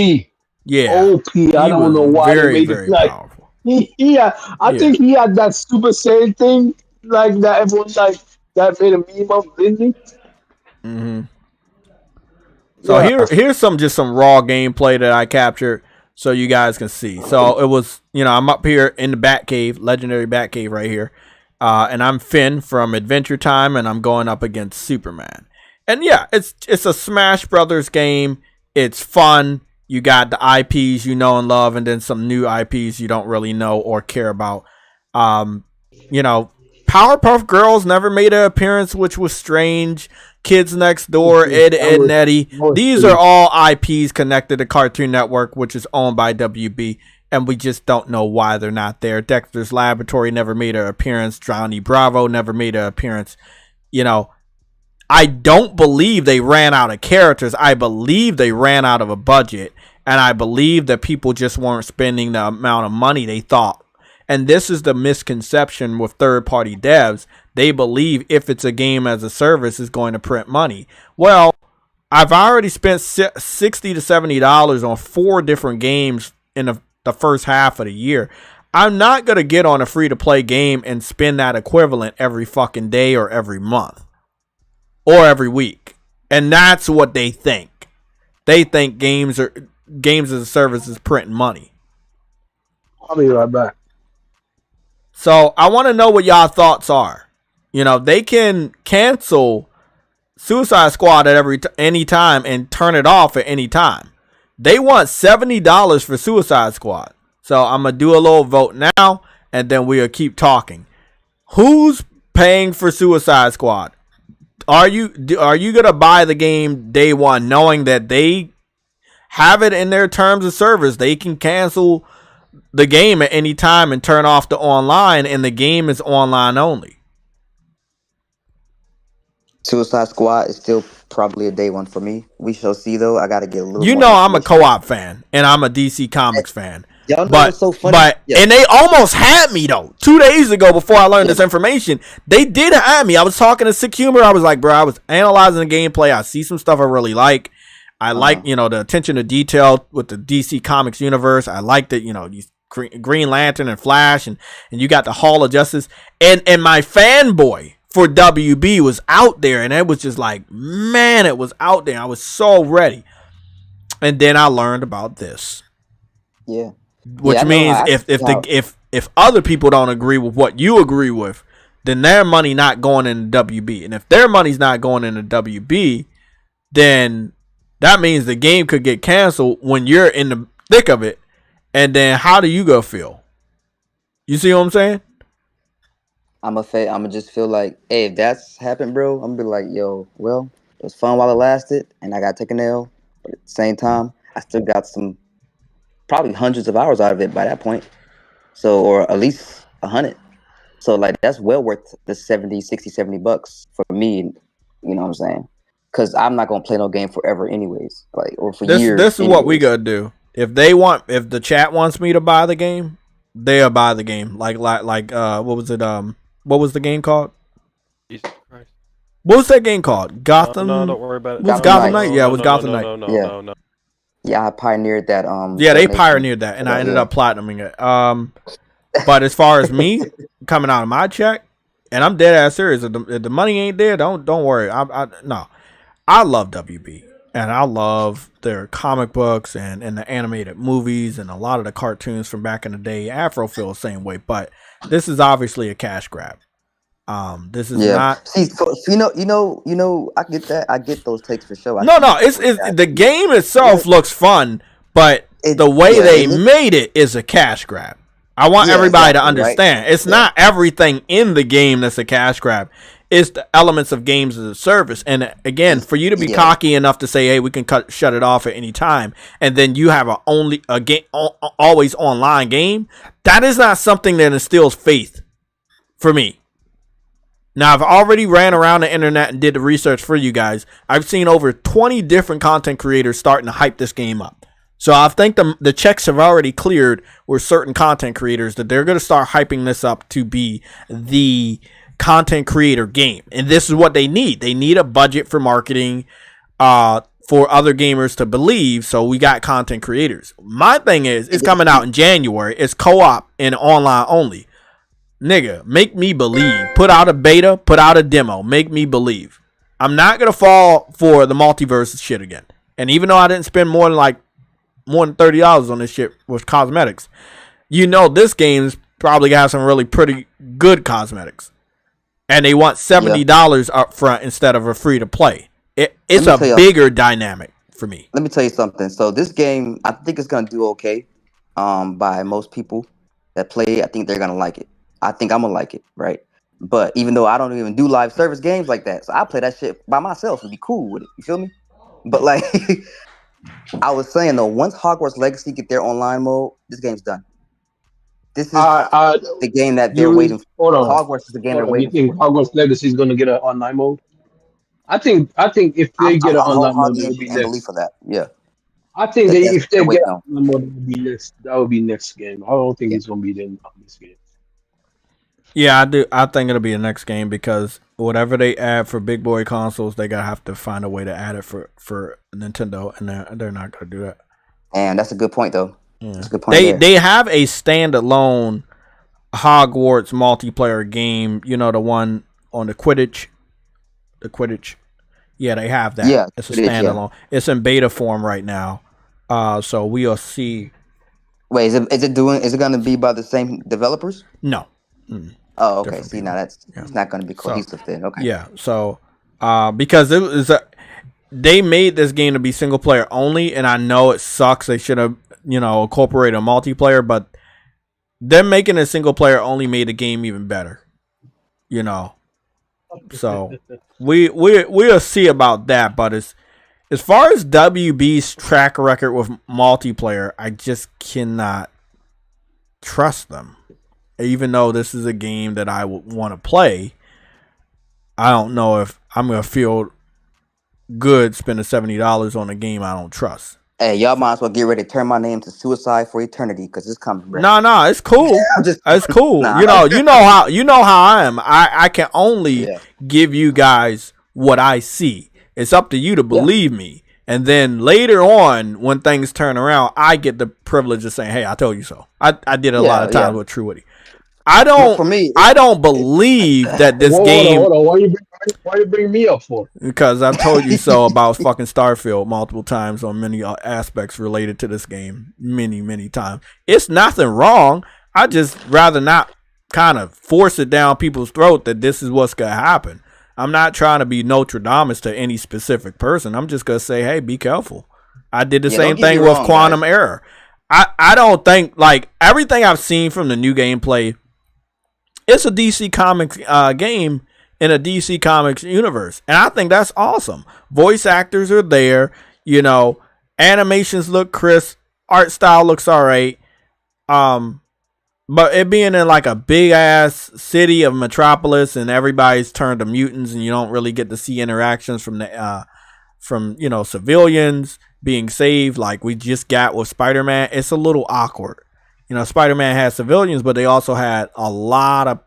[SPEAKER 2] Yeah.
[SPEAKER 3] OP. I don't know why
[SPEAKER 2] very,
[SPEAKER 3] they made
[SPEAKER 2] very
[SPEAKER 3] it like
[SPEAKER 2] powerful.
[SPEAKER 3] I think he had that Super Saiyan thing like that everyone like that made a meme of, didn't he?
[SPEAKER 2] Mm-hmm. So here's some raw gameplay that I captured so you guys can see. So it was, I'm up here in the Batcave, legendary Batcave right here. And I'm Finn from Adventure Time, and I'm going up against Superman. And yeah, it's a Smash Brothers game. It's fun. You got the IPs you know and love, and then some new IPs you don't really know or care about. Powerpuff Girls never made an appearance, which was strange. Kids Next Door, Ed, and Eddie. These are all IPs connected to Cartoon Network, which is owned by WB, and we just don't know why they're not there. Dexter's Laboratory never made an appearance. Johnny Bravo never made an appearance. I don't believe they ran out of characters. I believe they ran out of a budget, and I believe that people just weren't spending the amount of money they thought. And this is the misconception with third-party devs. they believe if it's a game as a service, it's going to print money. Well, I've already spent $60 to $70 on 4 different games in the first half of the year. I'm not going to get on a free-to-play game and spend that equivalent every fucking day or every month or every week. And that's what they think. They think games as a service is printing money.
[SPEAKER 3] I'll be right back.
[SPEAKER 2] So I want to know what y'all thoughts are. You know, they can cancel Suicide Squad at any time and turn it off at any time. They want $70 for Suicide Squad. So I'm going to do a little vote now, and then we'll keep talking. Who's paying for Suicide Squad? Are you going to buy the game day one knowing that they have it in their terms of service? They can cancel the game at any time and turn off the online, and the game is online only.
[SPEAKER 5] Suicide Squad is still probably a day one for me. We shall see, though. I got to get a little.
[SPEAKER 2] You know, I'm a co-op fan, and I'm a DC Comics fan.
[SPEAKER 5] Y'all know
[SPEAKER 2] But,
[SPEAKER 5] what's so funny?
[SPEAKER 2] but
[SPEAKER 5] Yeah.
[SPEAKER 2] and they almost had me though. 2 days ago, before I learned this information, they did have me. I was talking to Sick Humor. I was like, bro, I was analyzing the gameplay. I see some stuff I really like. I like, you know, the attention to detail with the DC Comics universe. I like that, you know, these Green Lantern and Flash, and you got the Hall of Justice. And my fanboy for WB was out there, and it was just like, man, it was out there. I was so ready. And then I learned about this.
[SPEAKER 5] Yeah.
[SPEAKER 2] Which means if other people don't agree with what you agree with, then their money not going into WB. And if their money's not going into WB, then that means the game could get canceled when you're in the thick of it. And then how do you go feel? You see what I'm saying?
[SPEAKER 5] I'ma just feel like, hey, if that's happened, bro, I'm gonna be like, yo, well, it was fun while it lasted, and I got to take an L, but at the same time, I still got some probably hundreds of hours out of it by that point. So, or at least 100. So like that's well worth the 70, 60, 70 bucks for me. You know what I'm saying? Because I'm not gonna play no game forever anyways. Like, or for years.
[SPEAKER 2] This is what we gotta do. If the chat wants me to buy the game, they'll buy the game. Like what was it? What was the game called?
[SPEAKER 6] Jesus Christ.
[SPEAKER 2] What was that game called? Gotham?
[SPEAKER 6] No, don't worry about it.
[SPEAKER 2] Was Gotham Knight? Yeah, it was Gotham Knight.
[SPEAKER 6] No.
[SPEAKER 5] Yeah, I pioneered that.
[SPEAKER 2] Yeah, they pioneered that, and I ended up platinuming it. But as far as me coming out of my check, and I'm dead ass serious. If the money ain't there, don't worry. No, I love WB, and I love their comic books and the animated movies and a lot of the cartoons from back in the day. Afro feels the same way, but this is obviously a cash grab. This is not.
[SPEAKER 5] See, so you know, I get that. I get those takes for sure.
[SPEAKER 2] It's the game itself looks fun, but the way they made it is a cash grab. I want everybody to understand. Right? It's not everything in the game that's a cash grab. It's the elements of games as a service. And again, for you to be cocky enough to say, "Hey, we can shut it off at any time," and then you have a game always online game, that is not something that instills faith for me. Now, I've already ran around the internet and did the research for you guys. I've seen over 20 different content creators starting to hype this game up. So I think the checks have already cleared with certain content creators that they're going to start hyping this up to be the content creator game. And this is what they need. They need a budget for marketing for other gamers to believe. So we got content creators. My thing is, it's coming out in January. It's co-op and online only. Nigga, make me believe. Put out a beta, put out a demo. Make me believe. I'm not going to fall for the multiverse shit again. And even though I didn't spend more than $30 on this shit with cosmetics, you know this game's probably got some really pretty good cosmetics. And they want $70 up front instead of a free to play. It's a bigger dynamic for me.
[SPEAKER 5] Let me tell you something. So this game, I think it's going to do okay by most people that play it. I think they're going to like it. I think I'm gonna like it, right? But even though I don't even do live service games like that, so I play that shit by myself and be cool with it. You feel me? But like I was saying though, once Hogwarts Legacy get their online mode, this game's done. This is the game that they're waiting for. Hogwarts is the game they're waiting for.
[SPEAKER 3] You think Hogwarts Legacy is gonna get an online mode? I think if they get an online mode, it'll be next.
[SPEAKER 5] For that. Yeah.
[SPEAKER 3] I think if they get an online mode, that would be next game. I don't think it's gonna be this game.
[SPEAKER 2] Yeah, I do. I think it'll be the next game because whatever they add for big boy consoles, they gotta have to find a way to add it for Nintendo, and they're not gonna do that.
[SPEAKER 5] And that's a good point, though.
[SPEAKER 2] Yeah.
[SPEAKER 5] That's a good point.
[SPEAKER 2] They have a standalone Hogwarts multiplayer game. You know, the one on the Quidditch. The Quidditch. Yeah, they have that.
[SPEAKER 5] Yeah,
[SPEAKER 2] it's a standalone. Yeah. It's in beta form right now. So we'll see.
[SPEAKER 5] Wait, is it going to be by the same developers?
[SPEAKER 2] No.
[SPEAKER 5] Oh, okay. See, now it's not going to be cohesive then. Okay.
[SPEAKER 2] Yeah. So, because they made this game to be single player only, and I know it sucks. They should have, incorporated a multiplayer, but them making a single player only made the game even better. So we'll see about that. But as far as WB's track record with multiplayer, I just cannot trust them. Even though this is a game that I would want to play, I don't know if I'm going to feel good spending $70 on a game I don't trust.
[SPEAKER 5] Hey, y'all might as well get ready to turn my name to Suicide for Eternity because it's coming. Bro.
[SPEAKER 2] No, it's cool. It's cool. Nah, you know how I am. I can only give you guys what I see. It's up to you to believe me. And then later on, when things turn around, I get the privilege of saying, "Hey, I told you so." I did a lot of times with True Witty. I don't believe that this game.
[SPEAKER 3] Hold on. Why you bring me up for?
[SPEAKER 2] Because I've told you so about fucking Starfield multiple times on many aspects related to this game. Many times. It's nothing wrong. I just rather not kind of force it down people's throat that this is what's going to happen. I'm not trying to be Nostradamus to any specific person. I'm just going to say, hey, be careful. I did the same thing with Quantum Error. I don't think, like, everything I've seen from the new gameplay, it's a DC Comics game in a DC Comics universe. And I think that's awesome. Voice actors are there. Animations look crisp. Art style looks all right. But it being in like a big ass city of Metropolis and everybody's turned to mutants and you don't really get to see interactions from civilians being saved like we just got with Spider-Man, it's a little awkward. Spider-Man had civilians, but they also had a lot of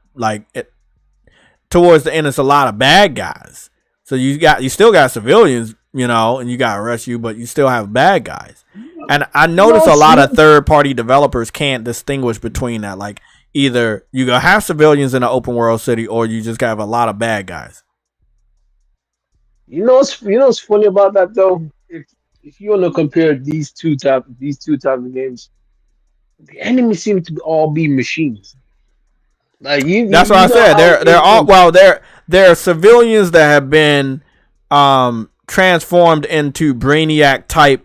[SPEAKER 2] towards the end it's a lot of bad guys. So you still got civilians, and you got rescue, but you still have bad guys. And I notice a lot of third-party developers can't distinguish between that. Like, either you gonna have civilians in an open-world city, or you just have a lot of bad guys.
[SPEAKER 3] You know what's funny about that though? If you want to compare these two types of games, the enemies seem to all be machines. Like
[SPEAKER 2] that's what I said. They're civilians that have been transformed into Brainiac type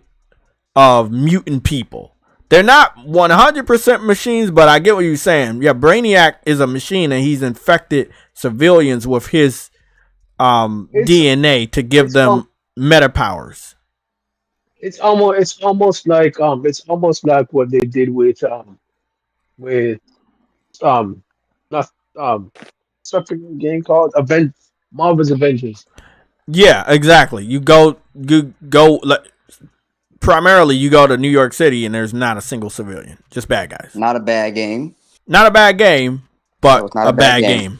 [SPEAKER 2] of mutant people. They're not 100% machines, but I get what you're saying. Yeah, Brainiac is a machine, and he's infected civilians with his DNA to give them meta powers.
[SPEAKER 3] It's almost like what they did with something game called Marvel's Avengers.
[SPEAKER 2] Yeah, exactly. You go primarily you go to New York City and there's not a single civilian, just bad guys.
[SPEAKER 5] Not a bad game.
[SPEAKER 2] Not a bad game, but a bad game.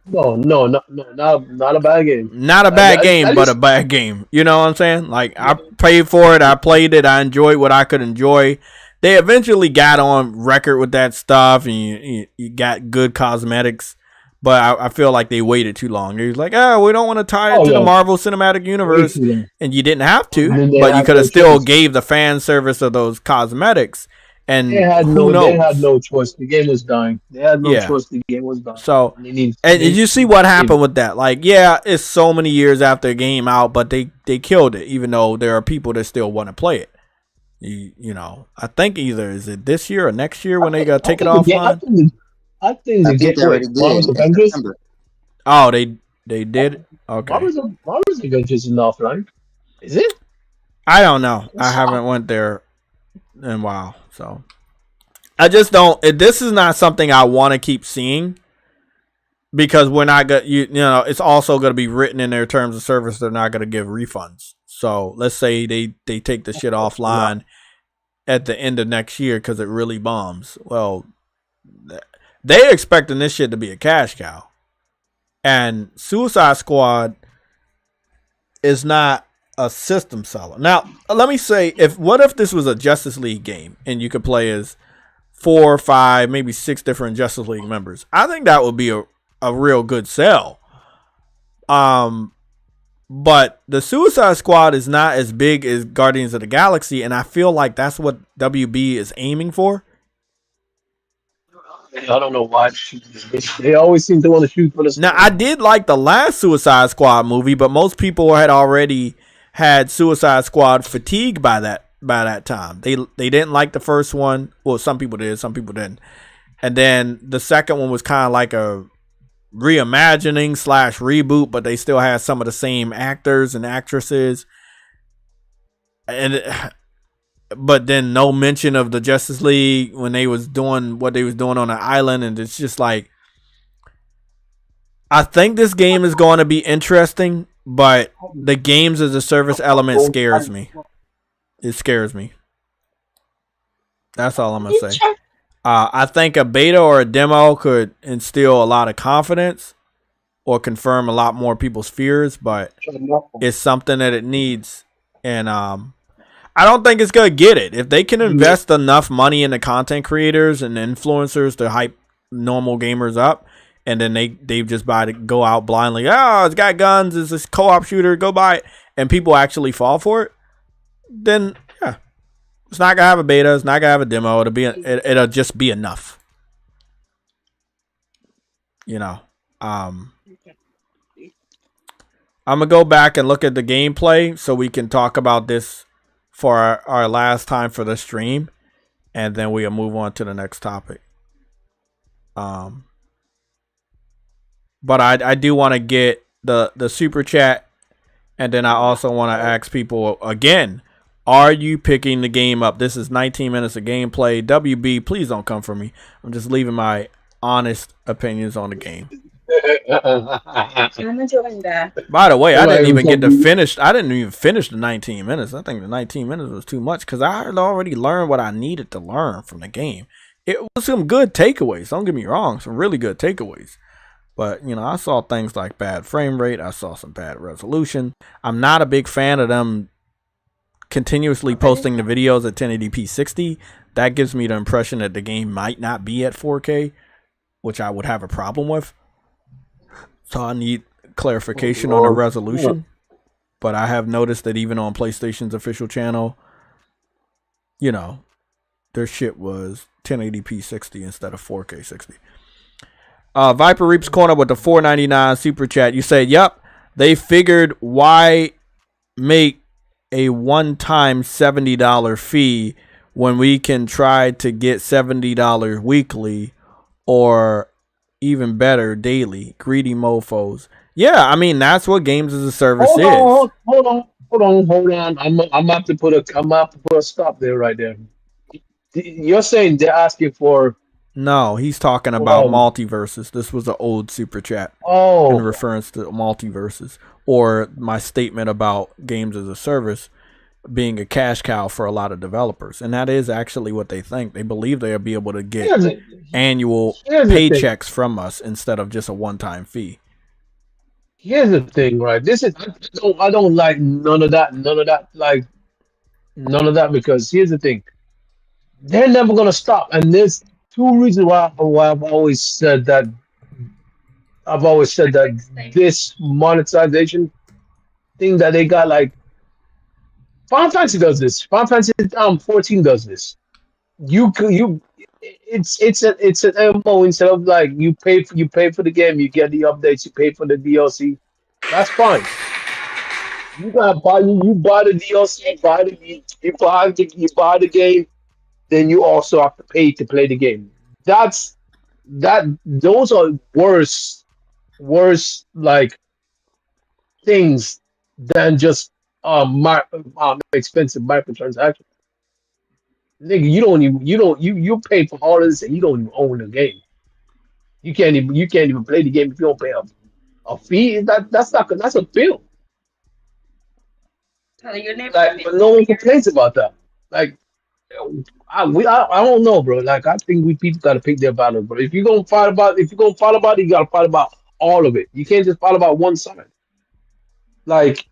[SPEAKER 3] No, not a bad game.
[SPEAKER 2] Not a bad game, but a bad game. You know what I'm saying? Like, I paid for it, I played it, I enjoyed what I could enjoy. They eventually got on record with that stuff, and you got good cosmetics, but I feel like they waited too long. They was like, we don't want to tie it to the Marvel Cinematic Universe, and you didn't have to, but you could have still gave the fan service of those cosmetics. And
[SPEAKER 3] they had no choice. The game was dying. They had no choice. The game was dying.
[SPEAKER 2] So, and did you see what happened with that? Like, it's so many years after the game out, but they killed it, even though there are people that still want to play it. I think either is it this year or next year when they got to take it offline.
[SPEAKER 3] I think they already did.
[SPEAKER 2] Oh, they did? Okay.
[SPEAKER 3] Marvel's Avengers is offline. Is it?
[SPEAKER 2] I don't know. I haven't went there in a while. So I just don't. This is not something I want to keep seeing because we're not going. It's also going to be written in their terms of service. They're not going to give refunds. So let's say they take the shit offline at the end of next year because it really bombs. Well, they expecting this shit to be a cash cow. And Suicide Squad is not a system seller. Now, let me say, what if this was a Justice League game and you could play as 4 or 5, maybe 6 different Justice League members? I think that would be a real good sell. But the Suicide Squad is not as big as Guardians of the Galaxy, and I feel like that's what WB is aiming for.
[SPEAKER 3] I don't know why. They always seem to want to shoot for the.
[SPEAKER 2] Now, I did like the last Suicide Squad movie, but most people had already had Suicide Squad fatigue by that time. They didn't like the first one. Well, some people did, some people didn't. And then the second one was kind of like a reimagining / reboot, but they still had some of the same actors and actresses. But then no mention of the Justice League when they was doing what they was doing on the island, and it's just like, I think this game is going to be interesting, but the games as a service element scares me. It scares me. That's all I'm gonna say. I think a beta or a demo could instill a lot of confidence or confirm a lot more people's fears, but it's something that it needs, and I don't think it's gonna get it. If they can invest enough money in the content creators and influencers to hype normal gamers up, and then they just go out blindly, it's got guns, it's this co-op shooter, go buy it, and people actually fall for it, then yeah, it's not gonna have a beta, it's not gonna have a demo, it'll just be enough. You know. I'm gonna go back and look at the gameplay so we can talk about this for our last time for the stream, and then we'll move on to the next topic. But I do want to get the super chat, and then I also want to ask people again, are you picking the game up? This is 19 minutes of gameplay. WB, please don't come for me. I'm just leaving my honest opinions on the game.
[SPEAKER 4] I'm enjoying that.
[SPEAKER 2] By the way, I didn't even finish the 19 minutes. I think the 19 minutes was too much because I had already learned what I needed to learn from the game. It was some good takeaways. Don't get me wrong, some really good takeaways. But, you know, I saw things like bad frame rate. I saw some bad resolution. I'm not a big fan of them continuously posting the videos at 1080p 60. That gives me the impression that the game might not be at 4K, which I would have a problem with. So I need clarification on the resolution. But I have noticed that even on PlayStation's official channel, you know, their shit was 1080p 60 instead of 4K 60. Viper Reaps Corner with the $4.99 super chat. You say, yep, they figured why make a one-time $70 fee when we can try to get $70 weekly or even better daily. Greedy mofos. Yeah, I mean, that's what games as a service is.
[SPEAKER 3] Hold on. I'm about to put a stop there right there. You're saying they're asking for.
[SPEAKER 2] No, he's talking about multiverses. This was an old super chat.
[SPEAKER 3] Oh.
[SPEAKER 2] In reference to multiverses. Or my statement about games as a service being a cash cow for a lot of developers. And that is actually what they think. They believe they'll be able to get annual paychecks from us instead of just a one-time fee.
[SPEAKER 3] Here's the thing, right? I don't like none of that, because here's the thing. They're never gonna stop. And there's two reasons why I've always said that this monetization thing that they got, like Final Fantasy does this. Final Fantasy 14 does this. It's an MMO. Instead of like you pay for the game, you get the updates, you pay for the DLC. That's fine. You buy the DLC, you buy the game, then you also have to pay to play the game. Those are worse like things than just expensive microtransactions. Nigga, you pay for all of this and you don't even own the game. You can't even play the game if you don't pay a fee. That's a bill.
[SPEAKER 4] Tell your neighbor.
[SPEAKER 3] Like, but no one complains about that. Like, I don't know, bro. Like I think we people gotta pick their battle, bro. If you're gonna fight about it, you gotta fight about all of it. You can't just fight about one side. Like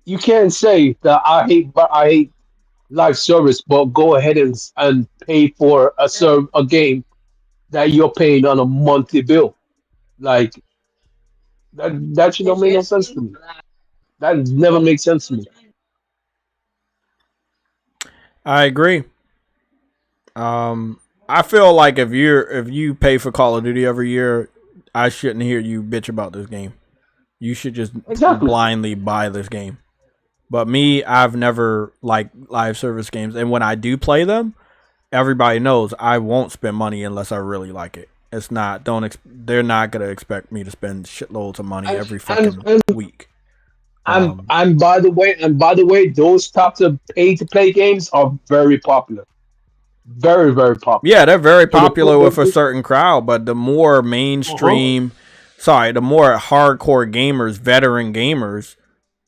[SPEAKER 3] you can't say that I hate live service, but go ahead and pay for a game that you're paying on a monthly bill. Like that should don't make no sense to me. That never makes sense to me.
[SPEAKER 2] I agree. I feel like if you pay for Call of Duty every year, I shouldn't hear you bitch about this game. You should just
[SPEAKER 3] Exactly.
[SPEAKER 2] blindly buy this game. But me, I've never liked live service games, and when I do play them, everybody knows I won't spend money unless I really like it. It's not they're not gonna expect me to spend shitloads of money every fucking week.
[SPEAKER 3] And by the way, those types of pay to play games are very popular. Very, very popular.
[SPEAKER 2] Yeah, they're very
[SPEAKER 3] So
[SPEAKER 2] popular with a certain crowd, but the more mainstream, the more hardcore gamers, veteran gamers,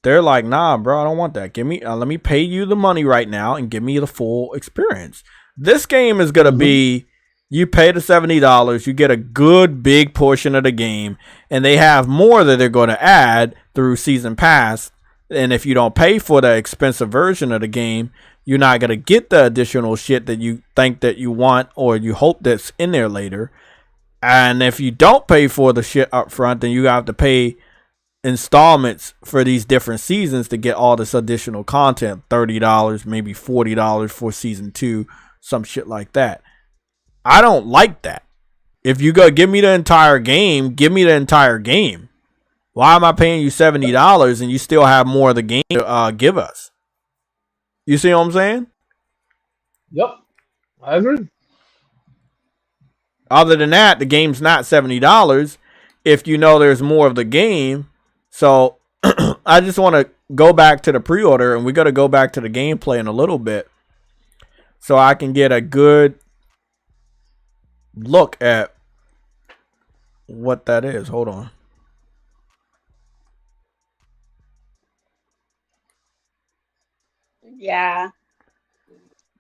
[SPEAKER 2] they're like, nah, bro, I don't want that. Give me, let me pay you the money right now and give me the full experience. This game is gonna be, you pay the $70, you get a good big portion of the game, and they have more that they're going to add through Season Pass. And if you don't pay for the expensive version of the game, you're not going to get the additional shit that you think that you want or you hope that's in there later. And if you don't pay for the shit up front, then you have to pay installments for these different seasons to get all this additional content. $30, maybe $40 for Season 2, some shit like that. I don't like that. If you go give me the entire game, give me the entire game. Why am I paying you $70 and you still have more of the game to give us? You see what I'm saying?
[SPEAKER 3] Yep, I agree.
[SPEAKER 2] Other than that, the game's not $70 if you know there's more of the game. So I just want to go back to the pre-order, and we got to go back to the gameplay in a little bit so I can get a good look at what that is. Hold on.
[SPEAKER 4] Yeah.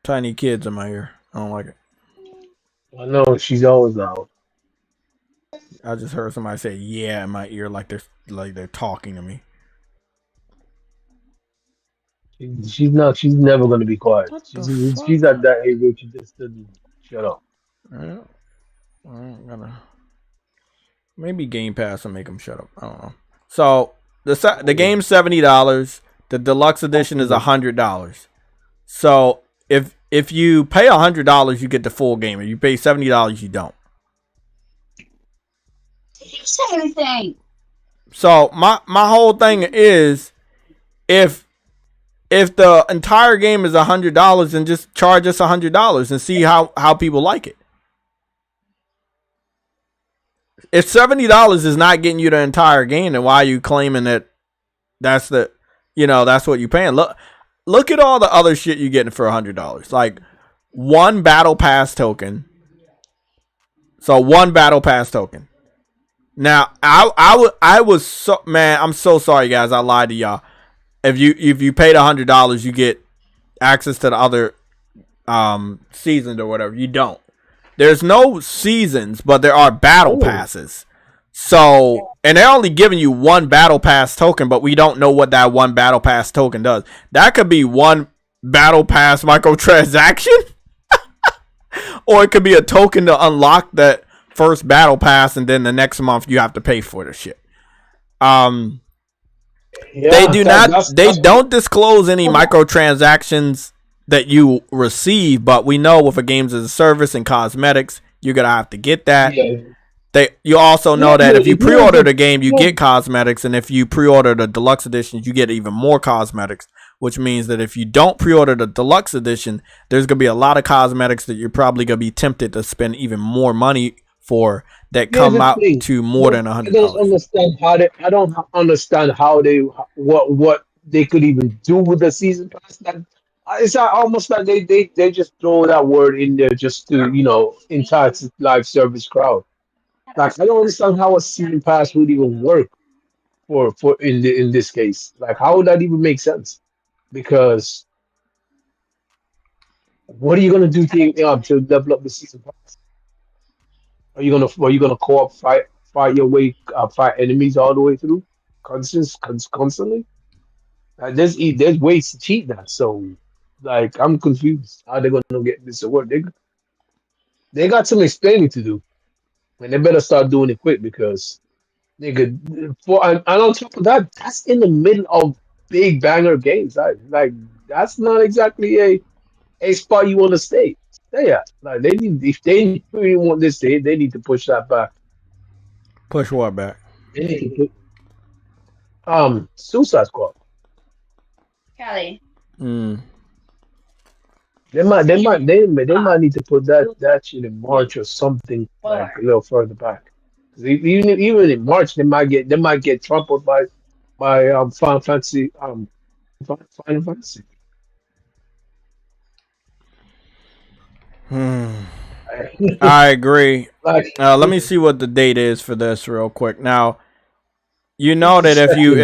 [SPEAKER 2] Tiny kids in my ear. I don't like it.
[SPEAKER 3] I know she's always out.
[SPEAKER 2] I just heard somebody say "yeah" in my ear, like they're talking to me.
[SPEAKER 3] She's not. She's never gonna be quiet.
[SPEAKER 2] What
[SPEAKER 3] She's
[SPEAKER 2] the fuck?
[SPEAKER 3] she's at that age where she just doesn't shut up.
[SPEAKER 2] Yeah. I'm gonna maybe Game Pass and make them shut up. I don't know. So the game's $70. The deluxe edition is $100. So if you pay $100, you get the full game. If you pay $70, you don't.
[SPEAKER 4] Did you say anything?
[SPEAKER 2] So my whole thing is, if the entire game is $100, then just charge us $100 and see how people like it. If $70 is not getting you the entire game, then why are you claiming that that's what you're paying? Look at all the other shit you're getting for $100. Like one battle pass token. So one battle pass token. Now I was so, man, I'm so sorry guys, I lied to y'all. If you paid $100, you get access to the other seasons or whatever. You don't. There's no seasons, but there are battle passes. So, and they're only giving you one battle pass token, but we don't know what that one battle pass token does. That could be one battle pass microtransaction, or it could be a token to unlock that first battle pass, and then the next month you have to pay for the shit. They don't disclose any microtransactions that you receive, but we know with a games as a service and cosmetics, you're gonna have to get that. You also know that if you pre-order the game, you get cosmetics, and if you pre-order the deluxe edition, you get even more cosmetics, which means that if you don't pre-order the deluxe edition, there's gonna be a lot of cosmetics that you're probably gonna be tempted to spend even more money for that come out to more than $100.
[SPEAKER 3] I don't understand how they what they could even do with the season pass. It's almost like they just throw that word in there just to entice live service crowd. Like I don't understand how a season pass would even work for in this case. Like how would that even make sense? Because What are you gonna do to level up the season pass? Are you gonna co-op fight your way fight enemies all the way through constantly? There's ways to cheat that. So like I'm confused how they're gonna get this to work. They got some explaining to do, and they better start doing it quick because nigga and on top of that, that's in the middle of big banger games. Like that's not exactly a spot you want to stay at. Like they need if they really want this to hit, they need to push that back.
[SPEAKER 2] Push what back?
[SPEAKER 3] They need to put Suicide Squad.
[SPEAKER 4] Kelly.
[SPEAKER 2] Mm.
[SPEAKER 3] They might need to put that shit in March or something like a little further back. 'Cause even in March they might get trampled by Final Fantasy.
[SPEAKER 2] I agree.
[SPEAKER 3] Like
[SPEAKER 2] Let me see what the date is for this real quick. Now, you know that if you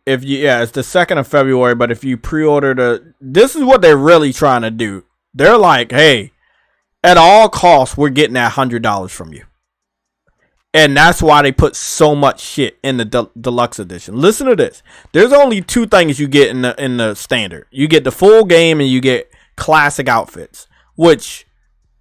[SPEAKER 2] yeah, it's the 2nd of February, but if you pre-order this is what they're really trying to do. They're like, hey, at all costs, we're getting that $100 from you. And that's why they put so much shit in the deluxe edition. Listen to this. There's only 2 things you get in the standard. You get the full game and you get classic outfits, which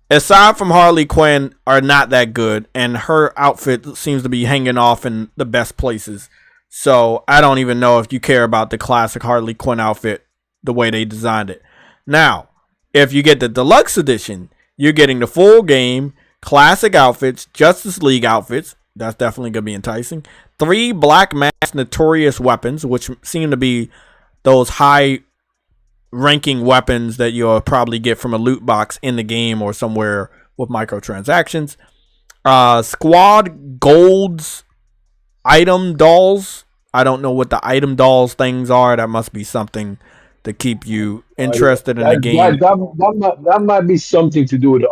[SPEAKER 2] aside from Harley Quinn are not that good, and her outfit seems to be hanging off in the best places. So I don't even know if you care about the classic Harley Quinn outfit the way they designed it. Now, if you get the deluxe edition, you're getting the full game, classic outfits, Justice League outfits. That's definitely going to be enticing. 3 Black Mask Notorious weapons, which seem to be those high ranking weapons that you'll probably get from a loot box in the game or somewhere with microtransactions. Squad Golds item dolls. I don't know what the item dolls things are. That must be something to keep you interested in the game.
[SPEAKER 3] That might be something to do with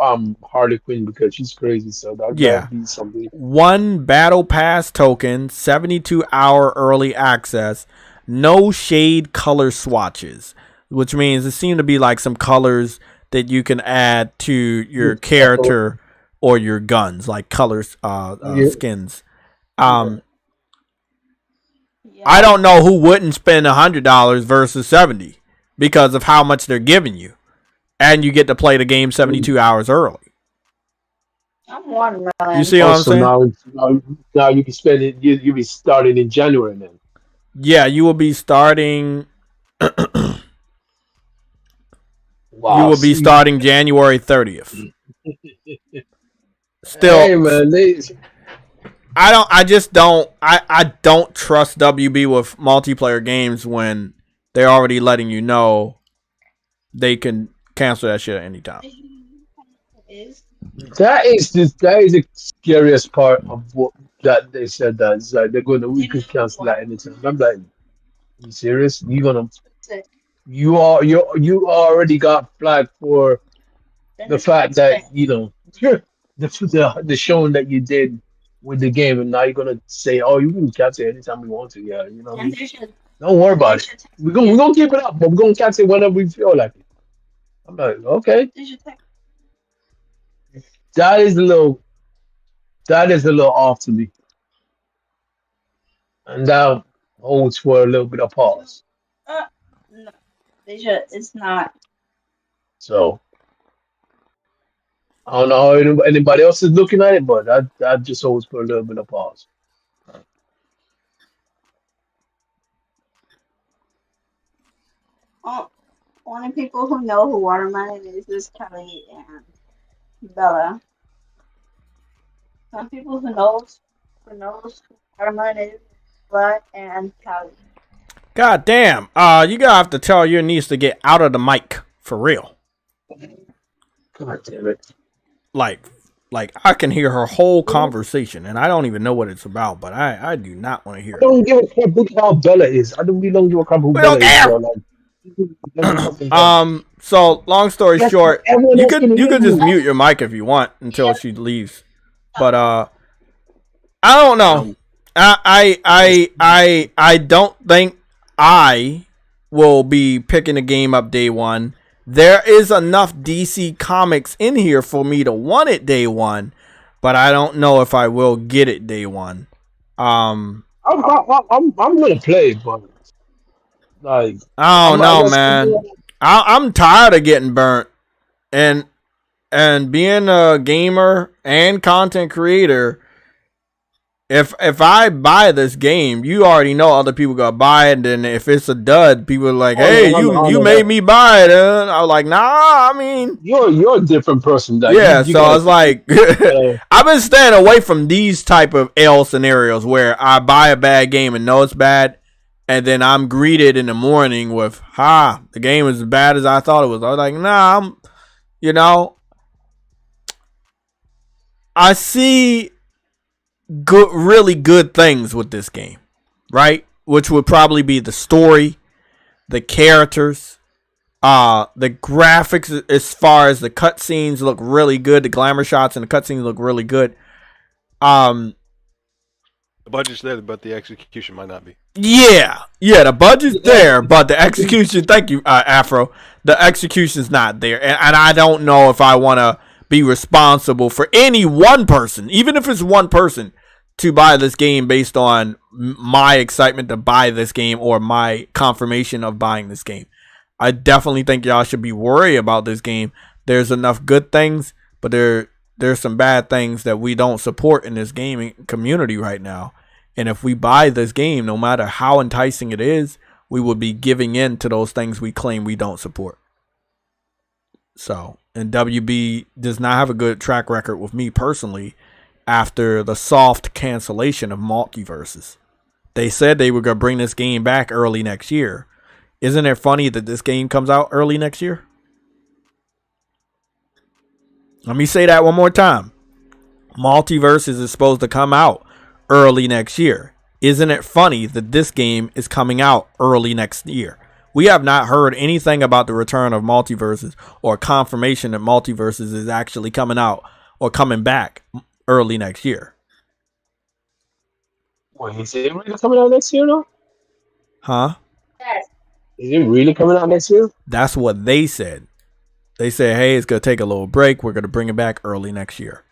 [SPEAKER 3] Harley Quinn because she's crazy. So that might be something.
[SPEAKER 2] 1 Battle Pass token, 72-hour early access, no shade color swatches, which means it seemed to be like some colors that you can add to your character or your guns, like colors, skins. I don't know who wouldn't spend $100 versus $70 because of how much they're giving you, and you get to play the game 72 hours early.
[SPEAKER 4] I'm wondering.
[SPEAKER 2] You see what I'm saying?
[SPEAKER 3] Now you be spending. You be starting in January then.
[SPEAKER 2] Yeah, you will be starting.
[SPEAKER 3] Wow,
[SPEAKER 2] you will be starting January 30th. Still,
[SPEAKER 3] hey man,
[SPEAKER 2] I don't trust WB with multiplayer games when they're already letting you know they can cancel that shit at any time.
[SPEAKER 3] that is the scariest part of what that they said that it's like we could cancel that anytime. I'm like, you serious? You already got flagged for the fact that the showing that you did with the game, and now you're gonna say, "Oh, you can cancel it anytime we want to." Yeah, don't worry about it. We're gonna keep it up, but we're gonna cancel it whenever we feel like it. I'm like, okay, that is a little off to me, and that holds for a little bit of pause.
[SPEAKER 4] No, it's not.
[SPEAKER 3] So I don't know how anybody else is looking at it, but that just holds for a little bit of pause.
[SPEAKER 4] Only people who know who Watermelon is Kelly and Bella. Some people who knows who Watermelon is Bella and Kelly.
[SPEAKER 2] God damn. You gotta have to tell your niece to get out of the mic for real.
[SPEAKER 3] God damn it.
[SPEAKER 2] Like I can hear her whole conversation, and I don't even know what it's about, but I do not want to hear it.
[SPEAKER 3] I don't give a crap how Bella is. We don't give a crap who Bella is.
[SPEAKER 2] So long story short, you could just mute your mic if you want until she leaves. But I don't know. I don't think I will be picking the game up day one. there is enough DC Comics in here for me to want it day one, but I don't know if I will get it day one.
[SPEAKER 3] I'm gonna play it, but like
[SPEAKER 2] I don't
[SPEAKER 3] I
[SPEAKER 2] know,
[SPEAKER 3] guess
[SPEAKER 2] man. I'm tired of getting burnt, and being a gamer and content creator. If I buy this game, you already know other people gonna buy it. And then if it's a dud, people are like, "Hey, you made me buy it." And I was like, "Nah, I mean,
[SPEAKER 3] you're a different person." Like,
[SPEAKER 2] yeah."
[SPEAKER 3] you
[SPEAKER 2] So I was like,
[SPEAKER 3] uh,
[SPEAKER 2] I've been staying away from these type of L scenarios where I buy a bad game and know it's bad, and then I'm greeted in the morning with, the game is as bad as I thought it was. I was like, nah, I see really good things with this game, right? Which would probably be the story, the characters, the graphics. As far as the cutscenes look really good, the glamour shots and the cutscenes look really good.
[SPEAKER 6] The budget's there, but the execution might not be.
[SPEAKER 2] Yeah, the budget's there, but the execution. Thank you, Afro. The execution's not there, and I don't know if I want to be responsible for any one person, even if it's one person, to buy this game based on my excitement to buy this game or my confirmation of buying this game. I definitely think y'all should be worried about this game. There's enough good things, but there's some bad things that we don't support in this gaming community right now. And if we buy this game, no matter how enticing it is, we would be giving in to those things we claim we don't support. So, and WB does not have a good track record with me personally after the soft cancellation of multiverses. They said they were going to bring this game back early next year. Isn't it funny that this game comes out early next year? Let me say that one more time. Multiverses is supposed to come out early next year. Isn't it funny that this game is coming out early next year? We have not heard anything about the return of multiverses or confirmation that multiverses is actually coming out or coming back early next year.
[SPEAKER 3] Wait, is it really coming out next year, though?
[SPEAKER 2] Huh?
[SPEAKER 3] Is it really coming out next year?
[SPEAKER 2] That's what they said. They said, hey, it's going to take a little break. We're going to bring it back early next year.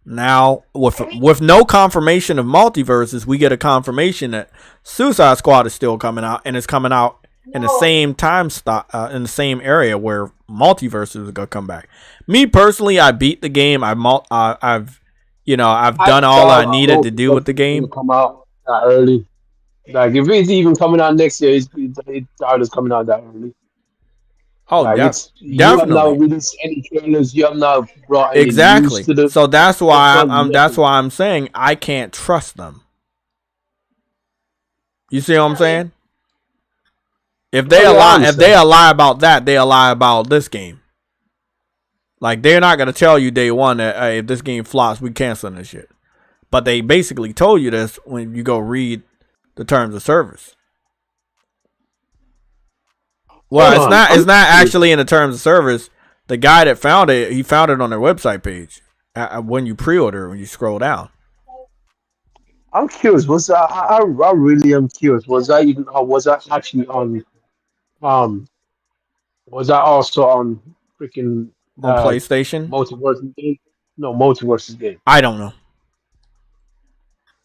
[SPEAKER 2] Now, with no confirmation of multiverses, we get a confirmation that Suicide Squad is still coming out, and it's coming out in the same time in the same area where multiverses are going to come back. Me personally, I beat the game. I've done all I needed to do with the game.
[SPEAKER 3] Come out that early. Like if it's even coming out next year, it's coming out that early.
[SPEAKER 2] Oh,
[SPEAKER 3] like
[SPEAKER 2] definitely.
[SPEAKER 3] You have not released any trailers. You have not brought any
[SPEAKER 2] exactly.
[SPEAKER 3] news to the.
[SPEAKER 2] So that's why I'm saying I can't trust them. You see what I'm saying? If they lie about that, they lie about this game. Like they're not gonna tell you day one that hey, if this game flops, we canceling this shit. But they basically told you this when you go read the terms of service. Well, it's not actually in the terms of service. The guy that found it, he found it on their website page when you pre-order. When you scroll down,
[SPEAKER 3] I'm curious. I really am curious. Was that even? Was that actually on? Was that also on freaking
[SPEAKER 2] on PlayStation?
[SPEAKER 3] Multiverse game? No, Multiverse's game.
[SPEAKER 2] I don't know.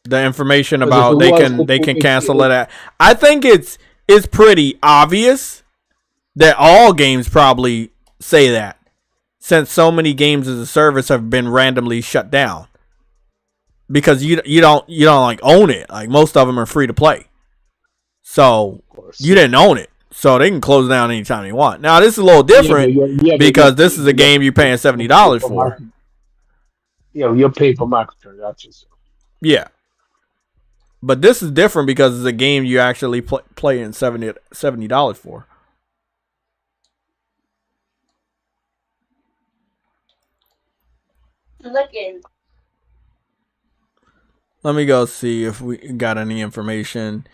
[SPEAKER 2] The information about they can cancel it. I think it's pretty obvious that all games probably say that, since so many games as a service have been randomly shut down because you don't like own it. Like most of them are free to play, so you didn't own it, so they can close it down anytime they want. Now this is a little different because this is a game you're paying $70 for.
[SPEAKER 3] Yeah, you're paying for microtransactions.
[SPEAKER 2] Yeah. But this is different because it's a game you actually playing $70 for.
[SPEAKER 4] Looking.
[SPEAKER 2] Let me go see if we got any information.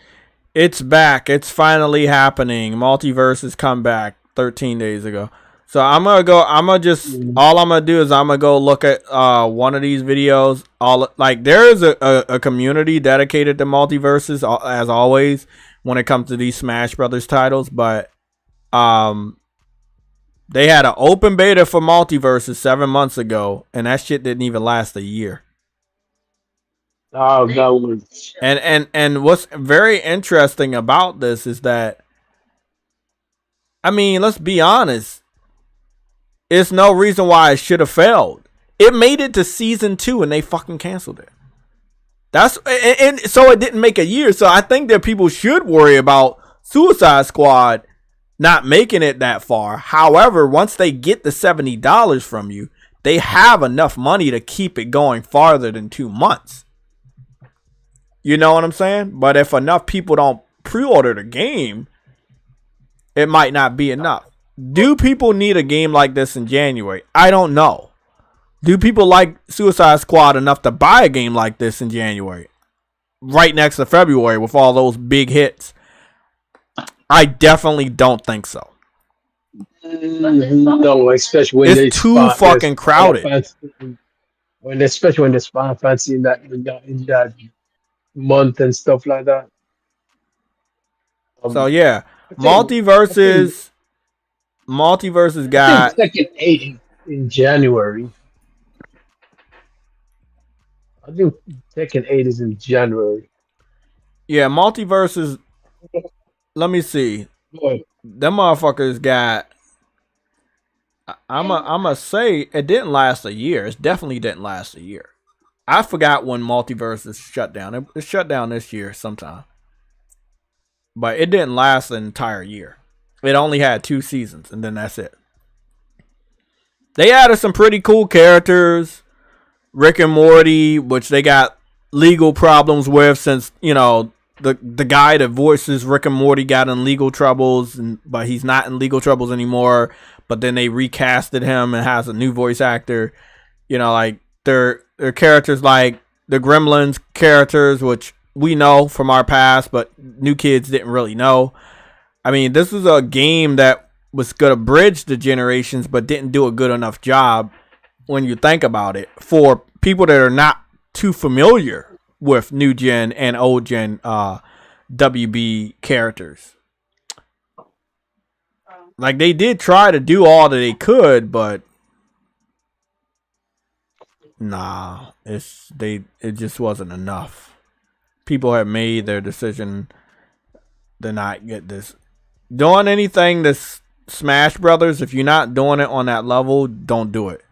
[SPEAKER 2] It's back. It's finally happening. Multiverses come back 13 days ago. So all I'm gonna do is I'm gonna go look at one of these videos. There is a community dedicated to multiverses as always when it comes to these Smash Brothers titles, but the They had an open beta for Multiverses 7 months ago, and that shit didn't even last a year.
[SPEAKER 3] Oh, that was.
[SPEAKER 2] And what's very interesting about this is that, I mean, let's be honest, it's no reason why it should have failed. It made it to season 2 and they fucking canceled it. That's and so it didn't make a year. So I think that people should worry about Suicide Squad not making it that far. However, once they get the $70 from you, they have enough money to keep it going farther than 2 months. You know what I'm saying? But if enough people don't pre-order the game, it might not be enough. Do people need a game like this in January? I don't know. Do people like Suicide Squad enough to buy a game like this in January? Right next to February with all those big hits? I definitely don't think so.
[SPEAKER 3] No, especially when
[SPEAKER 2] it's too fucking crowded.
[SPEAKER 3] Especially when there's Final Fantasy in that month and stuff like that.
[SPEAKER 2] So yeah, Multiverses got
[SPEAKER 3] Tekken 8 in January. I think Tekken 8 is in January.
[SPEAKER 2] Yeah, Multiverses. Let me see.
[SPEAKER 3] Boy.
[SPEAKER 2] Them motherfuckers got. I'ma say it didn't last a year. It definitely didn't last a year. I forgot when Multiverses shut down. It shut down this year sometime. But it didn't last an entire year. It only had 2 seasons, and then that's it. They added some pretty cool characters. Rick and Morty, which they got legal problems with since, you know, the guy that voices Rick and Morty got in legal troubles, but he's not in legal troubles anymore. But then they recasted him and has a new voice actor. You know, like their characters like the Gremlins characters, which we know from our past, but new kids didn't really know. I mean, this was a game that was going to bridge the generations, but didn't do a good enough job when you think about it for people that are not too familiar with new gen and old gen WB characters. Like they did try to do all that they could, but nah, it just wasn't enough. People have made their decision to not get this. Doing anything that's Smash Brothers, if you're not doing it on that level, don't do it.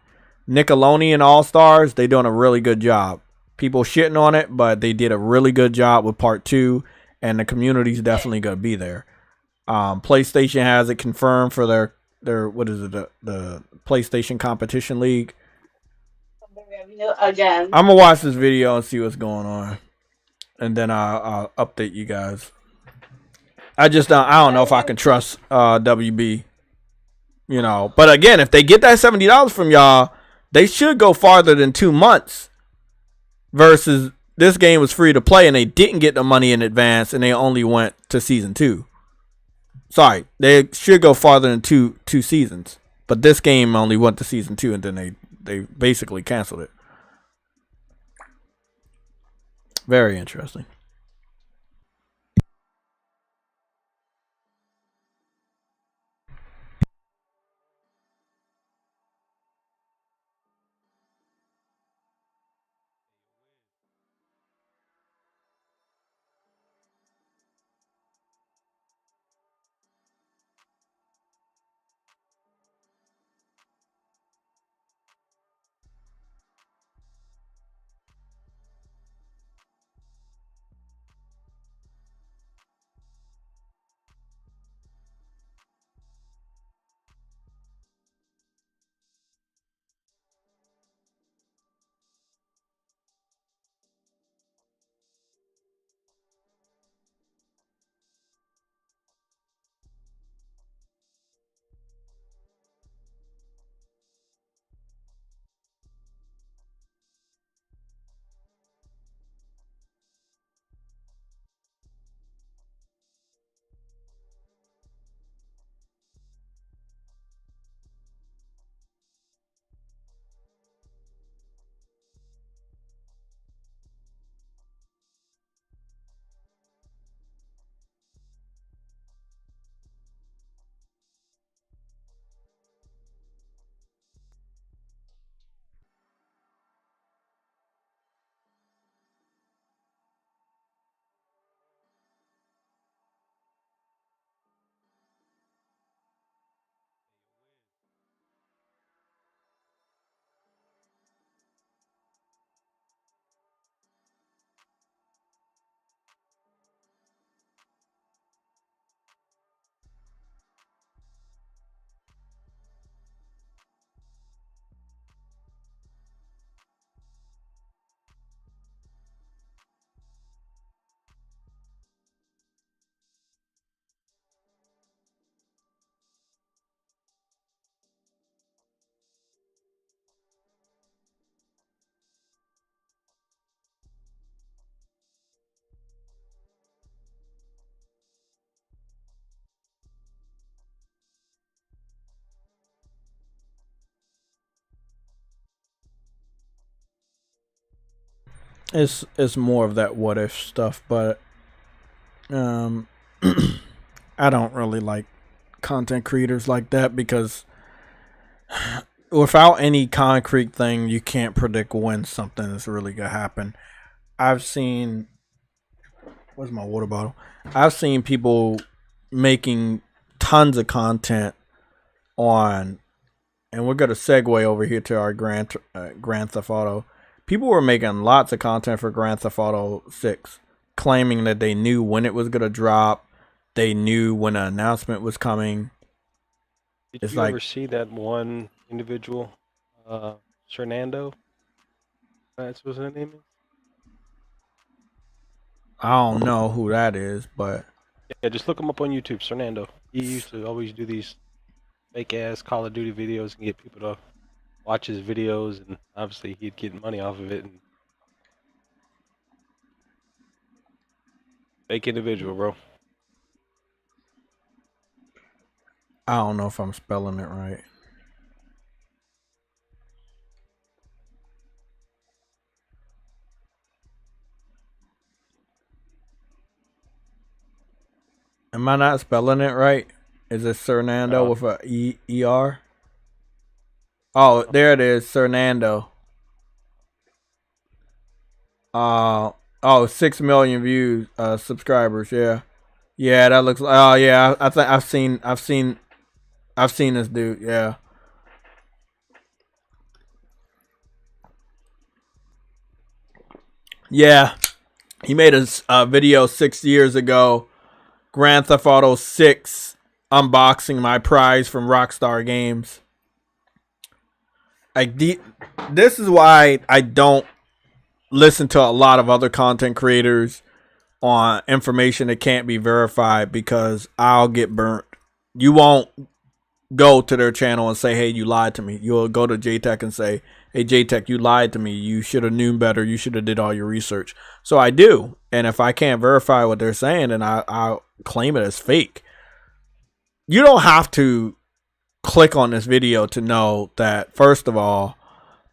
[SPEAKER 2] Nickelodeon All-Stars, they doing a really good job. People shitting on it, but they did a really good job with part 2, and the community's definitely going to be there. PlayStation has it confirmed for their what is it, the PlayStation Competition League.
[SPEAKER 4] Again.
[SPEAKER 2] I'm going to watch this video and see what's going on, and then I'll update you guys. I don't know if I can trust WB, you know. But again, if they get that $70 from y'all, they should go farther than 2 months. Versus this game was free to play and they didn't get the money in advance and they only went to season 2. Sorry, they should go farther than two seasons. But this game only went to season 2 and then they basically canceled it. Very interesting. It's more of that what if stuff, but I don't really like content creators like that because without any concrete thing, you can't predict when something is really gonna happen. I've seen, where's my water bottle? I've seen people making tons of content on, and we're gonna segue over here to our Grand Theft Auto. People were making lots of content for Grand Theft Auto 6, claiming that they knew when it was gonna drop, they knew when an announcement was coming.
[SPEAKER 6] Did you ever see that one individual, Fernando? That's what his name is.
[SPEAKER 2] I don't know who that is, but
[SPEAKER 6] yeah, just look him up on YouTube, Fernando. He used to always do these fake ass Call of Duty videos and get people to watch his videos, and obviously he'd get money off of it. And fake individual, bro.
[SPEAKER 2] I don't know if I'm spelling it right. Am I not spelling it right? Is it Fernando with a E-R? Oh, there it is, Fernando. 6 million views, subscribers, yeah. Yeah, that looks like, oh yeah, I think I've seen this dude, yeah. Yeah. He made a video 6 years ago, Grand Theft Auto 6 unboxing my prize from Rockstar Games. This is why I don't listen to a lot of other content creators on information that can't be verified, because I'll get burnt. You won't go to their channel and say, hey, you lied to me. You'll go to JayTech and say, hey, JayTech, you lied to me. You should have known better. You should have did all your research. So I do. And if I can't verify what they're saying, then I'll claim it as fake. You don't have to click on this video to know that, first of all,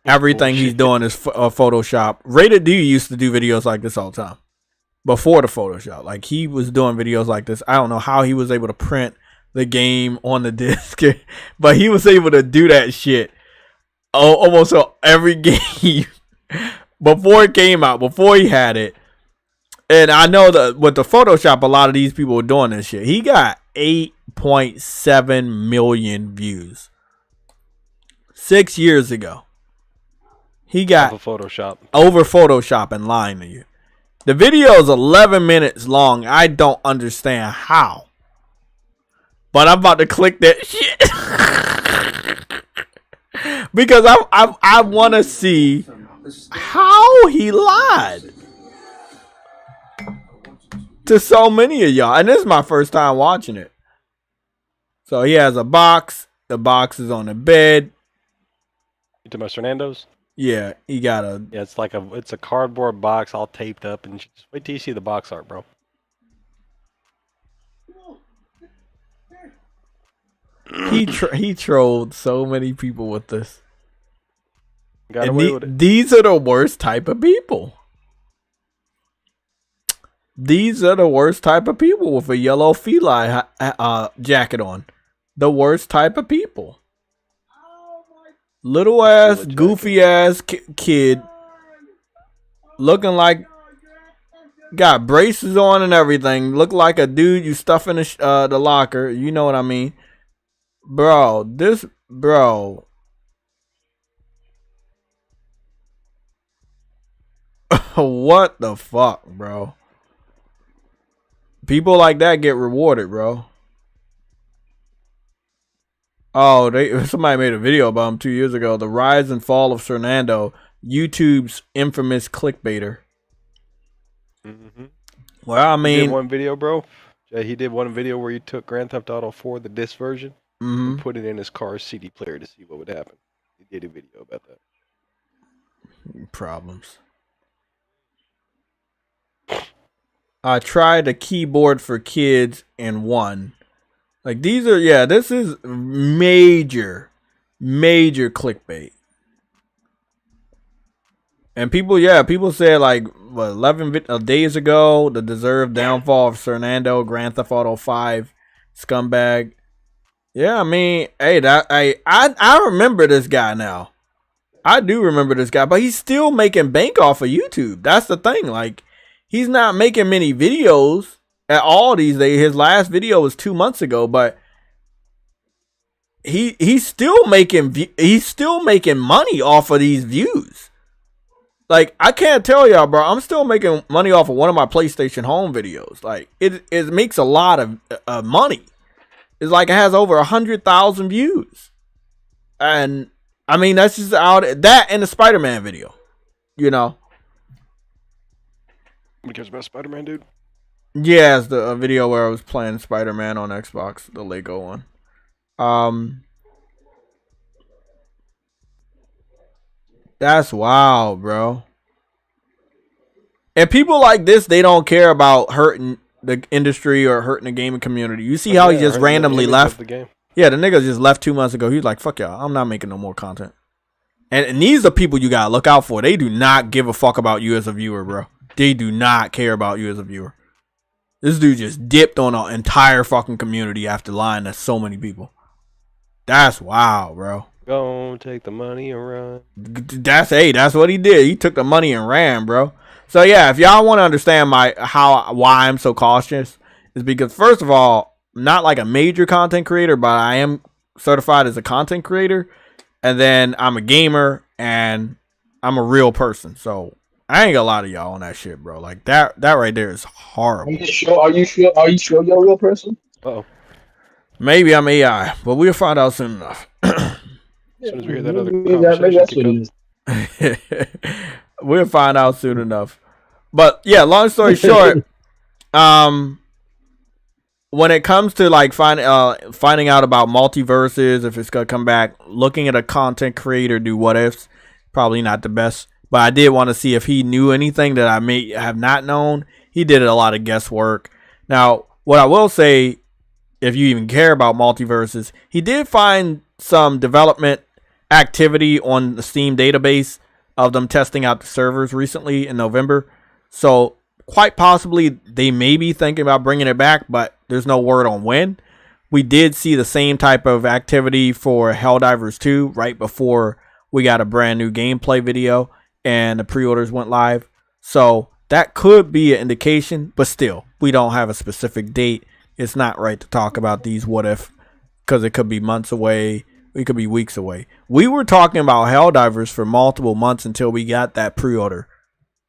[SPEAKER 2] everything he's doing is Photoshop. Rated D used to do videos like this all the time before the Photoshop. Like, he was doing videos like this. I don't know how he was able to print the game on the disc, but he was able to do that shit almost every game before it came out, before he had it. And I know that with the Photoshop, a lot of these people were doing this shit. He got 8.7 million views 6 years ago. He got over Photoshop and lying to you. The video is 11 minutes long. I don't understand how. But I'm about to click that shit because I want to see how he lied to so many of y'all. And this is my first time watching it. So he has a box. The box is on the bed.
[SPEAKER 6] You talking about Fernando's?
[SPEAKER 2] Yeah, he got a.
[SPEAKER 6] Yeah, it's a cardboard box all taped up, and just wait till you see the box art, bro.
[SPEAKER 2] He trolled so many people with this.
[SPEAKER 6] Got away with it.
[SPEAKER 2] These are the worst type of people. These are the worst type of people with a yellow feline jacket on. The worst type of people. Little ass, goofy ass kid, looking like got braces on and everything. Look like a dude you stuff in the locker. You know what I mean, bro? What the fuck, bro? People like that get rewarded, bro. Oh, somebody made a video about him 2 years ago. The rise and fall of Fernando, YouTube's infamous clickbaiter.
[SPEAKER 6] Mm-hmm.
[SPEAKER 2] Well, I mean,
[SPEAKER 6] he did one video, bro. He did one video where he took Grand Theft Auto 4, the disc version, and put it in his car's CD player to see what would happen. He did a video about that.
[SPEAKER 2] Problems. I tried a keyboard for kids and won. Like, these are, yeah, this is major clickbait. And people said like what 11 days ago, the deserved downfall of Fernando, Grand Theft Auto 5, scumbag. Yeah, I mean, hey, I remember this guy now. I do remember this guy, but he's still making bank off of YouTube. That's the thing. Like, he's not making many videos at all these days. His last video was 2 months ago, but he's still making money off of these views. Like, I can't tell y'all, bro. I'm still making money off of one of my PlayStation Home videos. Like, it makes a lot of money. It's like it has over 100,000 views. And, I mean, that's just out. That and the Spider-Man video. You know?
[SPEAKER 6] Because about Spider-Man, dude?
[SPEAKER 2] Yeah, it's the video where I was playing Spider-Man on Xbox, the Lego one. That's wild, bro. And people like this, they don't care about hurting the industry or hurting the gaming community. You see how he just randomly left? Yeah, the nigga just left 2 months ago. He was like, fuck y'all, I'm not making no more content. And these are people you gotta look out for. They do not give a fuck about you as a viewer, bro. They do not care about you as a viewer. This dude just dipped on an entire fucking community after lying to so many people. That's wild, bro.
[SPEAKER 6] Go take the money and run.
[SPEAKER 2] That's what he did. He took the money and ran, bro. So yeah, if y'all want to understand why I'm so cautious, is because first of all, I'm not like a major content creator, but I am certified as a content creator, and then I'm a gamer and I'm a real person. So I ain't gonna lie to y'all on that shit, bro. Like that right there is horrible.
[SPEAKER 3] Are you sure you're a real person?
[SPEAKER 6] Uh-oh.
[SPEAKER 2] Maybe I'm AI, but we'll find out soon enough.
[SPEAKER 6] As soon as we hear that other conversation,
[SPEAKER 2] we'll find out soon enough. But yeah, long story short, when it comes to like finding out about multiverses, if it's gonna come back, looking at a content creator do what ifs, probably not the best. But I did want to see if he knew anything that I may have not known. He did a lot of guesswork. Now, what I will say, if you even care about multiverses, he did find some development activity on the Steam database of them testing out the servers recently in November. So quite possibly they may be thinking about bringing it back, but there's no word on when. We did see the same type of activity for Helldivers 2 right before we got a brand new gameplay video and the pre-orders went live. So that could be an indication, but still, we don't have a specific date. It's not right to talk about these what if, because it could be months away. It could be weeks away. We were talking about Helldivers for multiple months until we got that pre-order,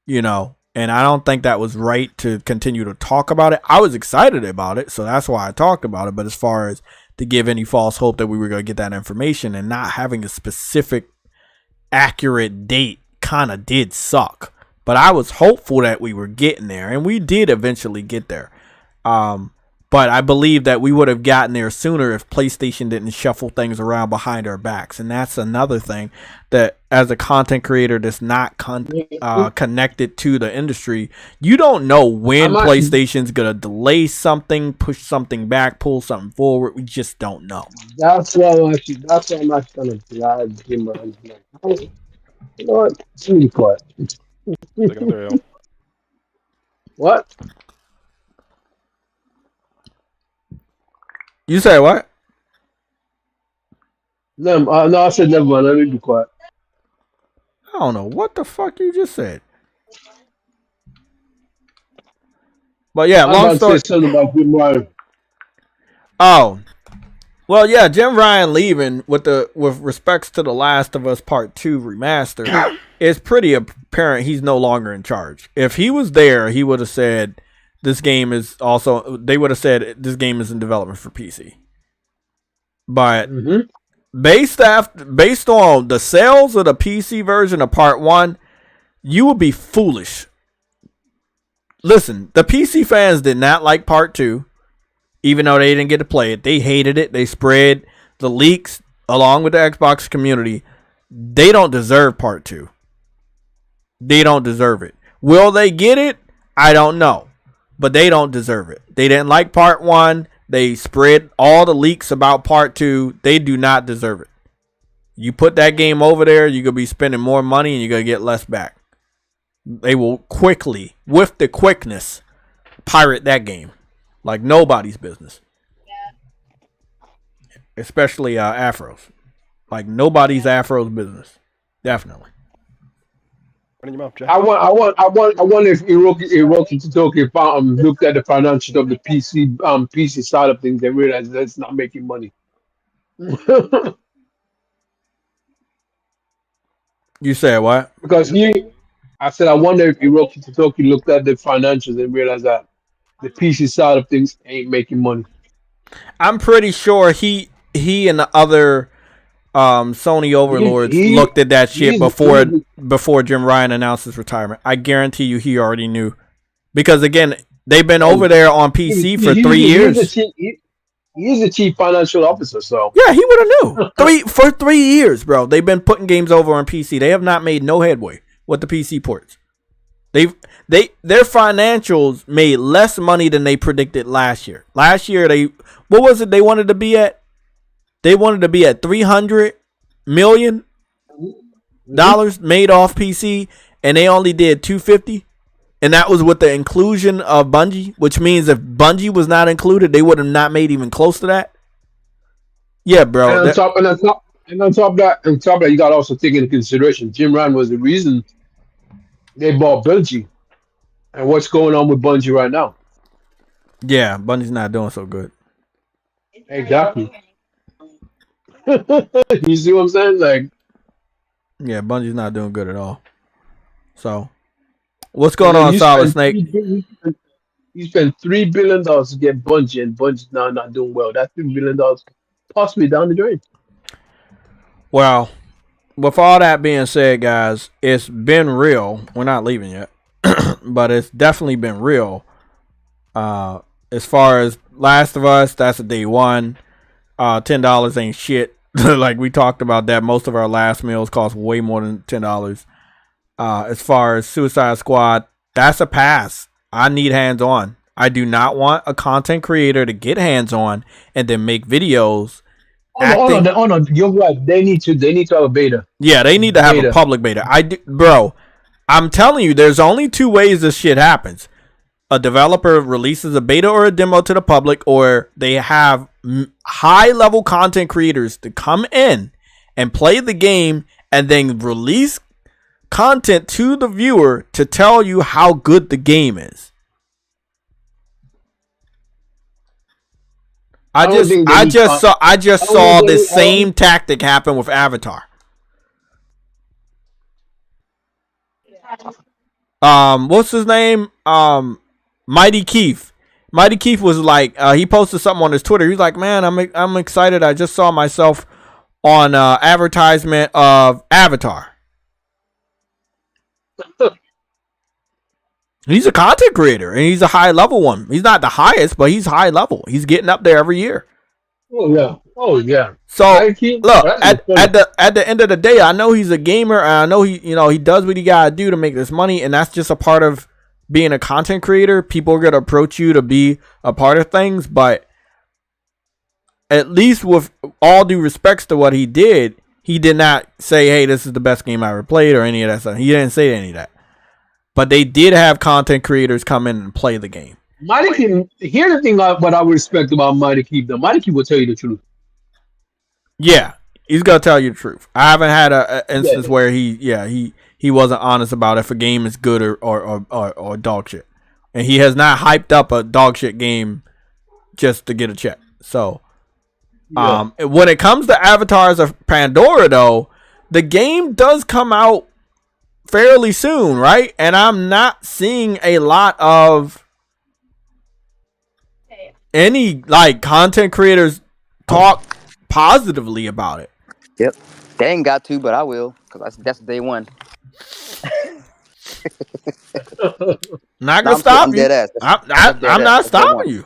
[SPEAKER 2] you know, and I don't think that was right to continue to talk about it. I was excited about it, so that's why I talked about it. But as far as to give any false hope that we were going to get that information and not having a specific accurate date kind of did suck. But I was hopeful that we were getting there, and we did eventually get there. But I believe that we would have gotten there sooner if PlayStation didn't shuffle things around behind our backs. And that's another thing that as a content creator that's not connected to the industry, you don't know when PlayStation's going to delay something, push something back, pull something forward. We just don't know.
[SPEAKER 3] That's why I'm actually kind of glad him around. You know what? It's really quiet. What?
[SPEAKER 2] You say what?
[SPEAKER 3] No, I said never mind. Let me be quiet.
[SPEAKER 2] I don't know what the fuck you just said. But yeah, long story. Oh, well, yeah, Jim Ryan leaving with respects to The Last of Us Part 2 remaster, it's pretty apparent he's no longer in charge. If he was there, he would have said this game is also. They would have said this game is in development for PC. But based on the sales of the PC version of Part 1, you would be foolish. Listen, the PC fans did not like Part 2. Even though they didn't get to play it, they hated it. They spread the leaks along with the Xbox community. They don't deserve Part 2. They don't deserve it. Will they get it? I don't know. But they don't deserve it. They didn't like Part 1. They spread all the leaks about Part 2. They do not deserve it. You put that game over there, you're going to be spending more money and you're going to get less back. they will quickly, with the quickness, pirate that game like nobody's business. Especially Afros. Like nobody's Afro's business. Definitely.
[SPEAKER 6] Put in your mouth, Jay.
[SPEAKER 3] I wonder if Hiroki Totoki looked at the financials of the PC side of things and realized that's not making money.
[SPEAKER 2] You said what?
[SPEAKER 3] Because I said I wonder if Hiroki Totoki looked at the financials and realized that the PC side of things ain't making money.
[SPEAKER 2] I'm pretty sure he and the other Sony overlords looked at that shit before Jim Ryan announced his retirement. I guarantee you he already knew. Because again, they've been over there on PC for 3 years.
[SPEAKER 3] He's the chief financial officer, so
[SPEAKER 2] yeah, he would have knew. For 3 years, bro. They've been putting games over on PC. They have not made no headway with the PC ports. Their financials made less money than they predicted last year. Last year what was it they wanted to be at? They wanted to be at $300 million made off PC, and they only did $250, and that was with the inclusion of Bungie, which means if Bungie was not included, they would have not made even close to that. Yeah, bro.
[SPEAKER 3] And on top of that, you got to also take into consideration Jim Ryan was the reason they bought Bungie, and what's going on with Bungie right now.
[SPEAKER 2] Yeah, Bungie's not doing so good.
[SPEAKER 3] Exactly. You see what I'm saying? Like,
[SPEAKER 2] yeah, Bungie's not doing good at all. So, what's going on, Solid Snake?
[SPEAKER 3] You spent $3 billion to get Bungie, and Bungie's now not doing well. That's $3 billion possibly down the drain.
[SPEAKER 2] Well, with all that being said, guys, it's been real. We're not leaving yet, but it's definitely been real. As far as Last of Us, that's a day one. $10 ain't shit. Like we talked about that. Most of our last meals cost way more than $10. As far as Suicide Squad, that's a pass. I need hands-on. I do not want a content creator to get hands-on and then make videos.
[SPEAKER 3] Oh no, you're right. They need to have a beta.
[SPEAKER 2] Yeah, they need to have a public beta. Bro, I'm telling you, there's only two ways this shit happens. A developer releases a beta or a demo to the public, or they have high-level content creators to come in and play the game and then release content to the viewer to tell you how good the game is. I just saw the same tactic happen with Avatar. What's his name? Mighty Keith. Mighty Keith was like, he posted something on his Twitter. He's like, man, I'm excited. I just saw myself on advertisement of Avatar. He's a content creator, and he's a high level one. He's not the highest, but he's high level. He's getting up there every year.
[SPEAKER 3] Oh yeah.
[SPEAKER 2] So look, at the end of the day, I know he's a gamer, and I know he does what he gotta do to make this money, and that's just a part of being a content creator. People are gonna approach you to be a part of things, but at least with all due respects to what he did not say, hey, this is the best game I ever played or any of that stuff. He didn't say any of that. But they did have content creators come in and play the game.
[SPEAKER 3] Mighty Keith, here's the thing what I respect about Mighty Keith, though. Mighty Keith will tell you the truth.
[SPEAKER 2] Yeah, he's gonna tell you the truth. I haven't had an instance where he wasn't honest about if a game is good or dog shit. And he has not hyped up a dog shit game just to get a check. So when it comes to Avatars of Pandora, though, the game does come out fairly soon, right? And I'm not seeing a lot of any like content creators talk positively about it.
[SPEAKER 5] Yep, they ain't got to, but I will, because that's day one.
[SPEAKER 2] Not gonna stop you. I'm not stopping you.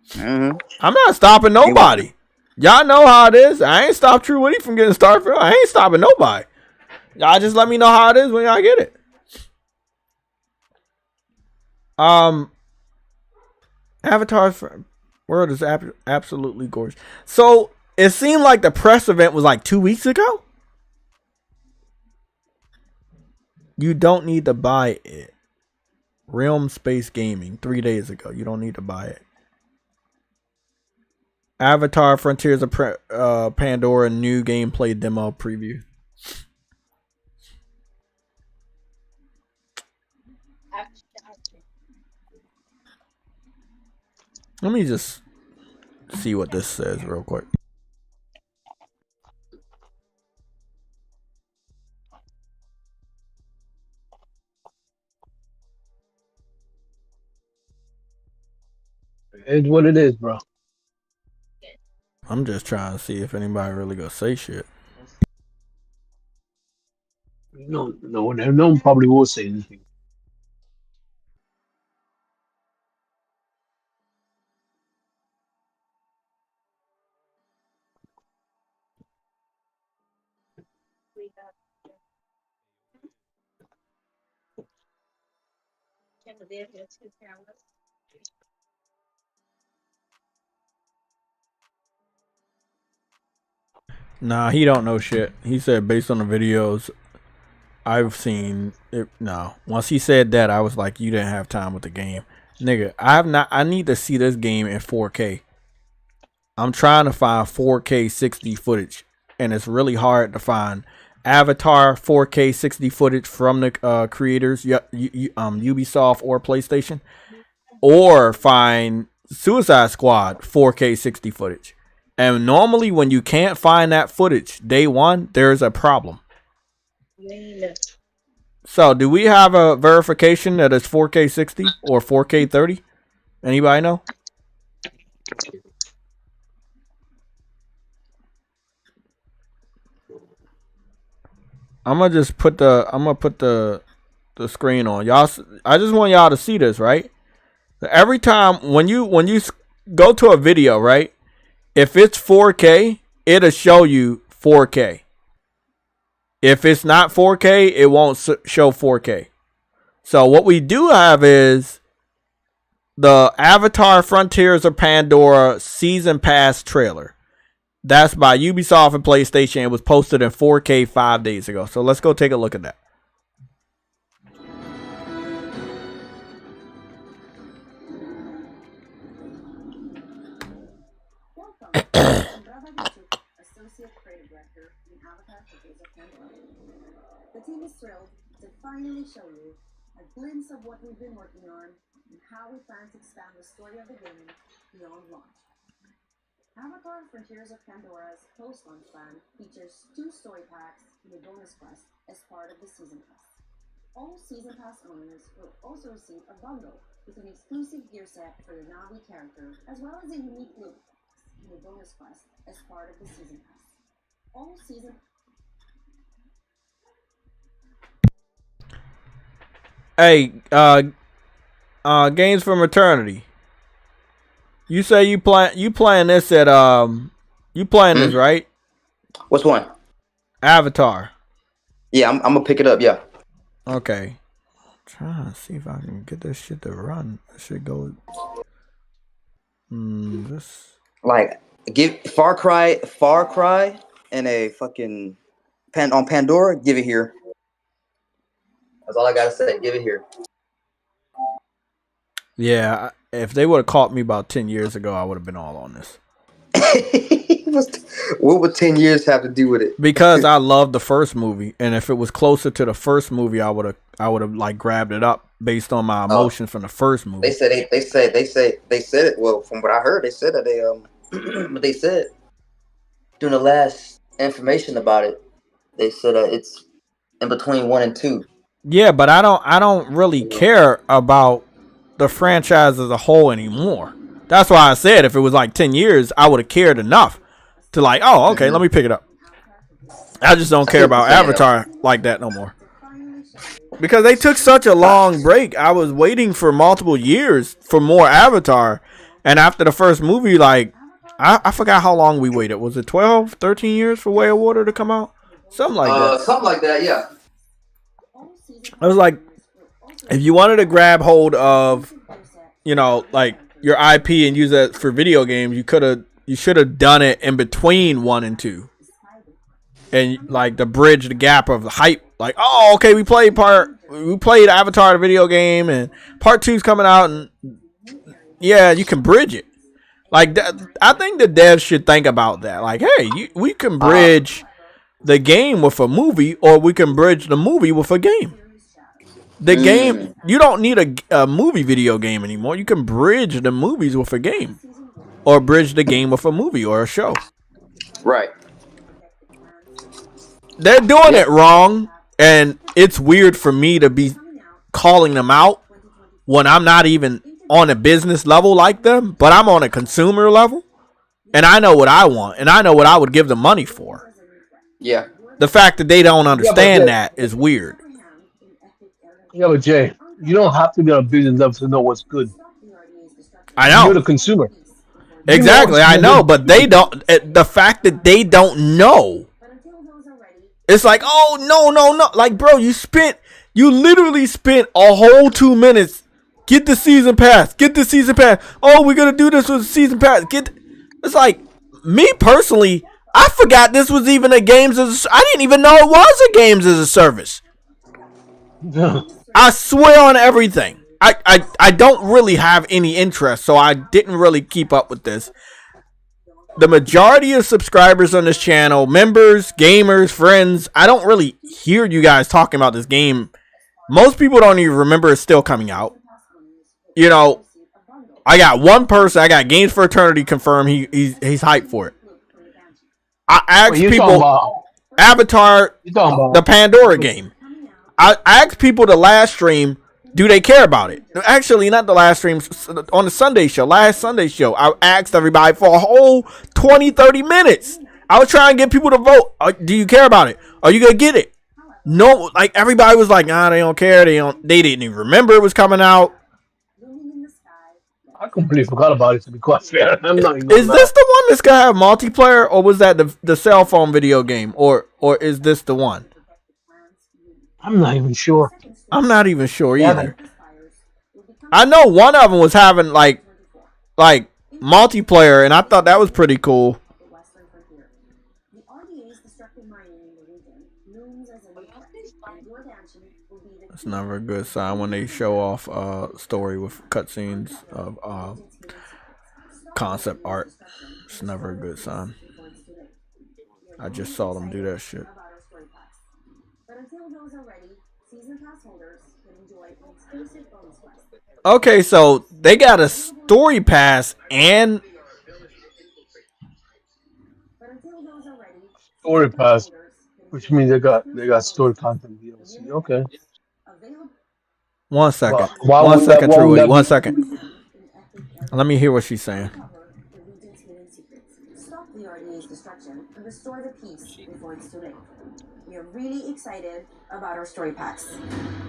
[SPEAKER 5] Mm-hmm.
[SPEAKER 2] I'm not stopping nobody. Y'all know how it is. I ain't stopped True Woody from getting Starfield. I ain't stopping nobody. Y'all just let me know how it is when y'all get it. Avatar's world is absolutely gorgeous. So it seemed like the press event was like 2 weeks ago. You don't need to buy it. Realm Space Gaming 3 days ago. You don't need to buy it. Avatar Frontiers of Pandora new gameplay demo preview. Let me just see what this says real quick.
[SPEAKER 3] It's what it is, bro.
[SPEAKER 2] I'm just trying to see if anybody really gonna say shit.
[SPEAKER 3] No one probably will say anything.
[SPEAKER 2] Nah, he don't know shit. He said based on the videos I've seen it. No, once he said that, I was like, you didn't have time with the game, nigga. I need to see this game in 4K. I'm trying to find 4K 60 footage, and it's really hard to find Avatar 4K 60 footage from the creators, Ubisoft or PlayStation, or find Suicide Squad 4K 60 footage. And normally when you can't find that footage day one, there's a problem. So do we have a verification that it's 4K 60 or 4K 30? Anybody know? I'm gonna put the screen on. Y'all, I just want y'all to see this, right? Every time when you go to a video, right? If it's 4K, it'll show you 4K. If it's not 4K, it won't show 4K. So what we do have is the Avatar Frontiers of Pandora Season Pass trailer. That's by Ubisoft and PlayStation. It was posted in 4K 5 days ago. So let's go take a look at that.
[SPEAKER 8] The team is thrilled to finally show you a glimpse of what we've been working on and how we plan to expand the story of the game beyond launch. Avatar Frontiers of Pandora's post-launch plan features 2 story packs and a bonus quest as part of the Season Pass. All Season Pass owners will also receive a bundle with an exclusive gear set for your Navi character, as well as a unique loot box and a bonus quest as part of the Season Pass. All Season
[SPEAKER 2] Hey, Games from Eternity. You say you playing this at you playing this, right?
[SPEAKER 5] Which one?
[SPEAKER 2] Avatar.
[SPEAKER 5] Yeah, I'm gonna pick it up. Yeah.
[SPEAKER 2] Okay. Trying to see if I can get this shit to run. That shit go. This.
[SPEAKER 5] Like, give Far Cry, and a fucking on Pandora. Give it here. That's all I gotta say. Give it here.
[SPEAKER 2] Yeah, if they would have caught me about 10 years ago, I would have been all on this.
[SPEAKER 5] What would 10 years have to do with it?
[SPEAKER 2] Because I loved the first movie, and if it was closer to the first movie, I would have like grabbed it up based on my emotions from the first movie.
[SPEAKER 5] They said it. Well, from what I heard, they said that but they said during the last information about it, they said that it's in between 1 and 2.
[SPEAKER 2] Yeah, but I don't really care about the franchise as a whole anymore. That's why I said if it was like 10 years, I would have cared enough to like, oh, okay, let me pick it up. I just don't care about Avatar like that no more. Because they took such a long break. I was waiting for multiple years for more Avatar. And after the first movie, like, I forgot how long we waited. Was it 12, 13 years for Way of Water to come out? Something like that.
[SPEAKER 5] Something like that, yeah.
[SPEAKER 2] I was like, if you wanted to grab hold of, like your IP and use that for video games, you should have done it in between 1 and 2. and like to bridge the gap of the hype. Like, oh, okay, we played Avatar the video game, and part 2's coming out, and yeah, you can bridge it. Like that, I think the devs should think about that. Like, hey, we can bridge the game with a movie, or we can bridge the movie with a game. The game, you don't need a movie video game anymore. You can bridge the movies with a game, or bridge the game with a movie or a show.
[SPEAKER 5] Right.
[SPEAKER 2] They're doing it wrong, and it's weird for me to be calling them out when I'm not even on a business level like them, but I'm on a consumer level, and I know what I want, and I know what I would give the money for.
[SPEAKER 5] Yeah.
[SPEAKER 2] The fact that they don't understand that is weird.
[SPEAKER 3] Yeah, but Jay, you don't have to be on a business level to know what's good.
[SPEAKER 2] I know.
[SPEAKER 3] You're the consumer.
[SPEAKER 2] Exactly, I know, but they don't. The fact that they don't know, it's like, oh no, like, bro, you literally spent a whole 2 minutes. Get the season pass. Oh, we're gonna do this with the season pass. It's like, me personally, I forgot this was even a games as. I didn't even know it was a games as a service. I swear on everything. I don't really have any interest, so I didn't really keep up with this. The majority of subscribers on this channel, members, gamers, friends, I don't really hear you guys talking about this game. Most people don't even remember it's still coming out. You know, I got one person, I got Games for Eternity confirmed, he's hyped for it. I asked people, Avatar, the Pandora game. I asked people the last stream, do they care about it? Actually, not the last stream, on the Sunday show, last Sunday show. I asked everybody for a whole 20-30 minutes. I was trying to get people to vote. Do you care about it? Are you going to get it? No, like, everybody was like, nah, they don't care. They didn't even remember it was coming out.
[SPEAKER 3] I completely forgot about it, to be quite fair. I'm not even
[SPEAKER 2] Is this the one that's going to have multiplayer, or was that the cell phone video game? Or is this the one?
[SPEAKER 3] I'm not even sure.
[SPEAKER 2] I'm not even sure either. I know one of them was having like multiplayer, and I thought that was pretty cool. It's never a good sign when they show off story with cutscenes of concept art. It's never a good sign. I just saw them do that shit. Okay, so they got a story pass and
[SPEAKER 3] story pass, which means they got story content DLC. Okay.
[SPEAKER 2] 1 second.
[SPEAKER 3] Well,
[SPEAKER 2] 1 second, Trudy. 1 second. Let me hear what she's saying.
[SPEAKER 8] Stop the RDA's destruction and restore the peace before it's too late. We are really excited about our story packs.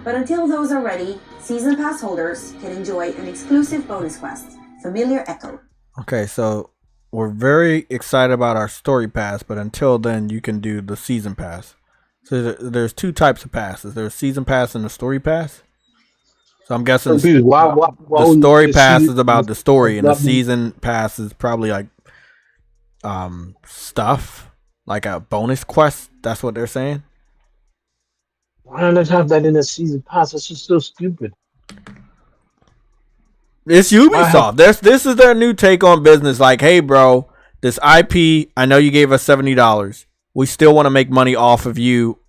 [SPEAKER 8] But until those are ready, season pass holders can enjoy an exclusive bonus quest, Familiar Echo.
[SPEAKER 2] Okay, so we're very excited about our story pass, but until then, you can do the season pass. So there's two types of passes. There's season pass and the story pass. So I'm guessing the story pass is about the story, and the season pass is probably like stuff, like a bonus quest. That's what they're saying.
[SPEAKER 3] Why don't they have that in a season pass? That's just so stupid.
[SPEAKER 2] It's Ubisoft. This is their new take on business. Like, hey, bro, this IP, I know you gave us $70. We still want to make money off of you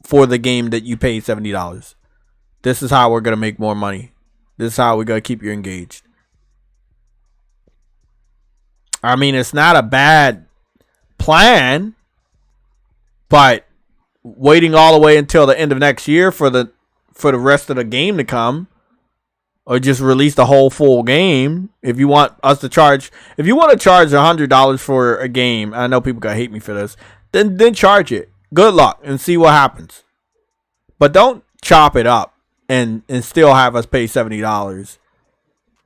[SPEAKER 2] for the game that you paid $70. This is how we're going to make more money. This is how we're going to keep you engaged. I mean, it's not a bad plan, but waiting all the way until the end of next year for the rest of the game to come, or just release the whole full game. If you want us to charge, if you want to charge $100 for a game, I know people gonna hate me for this, then charge it. Good luck and see what happens. But don't chop it up and still have us pay $70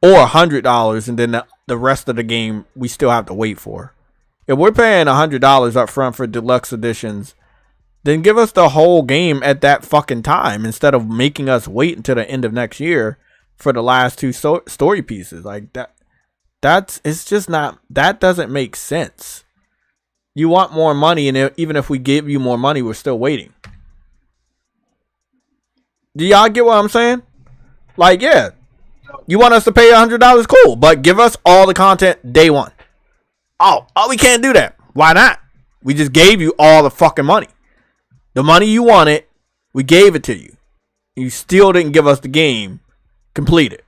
[SPEAKER 2] or $100, and then the rest of the game we still have to wait for. If we're paying $100 up front for deluxe editions, then give us the whole game at that fucking time instead of making us wait until the end of next year for the last two story pieces. Like it's just not, that doesn't make sense. You want more money, and even if we give you more money, we're still waiting. Do y'all get what I'm saying? Like, yeah, you want us to pay $100? Cool, but give us all the content day one. Oh, we can't do that. Why not? We just gave you all the fucking money. The money you wanted, we gave it to you. You still didn't give us the game completed.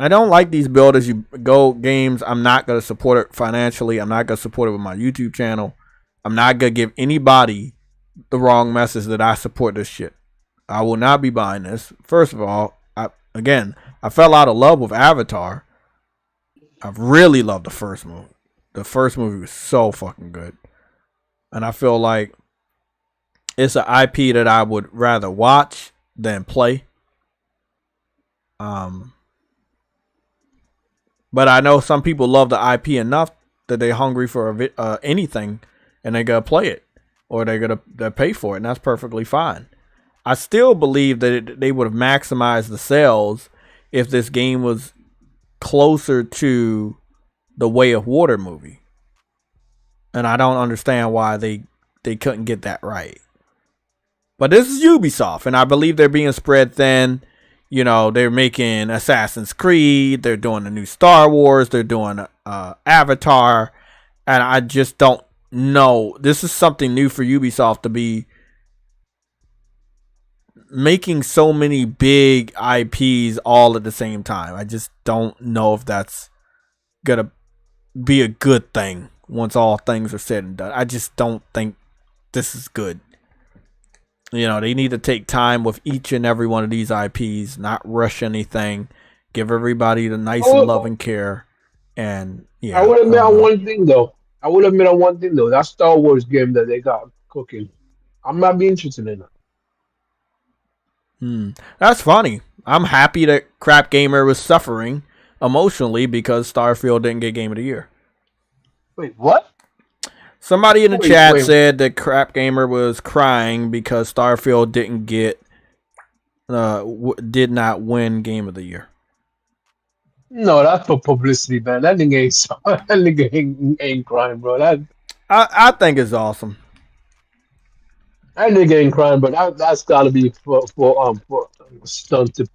[SPEAKER 2] I don't like these build as you go games. I'm not going to support it financially. I'm not going to support it with my YouTube channel. I'm not going to give anybody the wrong message that I support this shit. I will not be buying this. First of all, I fell out of love with Avatar. I really loved the first movie. The first movie was so fucking good. And I feel like it's an IP that I would rather watch than play. But I know some people love the IP enough that they're hungry for anything, and they're gonna play it, or they're gonna pay for it, and that's perfectly fine. I still believe that they would have maximized the sales if this game was closer to the Way of Water movie, and I don't understand why they couldn't get that right. But this is Ubisoft, and I believe they're being spread thin. You know, they're making Assassin's Creed, they're doing the new Star Wars, they're doing Avatar, and I just don't know. This is something new for Ubisoft to be making so many big IPs all at the same time. I just don't know if that's gonna be a good thing once all things are said and done. I just don't think this is good. You know, they need to take time with each and every one of these IPs, not rush anything, give everybody the nice and loving care. And yeah,
[SPEAKER 3] I will admit on one thing though. That Star Wars game that they got cooking, I'm not be interested in it.
[SPEAKER 2] That's funny. I'm happy that Crap Gamer was suffering emotionally because Starfield didn't get Game of the Year.
[SPEAKER 3] Wait, what?
[SPEAKER 2] Somebody in the chat said that Crap Gamer was crying because Starfield didn't get, did not win Game of the Year.
[SPEAKER 3] No, that's for publicity, man. That nigga ain't crying, bro.
[SPEAKER 2] I think it's awesome.
[SPEAKER 3] That nigga ain't crying, but that's gotta be for stunt to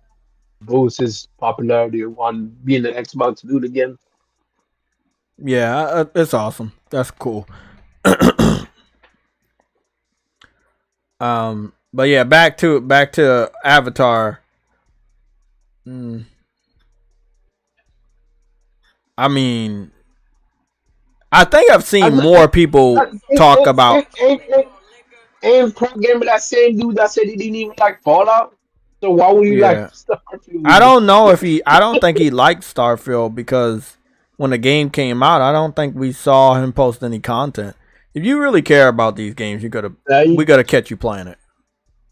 [SPEAKER 3] boost his popularity on being an Xbox dude again.
[SPEAKER 2] Yeah, it's awesome. That's cool. But yeah, back to Avatar. I mean, I think I've seen more people talk about.
[SPEAKER 3] Ain't Crap Gamer that same dude that said he didn't even like Fallout? So why would you like Starfield?
[SPEAKER 2] I don't know if I don't think he liked Starfield because when the game came out, I don't think we saw him post any content. If you really care about these games, we gotta catch you playing it.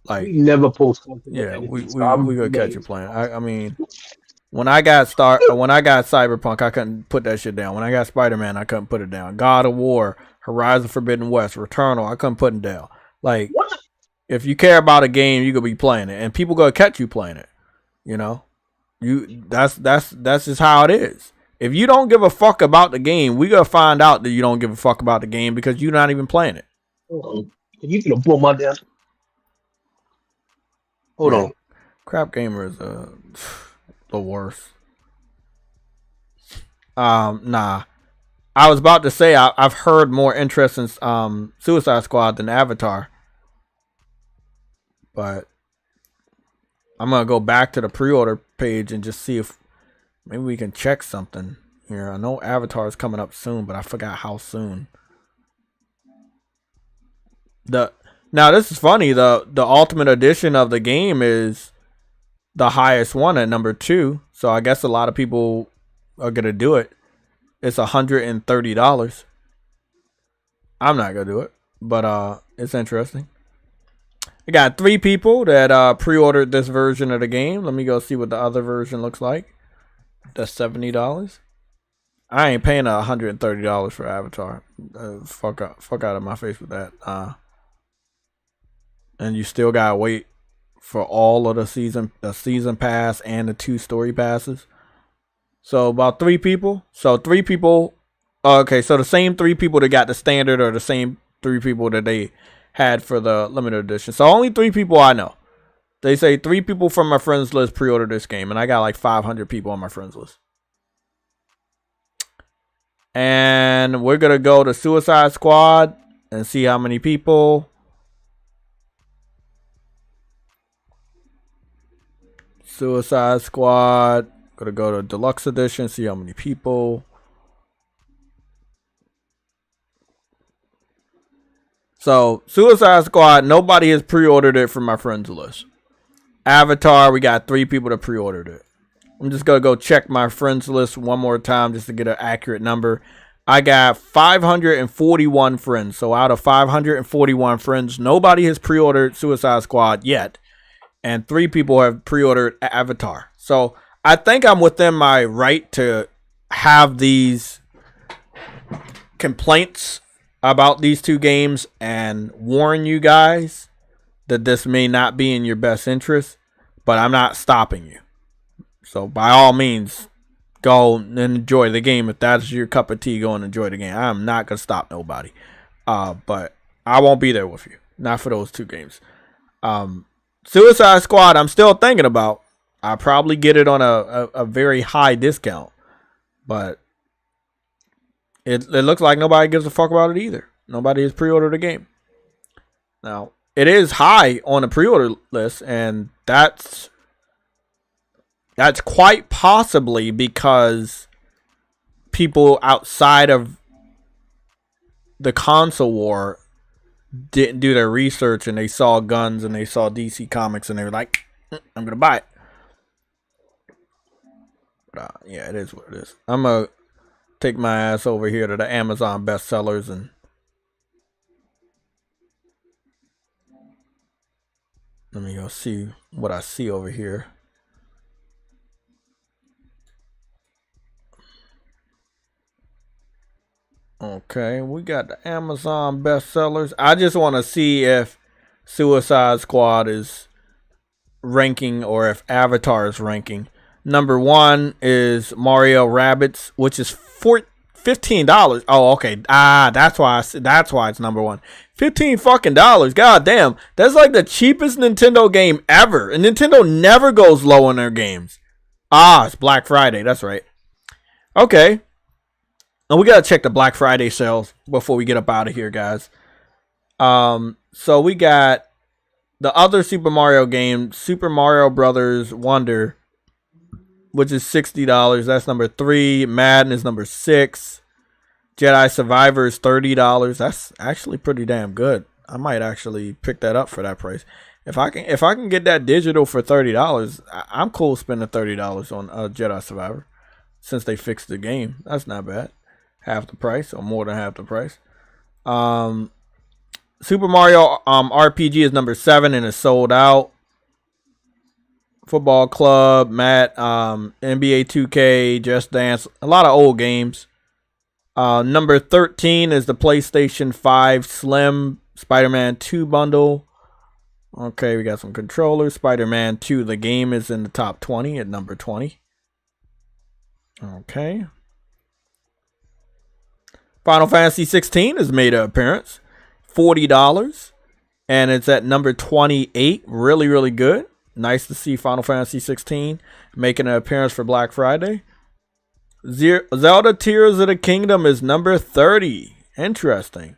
[SPEAKER 2] Like
[SPEAKER 3] we never post content.
[SPEAKER 2] Yeah, we gotta catch you playing. I mean, when I got Cyberpunk, I couldn't put that shit down. When I got Spider-Man, I couldn't put it down. God of War, Horizon Forbidden West, Returnal, I couldn't put it down. Like, if you care about a game, you gonna be playing it, and people gonna catch you playing it. You know, that's just how it is. If you don't give a fuck about the game, we gonna find out that you don't give a fuck about the game because you're not even playing it.
[SPEAKER 3] You gonna pull my down? Hold on.
[SPEAKER 2] Crap Gamer is the worst. Nah. I was about to say I've heard more interest in Suicide Squad than Avatar. But I'm gonna go back to the pre-order page and just see if maybe we can check something here. I know Avatar is coming up soon, but I forgot how soon. Now this is funny. The Ultimate Edition of the game is the highest one at number 2. So I guess a lot of people are gonna do it. It's $130. I'm not gonna do it, but it's interesting. I got 3 people that pre-ordered this version of the game. Let me go see what the other version looks like. That's $70. I ain't paying $130 for Avatar. Fuck out of my face with that. And you still gotta wait for all of the season pass and the 2 story passes. So about 3 people. So 3 people Okay, so the same 3 people that got the standard are the same 3 people that they had for the limited edition. So only 3 people I know. They say 3 people from my friends list pre-ordered this game, and I got like 500 people on my friends list. And we're gonna go to Suicide Squad and see how many people. Suicide Squad. Gonna go to Deluxe Edition, see how many people. So, Suicide Squad, nobody has pre-ordered it from my friends list. Avatar, we got 3 people that pre-ordered it. I'm just going to go check my friends list one more time just to get an accurate number. I got 541 friends. So, out of 541 friends, nobody has pre-ordered Suicide Squad yet. And 3 people have pre-ordered Avatar. So, I think I'm within my right to have these complaints about these 2 games and warn you guys that this may not be in your best interest, but I'm not stopping you. So by all means, go and enjoy the game. If that's your cup of tea, go and enjoy the game. I'm not going to stop nobody. But I won't be there with you. Not for those 2 games. Suicide Squad, I'm still thinking about. I'll probably get it on a very high discount. But it looks like nobody gives a fuck about it either. Nobody has pre-ordered the game. Now, it is high on the pre-order list, and that's quite possibly because people outside of the console war didn't do their research, and they saw guns and they saw DC Comics, and they were like, I'm gonna buy it. But, yeah, it is what it is. I'm gonna take my ass over here to the Amazon bestsellers and let me go see what I see over here. Okay, we got the Amazon bestsellers. I just want to see if Suicide Squad is ranking or if Avatar is ranking. Number 1 is Mario Rabbids, which is $15. Oh, okay. That's why it's number 1. $15 fucking dollars. God damn. That's like the cheapest Nintendo game ever. And Nintendo never goes low on their games. It's Black Friday. That's right. Okay. And we gotta check the Black Friday sales before we get up out of here, guys. So we got the other Super Mario game, Super Mario Brothers Wonder, which is $60. That's number 3. Madden is number 6. Jedi Survivor is $30. That's actually pretty damn good. I might actually pick that up for that price. If I can get that digital for $30, I'm cool spending $30 on Jedi Survivor since they fixed the game. That's not bad. Half the price or more than half the price. Super Mario RPG is number 7 and is sold out. Football Club, Matt, NBA 2K, Just Dance, a lot of old games. Number 13 is the PlayStation 5 Slim Spider-Man 2 bundle. Okay, we got some controllers. Spider-Man 2, the game, is in the top 20 at number 20. Okay. Final Fantasy 16 has made an appearance. $40. And it's at number 28. Really, really good. Nice to see Final Fantasy 16 making an appearance for Black Friday. Zelda Tears of the Kingdom is number 30. Interesting.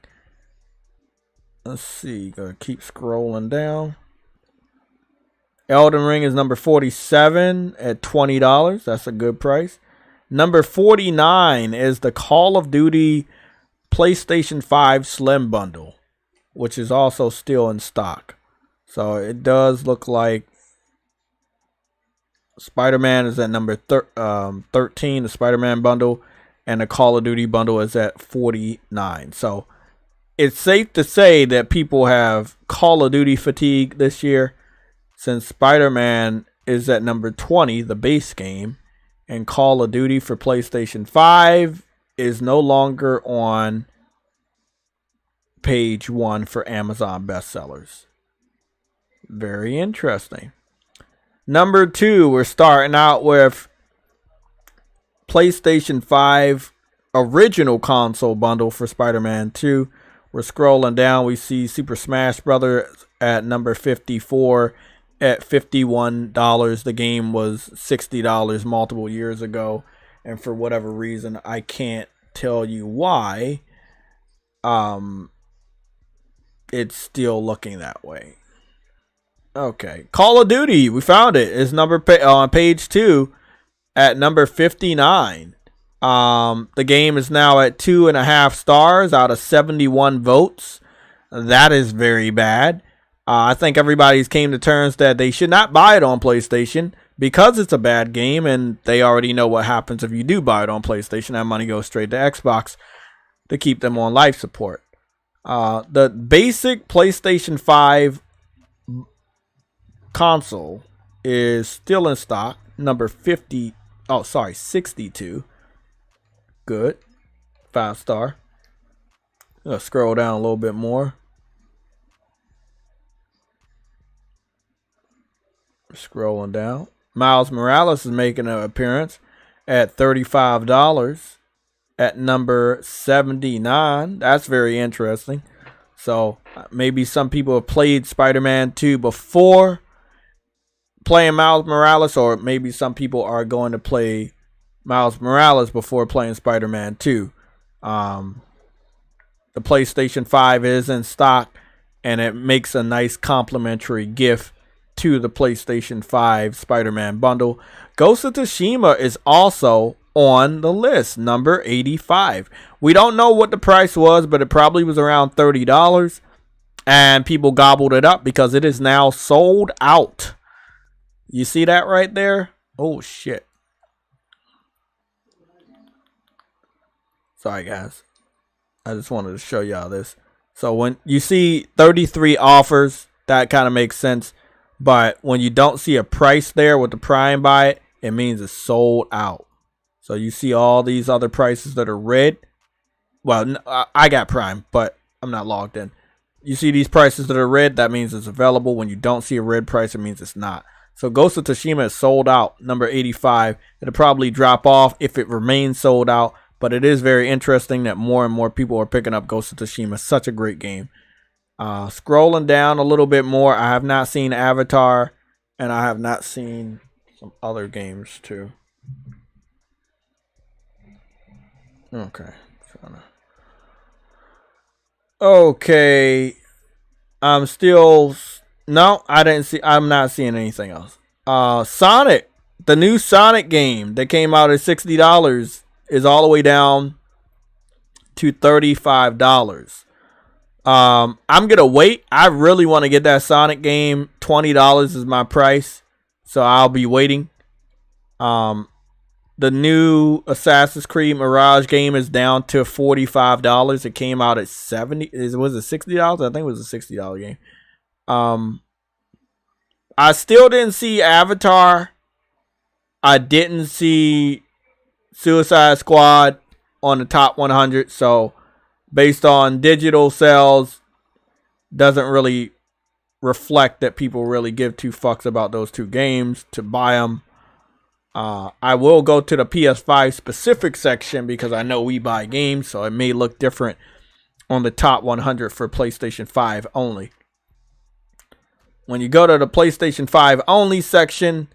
[SPEAKER 2] Let's see. Gotta keep scrolling down. Elden Ring is number 47 at $20. That's a good price. Number 49 is the Call of Duty PlayStation 5 Slim Bundle, which is also still in stock. So it does look like Spider-Man is at number 13, the Spider-Man bundle, and the Call of Duty bundle is at 49. So it's safe to say that people have Call of Duty fatigue this year, since Spider-Man is at number 20, the base game, and Call of Duty for PlayStation 5 is no longer on page 1 for Amazon bestsellers. Very interesting. Number 2, we're starting out with PlayStation 5 original console bundle for Spider-Man 2. We're scrolling down. We see Super Smash Brothers at number 54 at $51. The game was $60 multiple years ago. And for whatever reason, I can't tell you why, it's still looking that way. Okay. Call of Duty. We found it. It's on page 2 at number 59. The game is now at 2.5 stars out of 71 votes. That is very bad. I think everybody's came to terms that they should not buy it on PlayStation because it's a bad game, and they already know what happens if you do buy it on PlayStation. That money goes straight to Xbox to keep them on life support. The basic PlayStation 5 console is still in stock, number 62. Good. 5 star. Let's scroll down a little bit more. Scrolling down. Miles Morales is making an appearance at $35 at number 79. That's very interesting. So maybe some people have played Spider-Man 2 before playing Miles Morales, or maybe some people are going to play Miles Morales before playing Spider-Man 2. The PlayStation 5 is in stock, and it makes a nice complimentary gift to the PlayStation 5 Spider-Man bundle. Ghost of Tsushima is also on the list, number 85. We don't know what the price was, but it probably was around $30, and people gobbled it up because it is now sold out. You see that right there? Oh shit. Sorry guys, I just wanted to show y'all this. So when you see 33 offers, that kind of makes sense. But when you don't see a price there with the Prime buy it, it means it's sold out. So you see all these other prices that are red. Well, I got Prime, but I'm not logged in. You see these prices that are red, that means it's available. When you don't see a red price, it means it's not. So Ghost of Tsushima is sold out, number 85. It'll probably drop off if it remains sold out. But it is very interesting that more and more people are picking up Ghost of Tsushima. Such a great game. Scrolling down a little bit more, I have not seen Avatar, and I have not seen some other games too. Okay. Okay. I'm not seeing anything else. Sonic, the new Sonic game that came out at $60 is all the way down to $35. I'm gonna wait. I really want to get that Sonic game. $20 is my price, so I'll be waiting. The new Assassin's Creed Mirage game is down to $45. It came out at $70. Was it $60? I think it was a $60 game. I still didn't see Avatar. I didn't see Suicide Squad on the top 100, so based on digital sales, doesn't really reflect that people really give two fucks about those two games to buy them. I will go to the PS5 specific section because I know we buy games, so it may look different on the top 100 for PlayStation 5 only. When you go to the PlayStation 5 only section,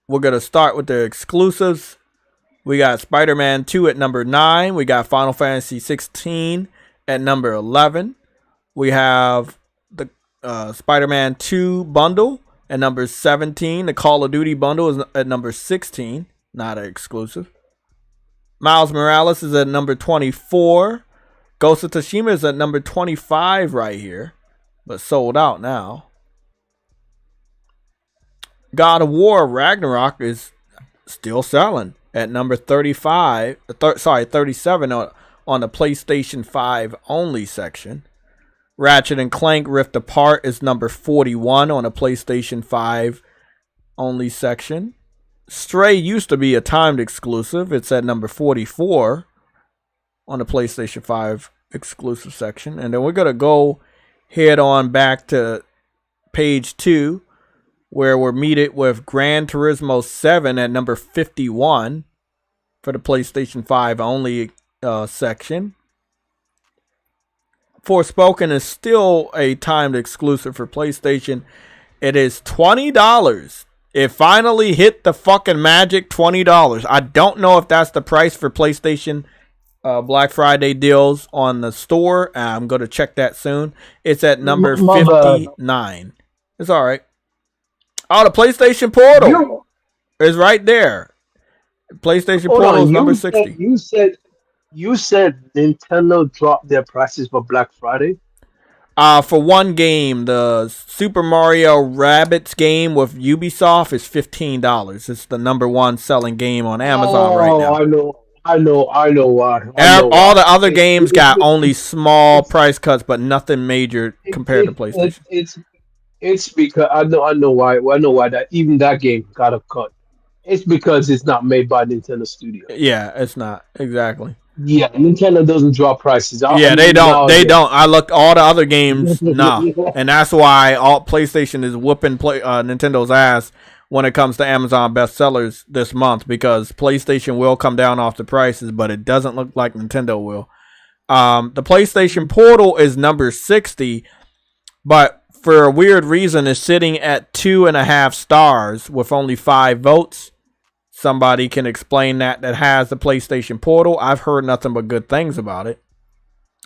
[SPEAKER 2] we're going to start with the exclusives. We got Spider-Man 2 at number 9. We got Final Fantasy 16 at number 11. We have the Spider-Man 2 bundle at number 17. The Call of Duty bundle is at number 16. Not an exclusive. Miles Morales is at number 24. Ghost of Tsushima is at number 25 right here, but sold out now. God of War Ragnarok is still selling at number 37 on the PlayStation 5 only section. Ratchet and Clank Rift Apart is number 41 on the PlayStation 5 only section. Stray used to be a timed exclusive. It's at number 44 on the PlayStation 5 exclusive section. And then we're going to go head on back to page 2, where we're meted with Gran Turismo 7 at number 51 for the PlayStation 5 only section. Forspoken is still a timed exclusive for PlayStation. It is $20. It finally hit the fucking magic $20. I don't know if that's the price for PlayStation Black Friday deals on the store. I'm going to check that soon. It's at number 59. It's all right. Oh, the PlayStation Portal is right there. PlayStation Portal is number 60.
[SPEAKER 3] You said Nintendo dropped their prices for Black Friday.
[SPEAKER 2] For one game, the Super Mario Rabbids game with Ubisoft is $15. It's the number one selling game on Amazon right now.
[SPEAKER 3] I know why.
[SPEAKER 2] All the other games got only small price cuts, but nothing major compared to PlayStation.
[SPEAKER 3] It's because I know why. I know why that even that game got a cut. It's because it's not made by Nintendo Studios.
[SPEAKER 2] Yeah, it's not exactly.
[SPEAKER 3] Yeah, Nintendo doesn't drop prices.
[SPEAKER 2] They don't. I looked all the other games, and that's why all PlayStation is whooping Nintendo's ass when it comes to Amazon bestsellers this month, because PlayStation will come down off the prices, but it doesn't look like Nintendo will. The PlayStation Portal is number 60, but for a weird reason is sitting at 2.5 stars with only 5 votes. Somebody can explain that has the PlayStation Portal. I've heard nothing but good things about it.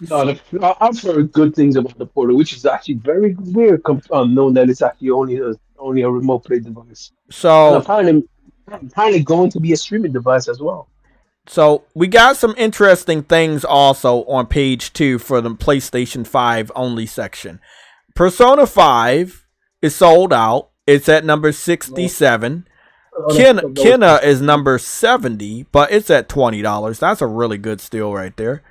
[SPEAKER 3] No, I've heard good things about the Portal, which is actually very weird, knowing that it's actually only a remote play device.
[SPEAKER 2] So
[SPEAKER 3] apparently going to be a streaming device as well.
[SPEAKER 2] So we got some interesting things also on page 2 for the PlayStation 5 only section. Persona 5 is sold out. It's at number 67. Kenna is number 70, but it's at $20. That's a really good steal right there.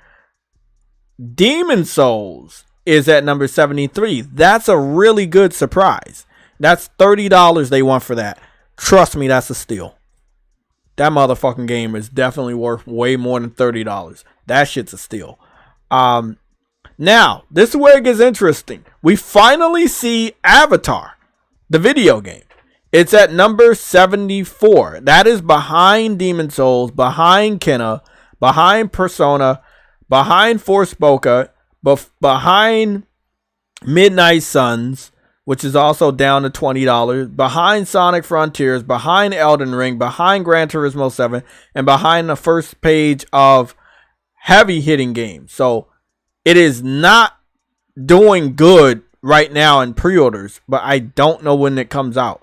[SPEAKER 2] Demon Souls is at number 73. That's a really good surprise. That's $30 they want for that. Trust me, that's a steal. That motherfucking game is definitely worth way more than $30. That shit's a steal. Now, this is where it gets interesting. We finally see Avatar, the video game. It's at number 74. That is behind Demon Souls, behind Kenna, behind Persona, behind Forspoken, behind Midnight Suns, which is also down to $20, behind Sonic Frontiers, behind Elden Ring, behind Gran Turismo 7, and behind the first page of heavy hitting games. So it is not doing good right now in pre-orders, but I don't know when it comes out.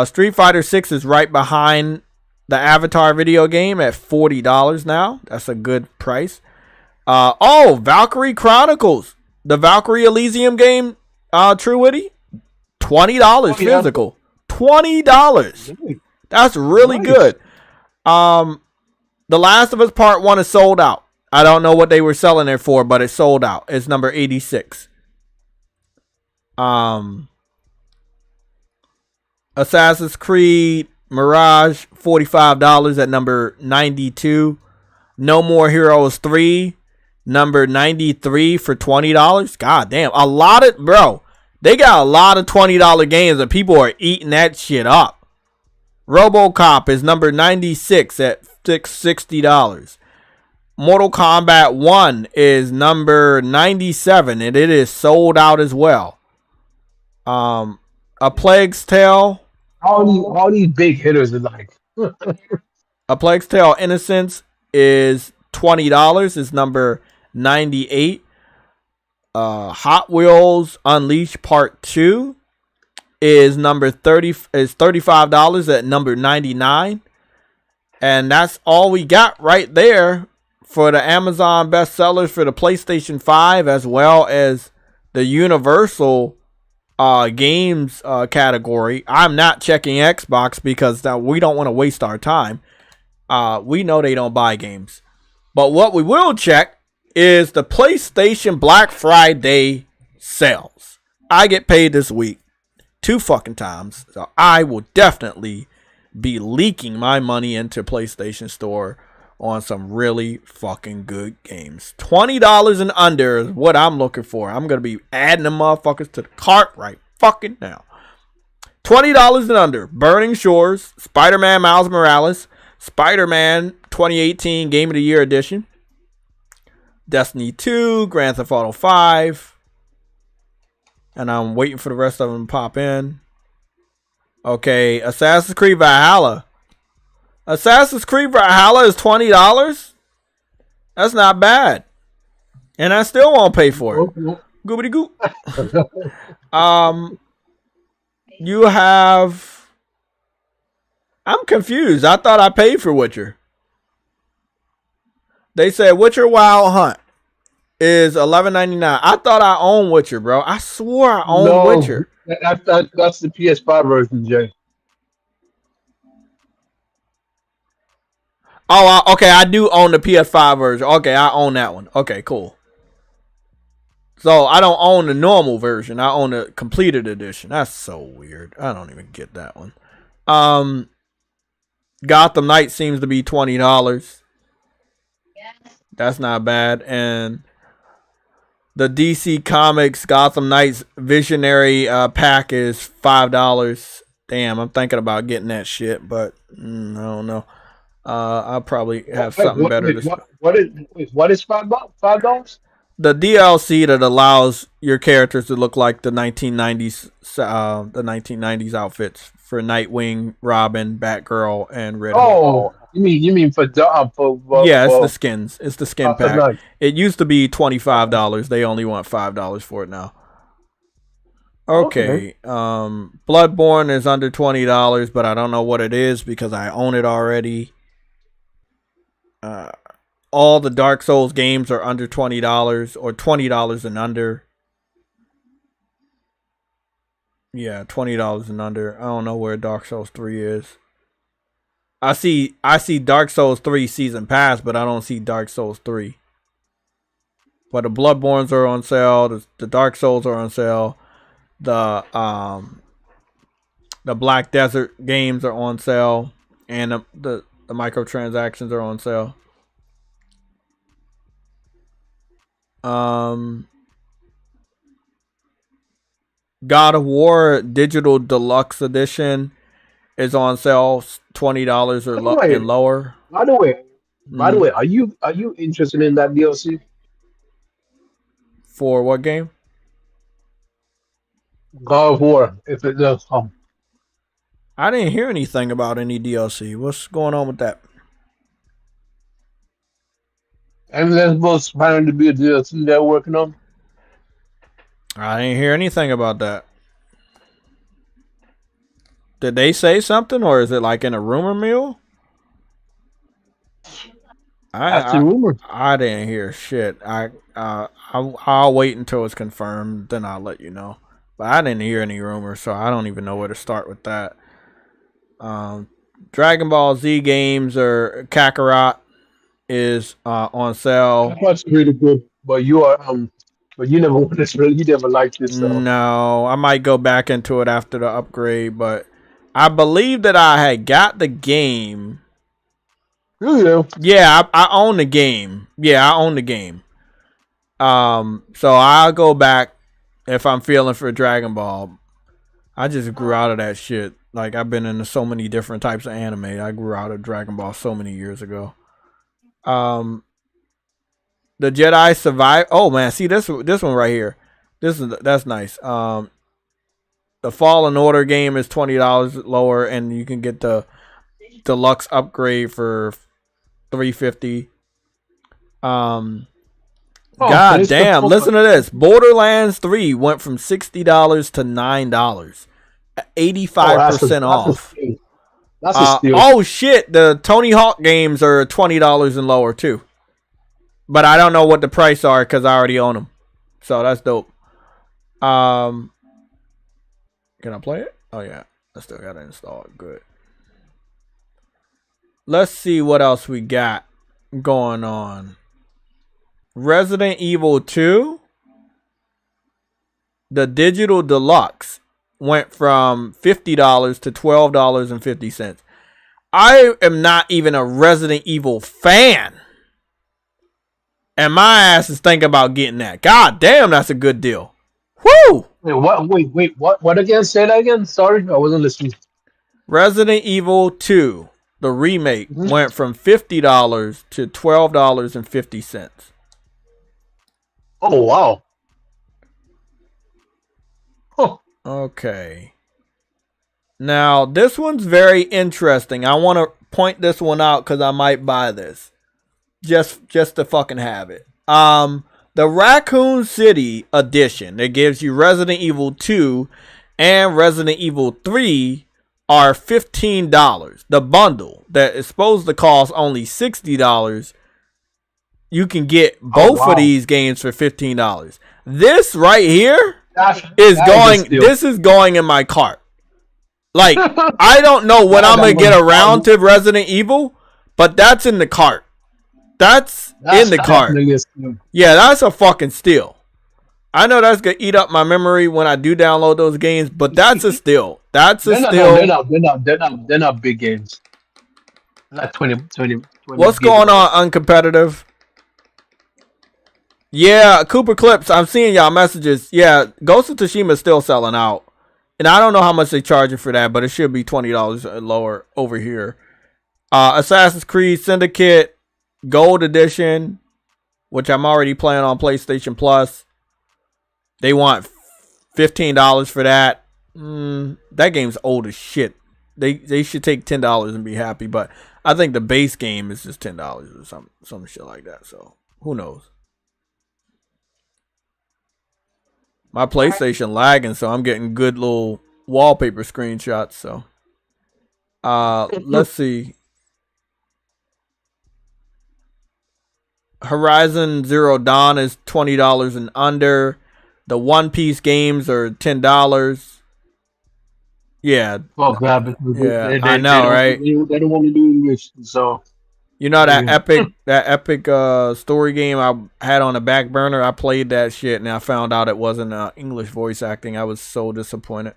[SPEAKER 2] Street Fighter 6 is right behind the Avatar video game at $40 now. That's a good price. Valkyrie Chronicles, the Valkyrie Elysium game, True Witty, $20 physical. $20. That's really good. The Last of Us Part 1 is sold out. I don't know what they were selling it for, but it's sold out. It's number 86. Assassin's Creed Mirage, $45 at number 92. No More Heroes 3, number 93 for $20. God damn. They got a lot of $20 games and people are eating that shit up. RoboCop is number 96 at $60. Mortal Kombat 1 is number 97 and it is sold out as well. A Plague's Tale.
[SPEAKER 3] All these big hitters are like.
[SPEAKER 2] A Plague's Tale Innocence is $20. It's number 98. Hot Wheels Unleashed Part 2 is number 30. Is $35 at number 99. And that's all we got right there for the Amazon bestsellers for the PlayStation 5 as well as the Universal games category. I'm not checking Xbox because we don't want to waste our time. We know they don't buy games. But what we will check is the PlayStation Black Friday sales. I get paid this week 2 fucking times. So I will definitely be leaking my money into PlayStation Store on some really fucking good games. $20 and under is what I'm looking for. I'm going to be adding them motherfuckers to the cart right fucking now. $20 and under. Burning Shores, Spider-Man Miles Morales, Spider-Man 2018 Game of the Year Edition. Destiny 2, Grand Theft Auto 5. And I'm waiting for the rest of them to pop in. Okay, Assassin's Creed Valhalla. Assassin's Creed Valhalla is $20? That's not bad. And I still won't pay for it. Goobity goop. You have... I'm confused. I thought I paid for Witcher. They said Witcher Wild Hunt is $11.99. I thought I owned Witcher, bro. I swore I owned Witcher.
[SPEAKER 3] That's the PS5 version, Jay.
[SPEAKER 2] Oh, okay. I do own the PS5 version. Okay, I own that one. Okay, cool. So I don't own the normal version. I own the completed edition. That's so weird. I don't even get that one. Gotham Knight seems to be $20. That's not bad. And the DC Comics Gotham Knights Visionary pack is $5. Damn, I'm thinking about getting that shit, but I don't know. I'll probably have something better.
[SPEAKER 3] What is $5?
[SPEAKER 2] The DLC that allows your characters to look like the 1990s outfits for Nightwing, Robin, Batgirl, and Red Hood.
[SPEAKER 3] Oh, you mean for
[SPEAKER 2] yeah, it's the skins. It's the skin pack.
[SPEAKER 3] Nice.
[SPEAKER 2] It used to be $25. They only want $5 for it now. Okay. Bloodborne is under $20, but I don't know what it is because I own it already. All the Dark Souls games are under $20 or $20 and under. Yeah, $20 and under. I don't know where Dark Souls 3 is. I see Dark Souls 3 Season Pass, but I don't see Dark Souls 3. But the Bloodborns are on sale. The Dark Souls are on sale. The Black Desert games are on sale. And the microtransactions are on sale. God of War Digital Deluxe Edition is on sale $20 or and lower.
[SPEAKER 3] By the way, are you interested in that DLC?
[SPEAKER 2] For what game?
[SPEAKER 3] God of War, if it does come.
[SPEAKER 2] I didn't hear anything about any DLC. What's going on with that?
[SPEAKER 3] And that's supposed to be a DLC they're working on.
[SPEAKER 2] I didn't hear anything about that. Did they say something, or is it like in a rumor mill?
[SPEAKER 3] That's a rumor.
[SPEAKER 2] I didn't hear shit. I'll wait until it's confirmed, then I'll let you know. But I didn't hear any rumors, so I don't even know where to start with that. Dragon Ball Z games or Kakarot is on sale.
[SPEAKER 3] That's really good, but you are but you never want this. You never liked this. So.
[SPEAKER 2] No, I might go back into it after the upgrade, but I believe that I had got the game. Yeah, I own the game. Yeah, I own the game. So I'll go back if I'm feeling for Dragon Ball. I just grew out of that shit. Like, I've been into so many different types of anime. I grew out of Dragon Ball so many years ago. The Jedi Survive. Oh man, see this one right here. That's nice. The Fallen Order game is $20 lower, and you can get the deluxe upgrade for $350. God damn! Listen to this. Borderlands 3 went from $60 to $9, 85% off.
[SPEAKER 3] That's a steal.
[SPEAKER 2] Oh shit! The Tony Hawk games are $20 and lower too. But I don't know what the price are because I already own them. So that's dope. Can I play it? Oh yeah, I still gotta install it. Good. Let's see what else we got going on. Resident Evil 2. The digital deluxe went from $50 to $12.50. I am not even a Resident Evil fan. And my ass is thinking about getting that. God damn, that's a good deal. Woo!
[SPEAKER 3] Wait, what again? Say that again. Sorry, I wasn't listening.
[SPEAKER 2] Resident Evil 2. the remake, went from $50 to $12.50.
[SPEAKER 3] Oh wow. Oh.
[SPEAKER 2] Okay. Now this one's very interesting. I want to point this one out because I might buy this just to fucking have it. The Raccoon City edition that gives you Resident Evil 2 and Resident Evil 3 are $15. The bundle that is supposed to cost only $60, you can get both of these games for $15. This right here is going in my cart. Like, I don't know when I'm gonna get around to Resident Evil, but that's in the cart. That's in the cart. Yeah, that's a fucking steal. I know that's gonna eat up my memory when I do download those games, but that's a steal. That's a steal.
[SPEAKER 3] They're not big games. Not 20.
[SPEAKER 2] What's going on, uncompetitive? Yeah, Cooper Clips, I'm seeing y'all messages. Yeah, Ghost of Tsushima is still selling out. And I don't know how much they're charging for that, but it should be $20 lower over here. Assassin's Creed Syndicate Gold Edition, which I'm already playing on PlayStation Plus. They want $15 for that. That game's old as shit. They should take $10 and be happy, but I think the base game is just $10 or some shit like that. So who knows? My PlayStation lagging, so I'm getting good little wallpaper screenshots. So, let's see. Horizon Zero Dawn is $20 and under. The One Piece games are $10. Yeah.
[SPEAKER 3] Well, God,
[SPEAKER 2] yeah, I know, right?
[SPEAKER 3] They don't want to do English, so.
[SPEAKER 2] You know that epic story game I had on the back burner? I played that shit and I found out it wasn't English voice acting. I was so disappointed.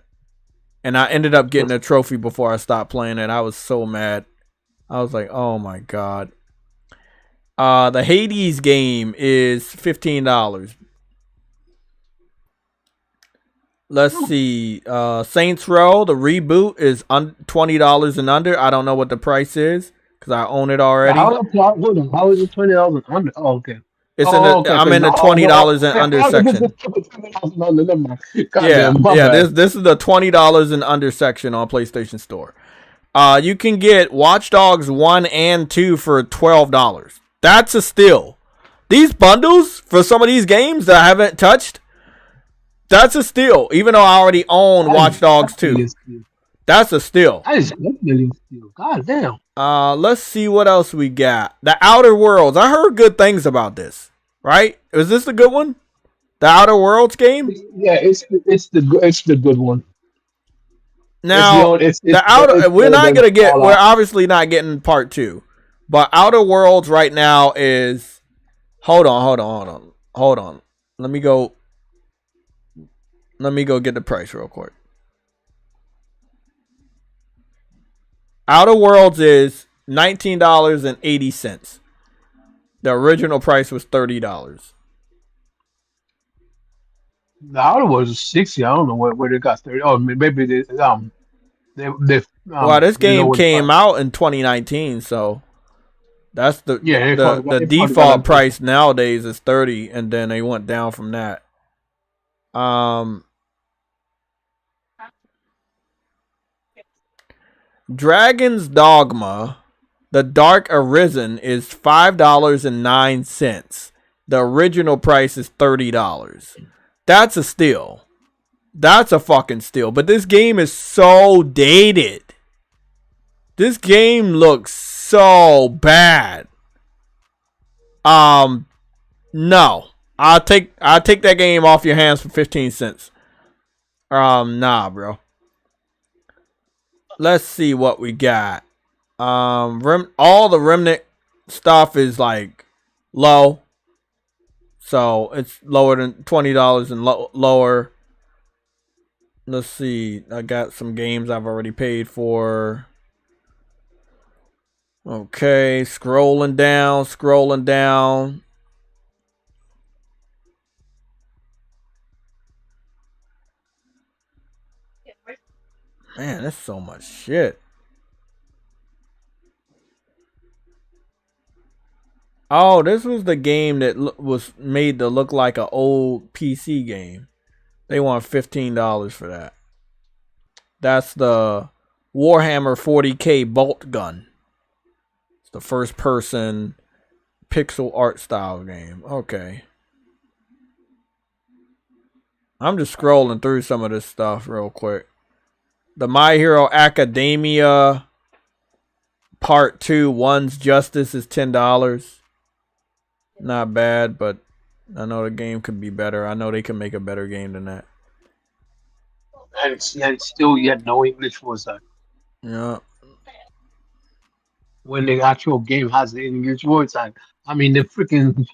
[SPEAKER 2] And I ended up getting a trophy before I stopped playing it. I was so mad. I was like, oh my God. The Hades game is $15. Let's see. Saints Row, the reboot, is $20 and under. I don't know what the price is, because I own it already.
[SPEAKER 3] How is it $20 and under? Oh, okay.
[SPEAKER 2] It's I'm in the $20 and under section. This is the $20 and under section on PlayStation Store. You can get Watch Dogs 1 and 2 for $12. That's a steal. These bundles for some of these games that I haven't touched, that's a steal. Even though I already own Watch Dogs 2. That's a steal.
[SPEAKER 3] That is definitely a steal. God damn.
[SPEAKER 2] Let's see what else we got. The Outer Worlds. I heard good things about this. Right? Is this the good one? The Outer Worlds game?
[SPEAKER 3] Yeah, it's the good one.
[SPEAKER 2] Now, we're obviously not getting part 2. But Outer Worlds right now is, hold on. Let me go get the price real quick. Outer Worlds is $19.80. The original price was $30.
[SPEAKER 3] The Outer Worlds is $60. I don't know where they got 30. Oh, maybe they
[SPEAKER 2] well, this game came out in 2019, so that's the default price nowadays is 30, and then they went down from that. Dragon's Dogma, The Dark Arisen, is $5.09. The original price is $30. That's a steal. That's a fucking steal. But this game is so dated. This game looks so bad. No. I'll take that game off your hands for 15 cents. Nah, bro. Let's see what we got. All the Remnant stuff is like low. So it's lower than $20 and lower. Let's see. I got some games I've already paid for. Okay, scrolling down. Man, that's so much shit. Oh, this was the game that was made to look like an old PC game. They want $15 for that. That's the Warhammer 40K bolt gun. It's the first person pixel art style game. Okay. I'm just scrolling through some of this stuff real quick. The My Hero Academia Part 2 One's Justice is $10. Not bad, but I know the game could be better. I know they can make a better game than that.
[SPEAKER 3] And still, yet no English voice acting.
[SPEAKER 2] Yeah.
[SPEAKER 3] When the actual game has the English voice acting. I mean, the freaking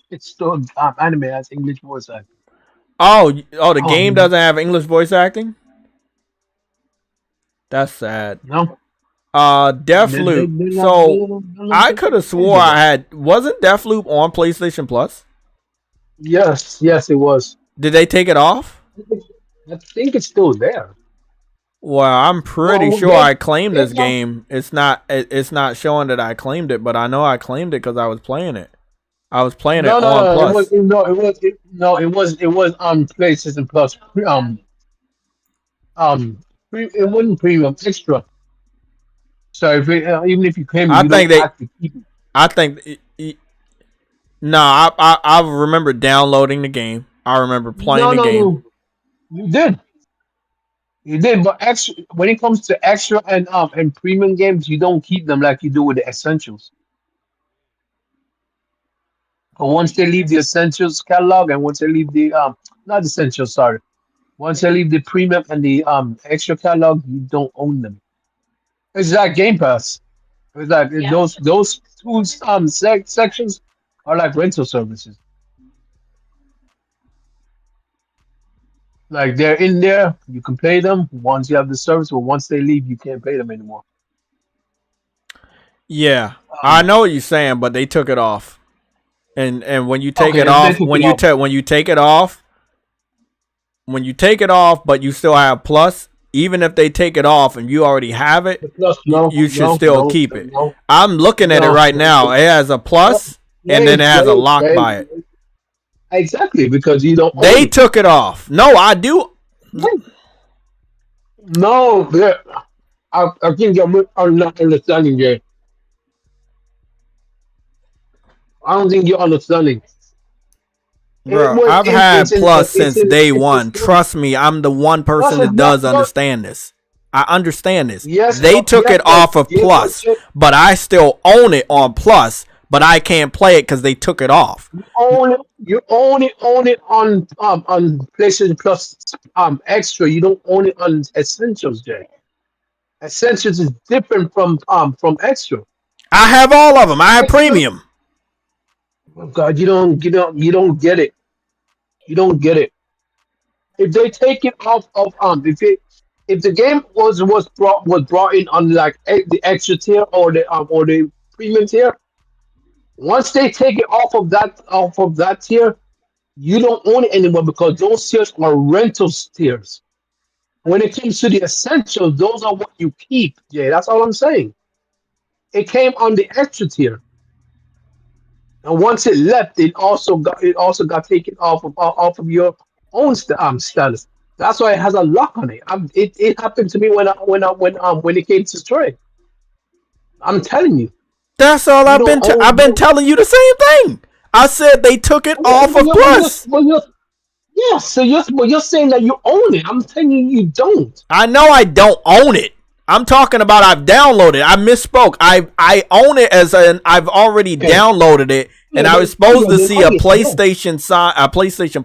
[SPEAKER 3] anime has English voice acting.
[SPEAKER 2] Oh, the game doesn't have English voice acting? That's sad.
[SPEAKER 3] No.
[SPEAKER 2] Deathloop. So I could have swore wasn't Deathloop on PlayStation Plus?
[SPEAKER 3] Yes, it was.
[SPEAKER 2] Did they take it off?
[SPEAKER 3] I think it's still there.
[SPEAKER 2] Well, I'm pretty sure I claimed this game. It's not showing that I claimed it, but I know I claimed it because I was playing it. I was playing it on Plus.
[SPEAKER 3] It was on PlayStation Plus. It wasn't premium, extra. So even if you claim, I
[SPEAKER 2] remember downloading the game. I remember playing the game.
[SPEAKER 3] You did, but extra when it comes to extra and premium games, you don't keep them like you do with the essentials. But once they leave the essentials catalog, and once they leave the not essentials, sorry, once they leave the premium and the extra catalog, you don't own them. It's like Game Pass. It's like those two sections are like rental services. Like they're in there, you can pay them once you have the service, but once they leave, you can't pay them anymore.
[SPEAKER 2] Yeah, I know what you're saying, but they took it off. And when you take it off, when you take it off, but you still have Plus, even if they take it off and you already have it, you should still keep it. I'm looking at it right now. It has a Plus, and then it has a lock by it.
[SPEAKER 3] Exactly, because you don't.
[SPEAKER 2] They took it off. No, I do.
[SPEAKER 3] No, I think I'm not understanding, Jay. I don't think you're understanding.
[SPEAKER 2] Bro, I've had Plus since day one. Trust me, I'm the one person that does understand this. I understand this.
[SPEAKER 3] Yes,
[SPEAKER 2] they took it off of Plus, but I still own it on Plus, but I can't play it because they took it off.
[SPEAKER 3] You only own it on PlayStation Plus Extra. You don't own it on Essentials, Jay. Essentials is different from Extra.
[SPEAKER 2] I have all of them. I have Premium.
[SPEAKER 3] Oh God, you don't get it. You don't get it. If they take it off of if the game was brought in on like the extra tier or the premium tier, once they take it off of that tier, you don't own it anymore because those tiers are rental tiers. When it comes to the essentials, those are what you keep. Yeah, that's all I'm saying. It came on the extra tier. And once it left, it also got taken off of your own status. That's why it has a lock on it. It happened to me when it came to Stray. I'm telling you.
[SPEAKER 2] That's all I've been telling you the same thing. I said they took it off of Plus.
[SPEAKER 3] So you're saying that you own it. I'm telling you don't.
[SPEAKER 2] I know I don't own it. I'm talking about I've downloaded. I misspoke. I own it I've already downloaded it, and I was supposed to see a PlayStation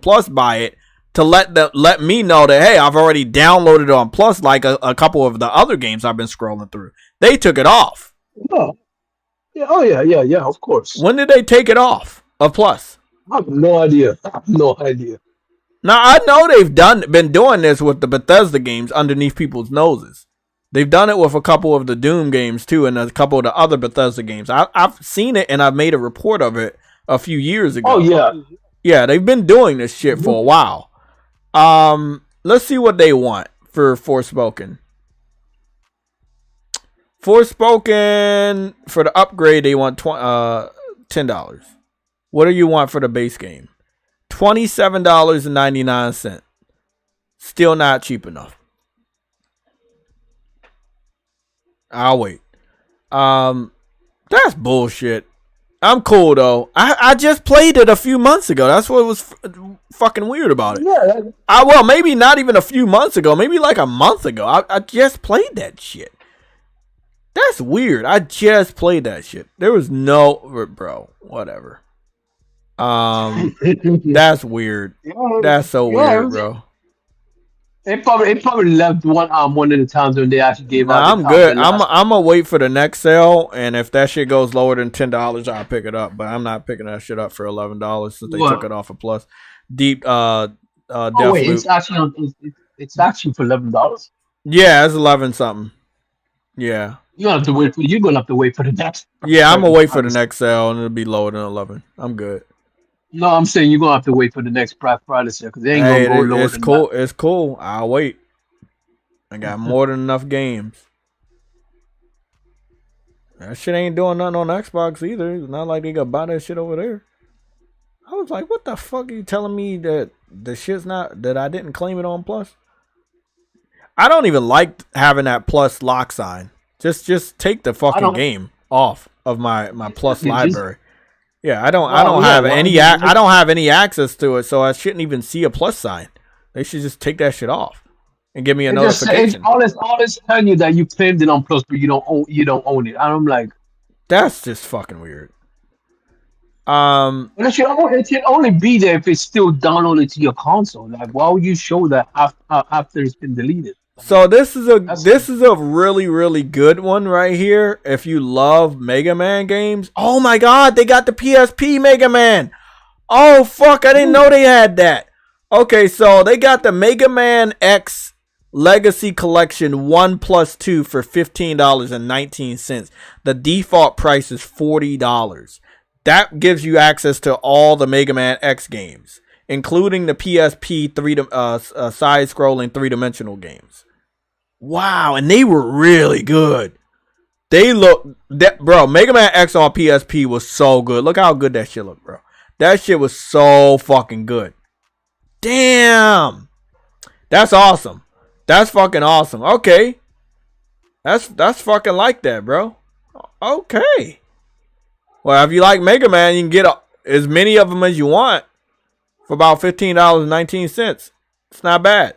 [SPEAKER 2] Plus by it to let me know that hey, I've already downloaded it on Plus, like a couple of the other games I've been scrolling through. They took it off.
[SPEAKER 3] Oh. Yeah. Oh yeah. Of course.
[SPEAKER 2] When did they take it off of Plus?
[SPEAKER 3] I have no idea.
[SPEAKER 2] Now I know they've been doing this with the Bethesda games underneath people's noses. They've done it with a couple of the Doom games too, and a couple of the other Bethesda games. I've seen it, and I've made a report of it a few years ago.
[SPEAKER 3] Oh yeah,
[SPEAKER 2] yeah. They've been doing this shit for a while. Let's see what they want for Forspoken. Forspoken for the upgrade, they want $10. What do you want for the base game? $27.99. Still not cheap enough. I'll wait. That's bullshit. I'm cool though. I just played it a few months ago. That's what was fucking weird about it.
[SPEAKER 3] Yeah.
[SPEAKER 2] Well, maybe not even a few months ago. Maybe like a month ago. I just played that shit. That's weird. I just played that shit. There was no, bro. Whatever. That's weird. That's so weird, bro.
[SPEAKER 3] It probably left one of the times when they actually gave out.
[SPEAKER 2] I'm good. I'm gonna wait for the next sale, and if that shit goes lower than $10, I'll pick it up. But I'm not picking that shit up for $11 since they took it off of Plus. Deep
[SPEAKER 3] wait, it's actually for $11.
[SPEAKER 2] Yeah, it's 11 something. Yeah.
[SPEAKER 3] You're gonna have to wait for the next.
[SPEAKER 2] Yeah, I'm gonna wait for the next sale, and it'll be lower than 11. I'm good.
[SPEAKER 3] No, I'm saying you're gonna have to wait for the next Black Friday sale because they ain't gonna go lower.
[SPEAKER 2] It's cool. It's cool. I'll wait. I got more than enough games. That shit ain't doing nothing on Xbox either. It's not like they gonna buy that shit over there. I was like, what the fuck are you telling me that the shit's not, that I didn't claim it on Plus? I don't even like having that Plus lock sign. Just take the fucking game off of my Plus library. Yeah, I don't have any access to it, so I shouldn't even see a plus sign. They should just take that shit off and give me a notification.
[SPEAKER 3] All this telling you that you claimed it on Plus, but you don't own it. I'm like,
[SPEAKER 2] that's just fucking weird.
[SPEAKER 3] It should only be there if it's still downloaded to your console. Like, why would you show that after it's been deleted?
[SPEAKER 2] So this is a really, really good one right here. If you love Mega Man games, oh my god, they got the PSP Mega Man. Oh fuck, I didn't know they had that. Okay, so they got the Mega Man X Legacy Collection 1+2 for $15.19. The default price is $40. That gives you access to all the Mega Man X games, including the PSP side-scrolling three-dimensional games. Wow, and they were really good. Bro, Mega Man X on PSP was so good. Look how good that shit looked, bro. That shit was so fucking good. Damn. That's awesome. That's fucking awesome. Okay. That's fucking like that, bro. Okay. Well, if you like Mega Man, you can get as many of them as you want for about $15.19. It's not bad.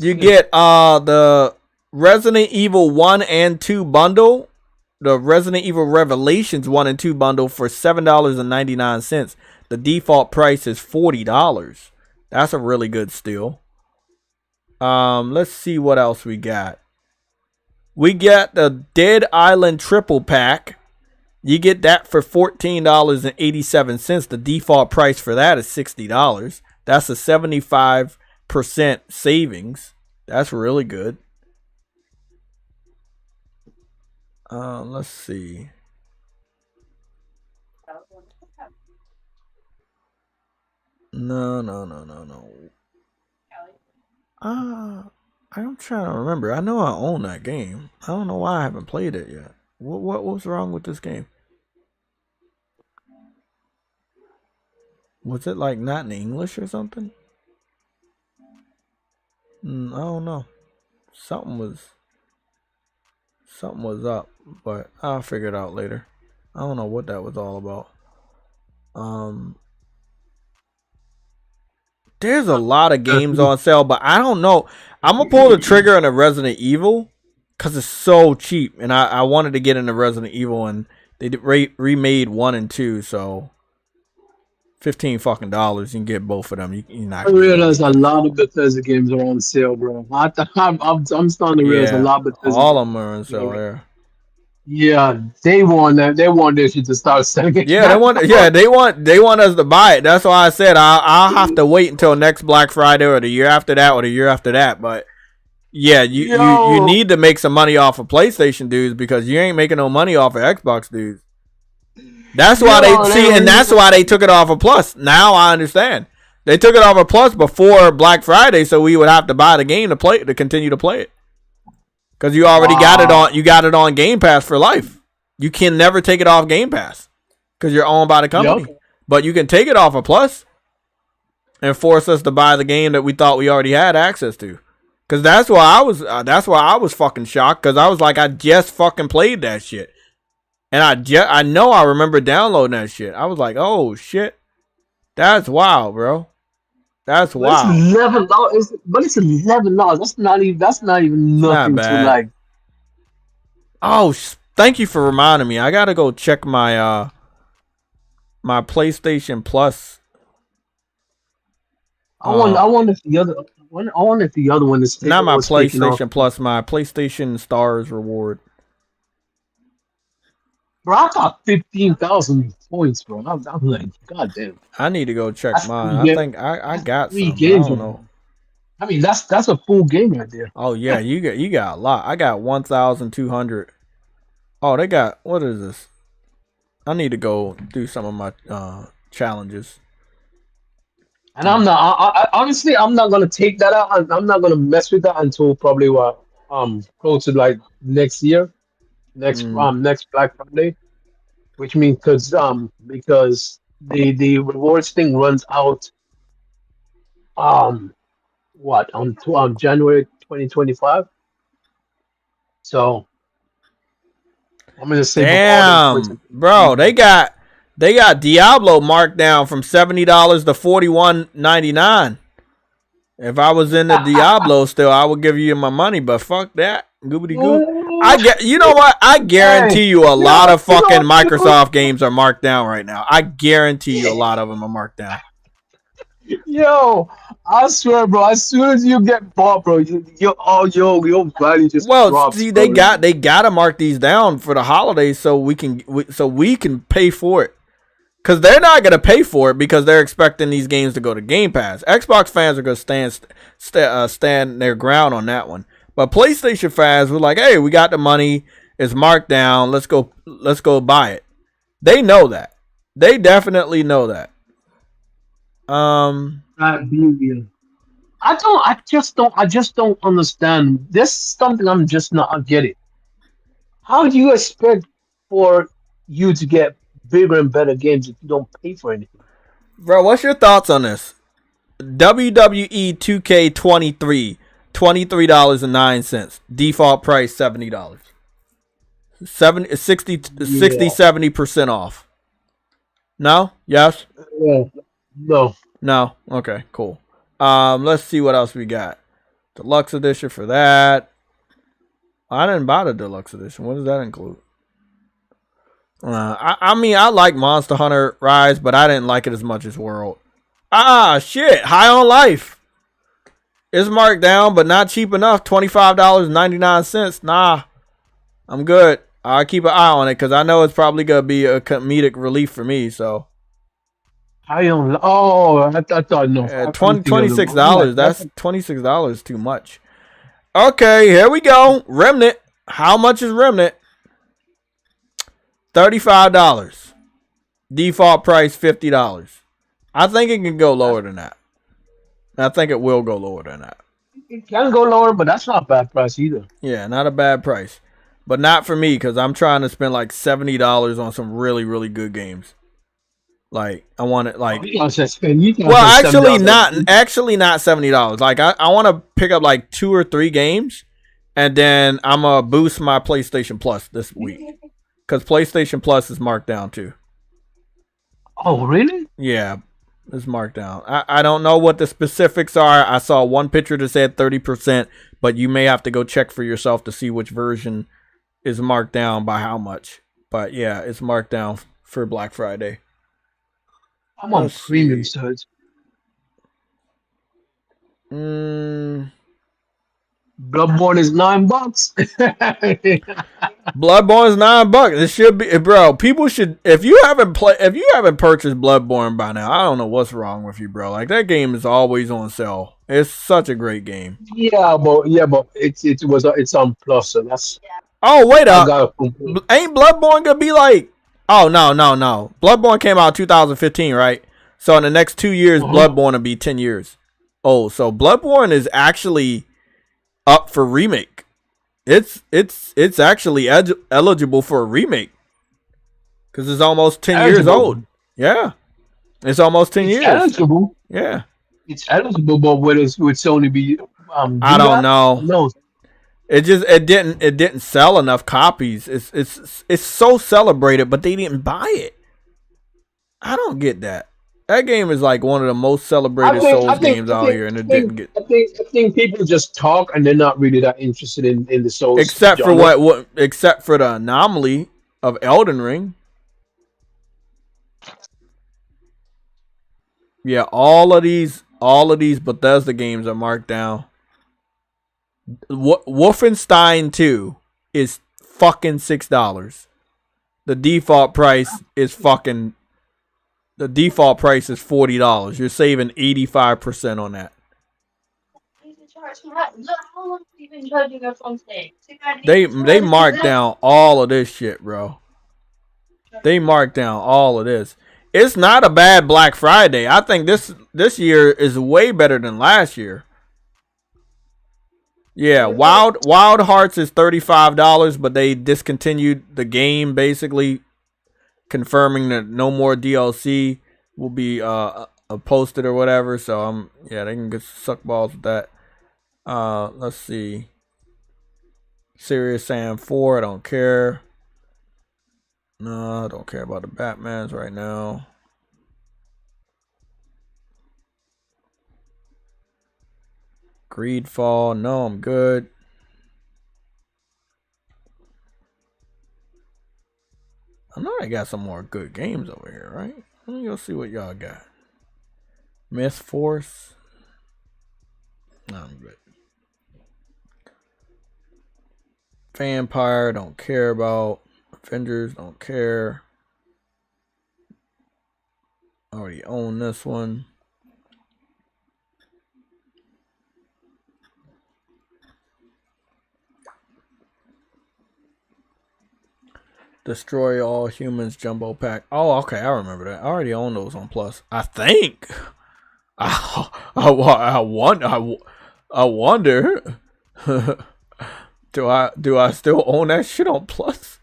[SPEAKER 2] You get the Resident Evil 1 and 2 bundle, the Resident Evil Revelations 1 and 2 bundle for $7.99. The default price is $40. That's a really good steal. Let's see what else we got. We got the Dead Island triple pack. You get that for $14.87. The default price for that is $60. That's a 75% savings. That's really good. Let's see. No. I'm trying to remember. I know I own that game. I don't know why I haven't played it yet. What's wrong with this game? Was it like not in English or something? I don't know. Something was up, but I'll figure it out later. I don't know what that was all about. There's a lot of games on sale, but I don't know. I'm gonna pull the trigger on a Resident Evil because it's so cheap, and I wanted to get into Resident Evil, and they remade 1 and 2, so $15 fucking dollars, you can get both of them. I
[SPEAKER 3] realize a lot of Bethesda games are on sale, bro. I'm starting to realize a lot of Bethesda.
[SPEAKER 2] All of them are on sale there.
[SPEAKER 3] Yeah, they want this shit to start selling it.
[SPEAKER 2] Yeah, they want us to buy it. That's why I said I'll have to wait until next Black Friday or the year after that or the year after that. But yeah, you need to make some money off of PlayStation dudes because you ain't making no money off of Xbox dudes. That's why that's why they took it off of Plus. Now I understand. They took it off of Plus before Black Friday, so we would have to buy the game to continue to play it. Because you already got it on Game Pass for life. You can never take it off Game Pass. because you're owned by the company.
[SPEAKER 3] Yep.
[SPEAKER 2] But you can take it off of Plus and force us to buy the game that we thought we already had access to. Because that's why I was fucking shocked, because I was like, I just fucking played that shit. And I know I remember downloading that shit. I was like, oh shit. That's wild, bro. That's wild.
[SPEAKER 3] It's $11. But it's $11. That's not even nothing to like.
[SPEAKER 2] Oh, thank you for reminding me. I gotta go check my my PlayStation Plus.
[SPEAKER 3] I wonder if the other one is
[SPEAKER 2] not my PlayStation Plus, my PlayStation Stars reward.
[SPEAKER 3] Bro, I got 15,000 points, bro. I'm like, goddamn.
[SPEAKER 2] I need to go check mine. I think I got some. I don't know.
[SPEAKER 3] I mean, that's a full game right there.
[SPEAKER 2] Oh yeah, you got a lot. I got 1,200. Oh, they got, what is this? I need to go do some of my challenges.
[SPEAKER 3] And I'm not. I honestly, I'm not gonna take that out. I'm not gonna mess with that until probably close to like next year, next Black Friday, which means because the rewards thing runs out on January 2025. So I'm gonna say,
[SPEAKER 2] damn, bro, they got Diablo marked down from $70 to $41.99. If I was in the Diablo still, I would give you my money, but fuck that. Goobity goop. You know what? I guarantee you a lot of fucking Microsoft games are marked down right now. I guarantee you a lot of them are marked down.
[SPEAKER 3] Yo, I swear, bro. As soon as you get bought, bro, your value just drops.
[SPEAKER 2] See, they gotta mark these down for the holidays so we can pay for it. Because they're not going to pay for it because they're expecting these games to go to Game Pass. Xbox fans are going to stand their ground on that one. But PlayStation fans were like, hey, we got the money. It's marked down. Let's go buy it. They know that. They definitely know that.
[SPEAKER 3] I just don't understand. This is something I'm just not getting. How do you expect for you to get bigger and better games if you don't pay for anything?
[SPEAKER 2] Bro, what's your thoughts on this? WWE 2K23, $23.09. Default price $70. 60-70% off. No? Yes?
[SPEAKER 3] No.
[SPEAKER 2] No? Okay, cool. Let's see what else we got. Deluxe edition for that. I didn't buy the deluxe edition. What does that include? I mean, I like Monster Hunter Rise, but I didn't like it as much as World. Shit. High on Life. It's marked down, but not cheap enough. $25.99. Nah. I'm good. I'll keep an eye on it because I know it's probably going to be a comedic relief for me, so.
[SPEAKER 3] I thought no.
[SPEAKER 2] $26. That's $26 too much. Okay, here we go. Remnant. How much is Remnant? $35. Default price $50. I think it can go lower than that. I think it will go lower than that.
[SPEAKER 3] It can go lower, but that's not a bad price either.
[SPEAKER 2] Yeah, not a bad price. But not for me, because I'm trying to spend like $70 on some really, really good games. Like, I want it like...
[SPEAKER 3] Well,
[SPEAKER 2] actually not $70. Like, I want to pick up like 2 or 3 games, and then I'm going to boost my PlayStation Plus this week. Because PlayStation Plus is marked down too.
[SPEAKER 3] Oh, really?
[SPEAKER 2] Yeah, it's marked down. I don't know what the specifics are. I saw one picture that said 30%, but you may have to go check for yourself to see which version is marked down by how much. But yeah, it's marked down for Black Friday.
[SPEAKER 3] I'm on premium sites. Bloodborne is $9.
[SPEAKER 2] Bloodborne is $9. It should be, bro. People should, if you haven't purchased Bloodborne by now, I don't know what's wrong with you, bro. Like, that game is always on sale. It's such a great game.
[SPEAKER 3] Yeah, but it's on Plus, so that's.
[SPEAKER 2] Oh, wait up! Ain't Bloodborne gonna be like? Oh no. Bloodborne came out 2015, right? So in the next 2 years, Bloodborne will be 10 years. Oh, so Bloodborne is actually up for remake. It's actually eligible for a remake Because it's almost 10 years old. Yeah. It's almost 10 years.
[SPEAKER 3] Eligible.
[SPEAKER 2] Yeah.
[SPEAKER 3] It's eligible, but would it's only be
[SPEAKER 2] I don't know.
[SPEAKER 3] No.
[SPEAKER 2] It didn't sell enough copies. It's so celebrated, but they didn't buy it. I don't get that. That game is like one of the most celebrated Souls games out here, and it didn't get.
[SPEAKER 3] I think people just talk and they're not really that interested in the Souls.
[SPEAKER 2] Except for what? Except for the anomaly of Elden Ring. Yeah, all of these Bethesda games are marked down. Wolfenstein 2 is fucking $6. The default price is $40. You're saving 85% on that. They marked down all of this shit, bro. They marked down all of this. It's not a bad Black Friday. I think this year is way better than last year. Yeah, Wild Hearts is $35, but they discontinued the game, basically confirming that no more DLC will be posted or whatever. So yeah, they can get suck balls with that. Let's see. Serious Sam 4, I don't care. No, I don't care about the Batmans right now. Greedfall, no, I'm good. I know I got some more good games over here, right? Let me go see what y'all got. Myth Force. No, I'm good. Vampire, don't care about. Avengers, don't care. Already own this one. Destroy All Humans Jumbo Pack. Oh, okay, I remember that. I already own those on Plus. I think. I wonder. Do I still own that shit on Plus?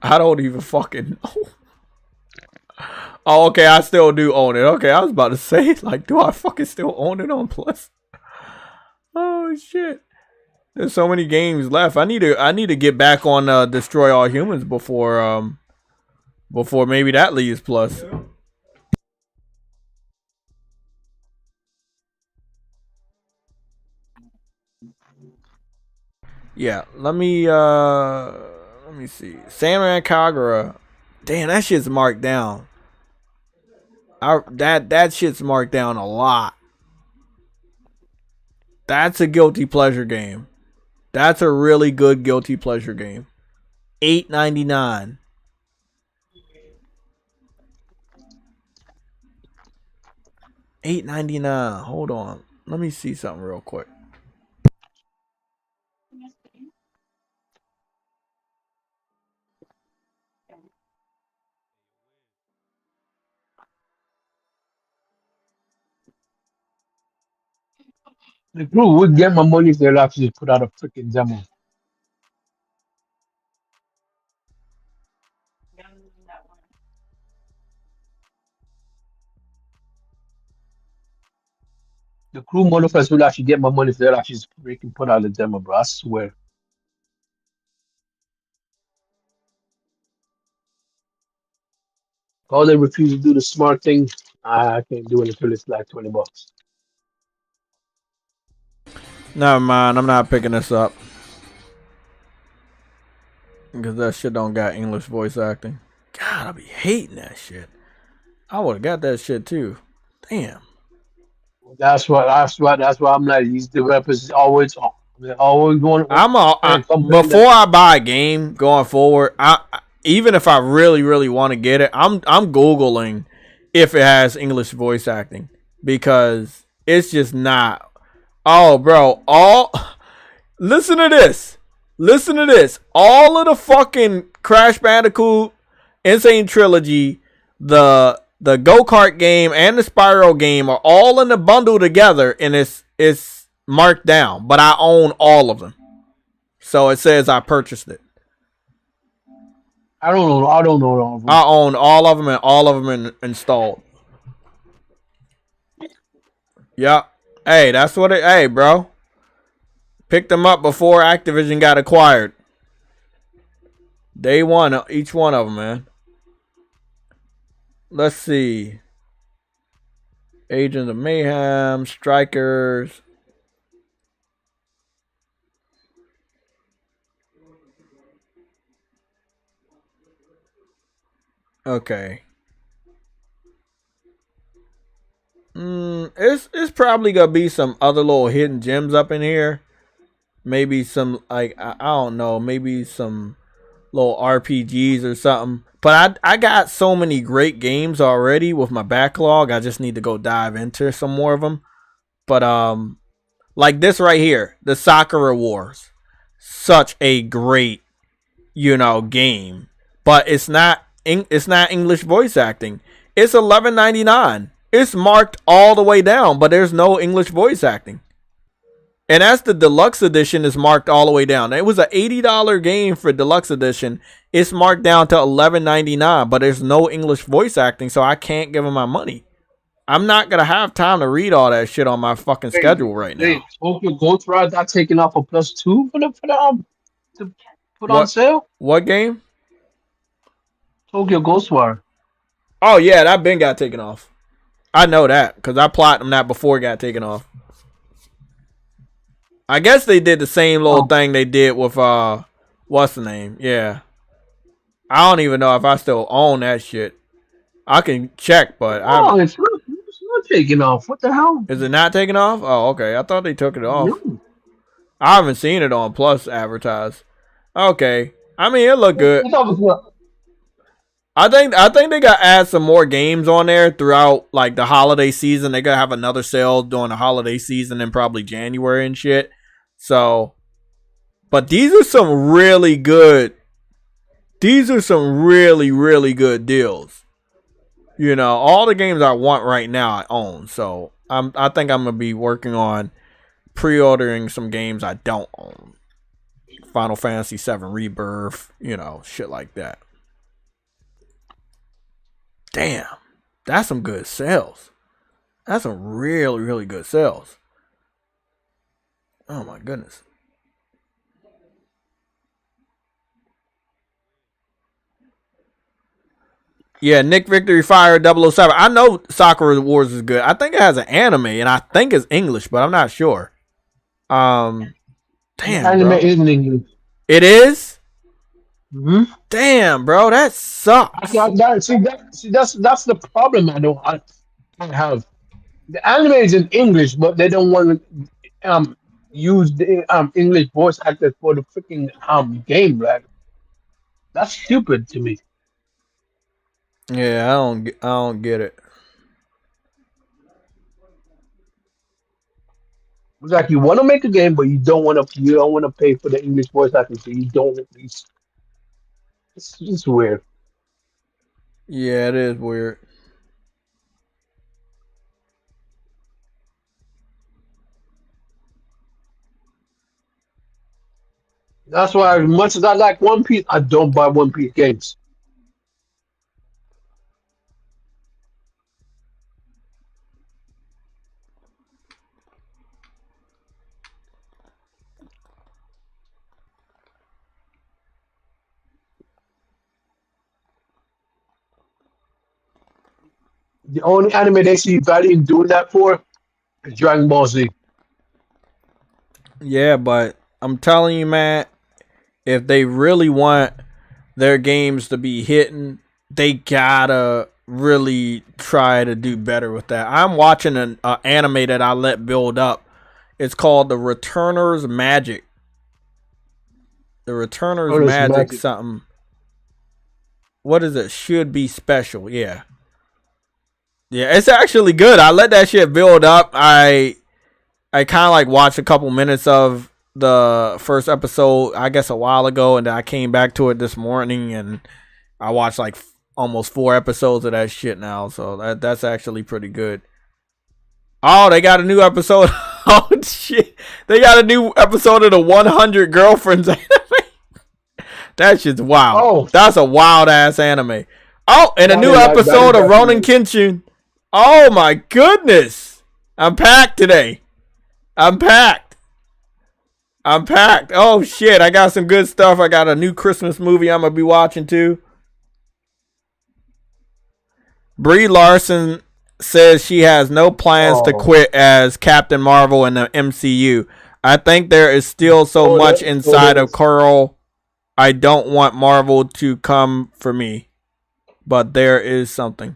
[SPEAKER 2] I don't even fucking know. Oh, okay, I still do own it. Okay, I was about to say, like, do I fucking still own it on Plus? Oh shit. There's so many games left. I need to get back on Destroy All Humans before maybe that leaves Plus. Yeah, let me see. Samurai Kagura. Damn, that shit's marked down. That shit's marked down a lot. That's a guilty pleasure game. That's a really good guilty pleasure game. $8.99. $8.99. Hold on. Let me see something real quick.
[SPEAKER 3] The crew would get my money if they'll actually put out a freaking demo. The crew motherfuckers will actually get my money if they'll actually freaking put out a demo, bro. I swear. All they refuse to do the smart thing, I can't do it until it's like $20.
[SPEAKER 2] Never mind, I'm not picking this up. Because that shit don't got English voice acting. God, I be hating that shit. I would have got that shit too. Damn.
[SPEAKER 3] That's why I'm like, these developers always going.
[SPEAKER 2] Before I buy a game going forward, even if I really want to get it, I'm Googling if it has English voice acting, because it's just not. Oh, bro, listen to this. All of the fucking Crash Bandicoot Insane Trilogy, the go-kart game and the Spyro game are all in the bundle together, and it's marked down, but I own all of them. So it says I purchased it.
[SPEAKER 3] I don't know. I don't know all of them.
[SPEAKER 2] I own all of them and all of them installed. Yep. Hey, that's what it. Hey, bro. Picked them up before Activision got acquired. Day one, each one of them, man. Let's see. Agents of Mayhem, Strikers. Okay. It's probably gonna be some other little hidden gems up in here. Maybe some like I don't know, maybe some little RPGs or something. But I got so many great games already with my backlog. I just need to go dive into some more of them. But like this right here, the Sakura Wars, such a great game. But it's not English voice acting. It's $11.99. It's marked all the way down, but there's no English voice acting. And as the deluxe edition is marked all the way down. It was an $80 game for deluxe edition. It's marked down to $11.99, but there's no English voice acting, so I can't give them my money. I'm not gonna have time to read all that shit on my fucking schedule right now.
[SPEAKER 3] Tokyo Ghost Ride got taken off a +2 for the to put on sale.
[SPEAKER 2] What game?
[SPEAKER 3] Tokyo Ghost Ride.
[SPEAKER 2] Oh yeah, that been got taken off. I know that because I plotted that before it got taken off. I guess they did the same little thing they did with what's the name? Yeah. I don't even know if I still own that shit. I can check, but
[SPEAKER 3] it's not taking off. What the hell?
[SPEAKER 2] Is it not taking off? Oh, okay. I thought they took it off. No. I haven't seen it on Plus advertised. Okay. I mean, it looked good. I think they got to add some more games on there throughout like the holiday season. They gotta have another sale during the holiday season in probably January and shit. So, but these are some really good. These are some really, really good deals. All the games I want right now I own. So I think I'm gonna be working on pre-ordering some games I don't own. Final Fantasy VII Rebirth, shit like that. Damn, that's some good sales. That's some really, really good sales. Oh my goodness. Yeah, Nick Victory Fire 007. I know Sakura Wars is good. I think it has an anime, and I think it's English, but I'm not sure. Damn,
[SPEAKER 3] anime is in English.
[SPEAKER 2] It is?
[SPEAKER 3] Mm-hmm.
[SPEAKER 2] Damn, bro, that sucks.
[SPEAKER 3] That's the problem I have. The anime is in English, but they don't want to use the English voice actors for the freaking game. Like, that's stupid to me.
[SPEAKER 2] Yeah, I don't get it.
[SPEAKER 3] It's like you want to make a game, but you don't want to pay for the English voice acting, so you don't. It's just weird.
[SPEAKER 2] Yeah, it is weird.
[SPEAKER 3] That's why, as much as I like One Piece, I don't buy One Piece games. The only anime they see value in doing that for is Dragon Ball Z.
[SPEAKER 2] Yeah, but I'm telling you, man, if they really want their games to be hitting, they gotta really try to do better with that. I'm watching an anime that I let build up. It's called The Returner's Magic. The Returner's Magic something. What is it? Should be special. Yeah. Yeah, it's actually good. I let that shit build up. I kind of like watched a couple minutes of the first episode, I guess a while ago, and then I came back to it this morning, and I watched like almost 4 episodes of that shit now. So that's actually pretty good. Oh, they got a new episode. Oh shit, they got a new episode of the 100 Girlfriends anime. That shit's wild.
[SPEAKER 3] Oh.
[SPEAKER 2] That's a wild ass anime. Oh, and a new episode of Ronin Kenshin. Oh my goodness. I'm packed today. I'm packed. Oh shit, I got some good stuff. I got a new Christmas movie I'm gonna be watching too. Brie Larson says she has no plans to quit as Captain Marvel in the MCU. I think there is still so much inside of Carl. I don't want Marvel to come for me. But there is something.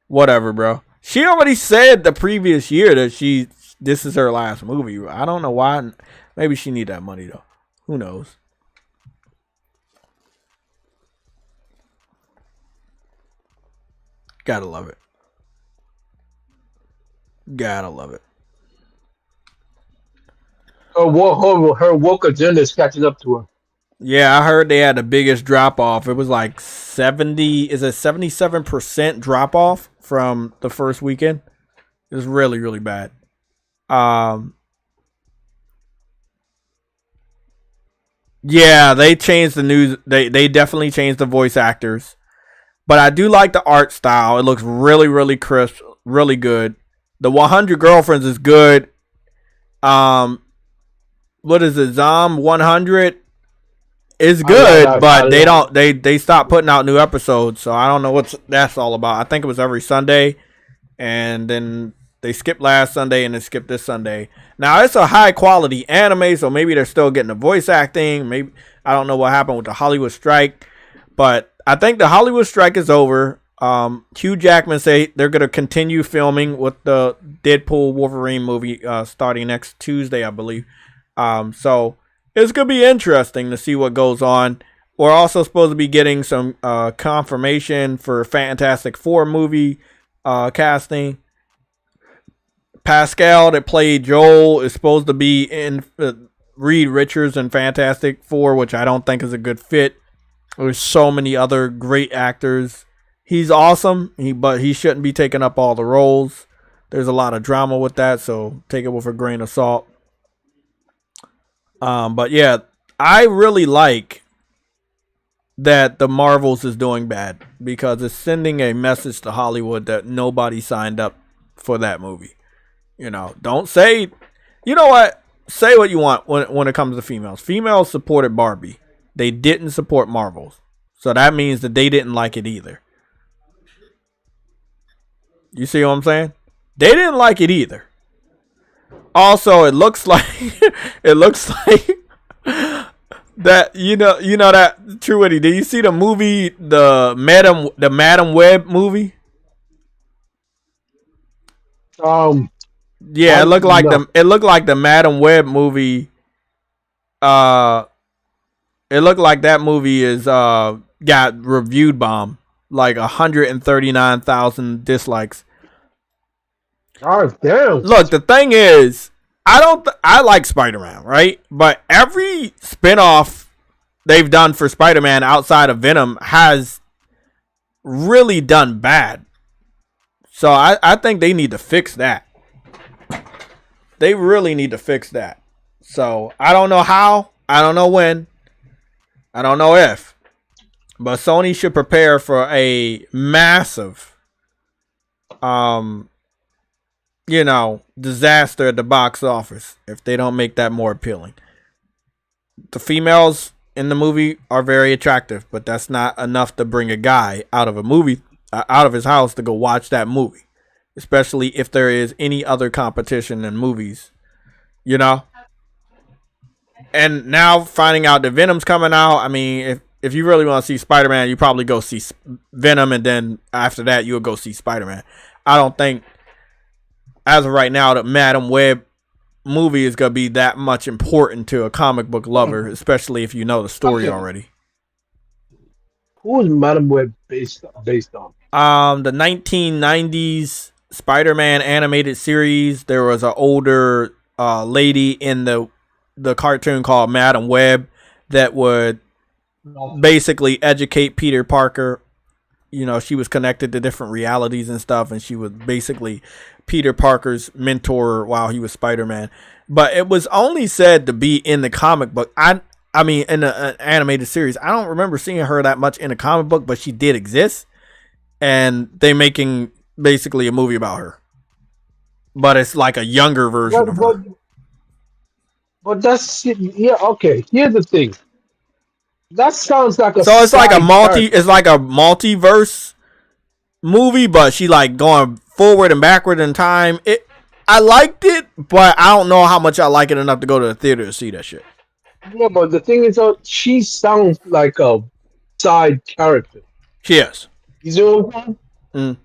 [SPEAKER 2] Whatever, bro. She already said the previous year that this is her last movie. I don't know why. Maybe she need that money though. Who knows? Gotta love it. Gotta love it.
[SPEAKER 3] Her woke agenda is catching up to her.
[SPEAKER 2] Yeah, I heard they had the biggest drop off. It was like 77% drop off from the first weekend. It was really, really bad. Yeah, they changed the news. They definitely changed the voice actors. But I do like the art style. It looks really, really crisp, really good. The 100 Girlfriends is good. What is it? Zom 100 is good, but they stopped putting out new episodes, so I don't know what that's all about. I think it was every Sunday, and then they skipped last Sunday and then skipped this Sunday. Now it's a high quality anime, so maybe they're still getting the voice acting. Maybe I don't know what happened with the Hollywood strike, but I think the Hollywood strike is over. Hugh Jackman say they're going to continue filming with the Deadpool Wolverine movie starting next Tuesday, I believe. So it's going to be interesting to see what goes on. We're also supposed to be getting some confirmation for Fantastic Four movie casting. Pascal that played Joel is supposed to be in Reed Richards in Fantastic Four, which I don't think is a good fit. There's so many other great actors. He's awesome, but he shouldn't be taking up all the roles. There's a lot of drama with that, so take it with a grain of salt. But yeah, I really like that the Marvels is doing bad because it's sending a message to Hollywood that nobody signed up for that movie. You know, don't say, you know what? Say what you want when it comes to females. Females supported Barbie. They didn't support Marvels. So that means that they didn't like it either. You see what I'm saying? They didn't like it either. Also, it looks like that you know that Truity. Did you see the movie, the Madam Web movie? Yeah, it looked like the Madam Web movie. It looked like that movie is got reviewed bomb, like 139,000 dislikes.
[SPEAKER 3] Oh damn!
[SPEAKER 2] Look, the thing is, I like Spider-Man, right? But every spinoff they've done for Spider-Man outside of Venom has really done bad. So I think they need to fix that. They really need to fix that. So I don't know how. I don't know when. I don't know if. But Sony should prepare for a massive disaster at the box office if they don't make that more appealing. The females in the movie are very attractive, but that's not enough to bring a guy out of his house to go watch that movie, especially if there is any other competition in movies, you know? And now finding out that Venom's coming out, I mean, if you really want to see Spider-Man, you probably go see Venom, and then after that, you'll go see Spider-Man. I don't think, as of right now, the Madam Web movie is going to be that much important to a comic book lover, especially if you know the story already.
[SPEAKER 3] Who is Madam Web based on?
[SPEAKER 2] The 1990s Spider-Man animated series. There was an older lady in the cartoon called Madam Web that would basically educate Peter Parker. You know, she was connected to different realities and stuff, and she was basically Peter Parker's mentor while he was Spider-Man. But it was only said to be in the comic book. I mean, in the animated series. I don't remember seeing her that much in a comic book, but she did exist. And they making basically a movie about her. But it's like a younger version of her.
[SPEAKER 3] But that's yeah, okay. Here's the thing. That sounds like a
[SPEAKER 2] so it's like a
[SPEAKER 3] character.
[SPEAKER 2] it's like a multiverse movie, but she like going forward and backward in time. I liked it, but I don't know how much I like it enough to go to the theater to see that shit.
[SPEAKER 3] Yeah, but the thing is, she sounds like a side character.
[SPEAKER 2] She is.
[SPEAKER 3] You see what I'm saying?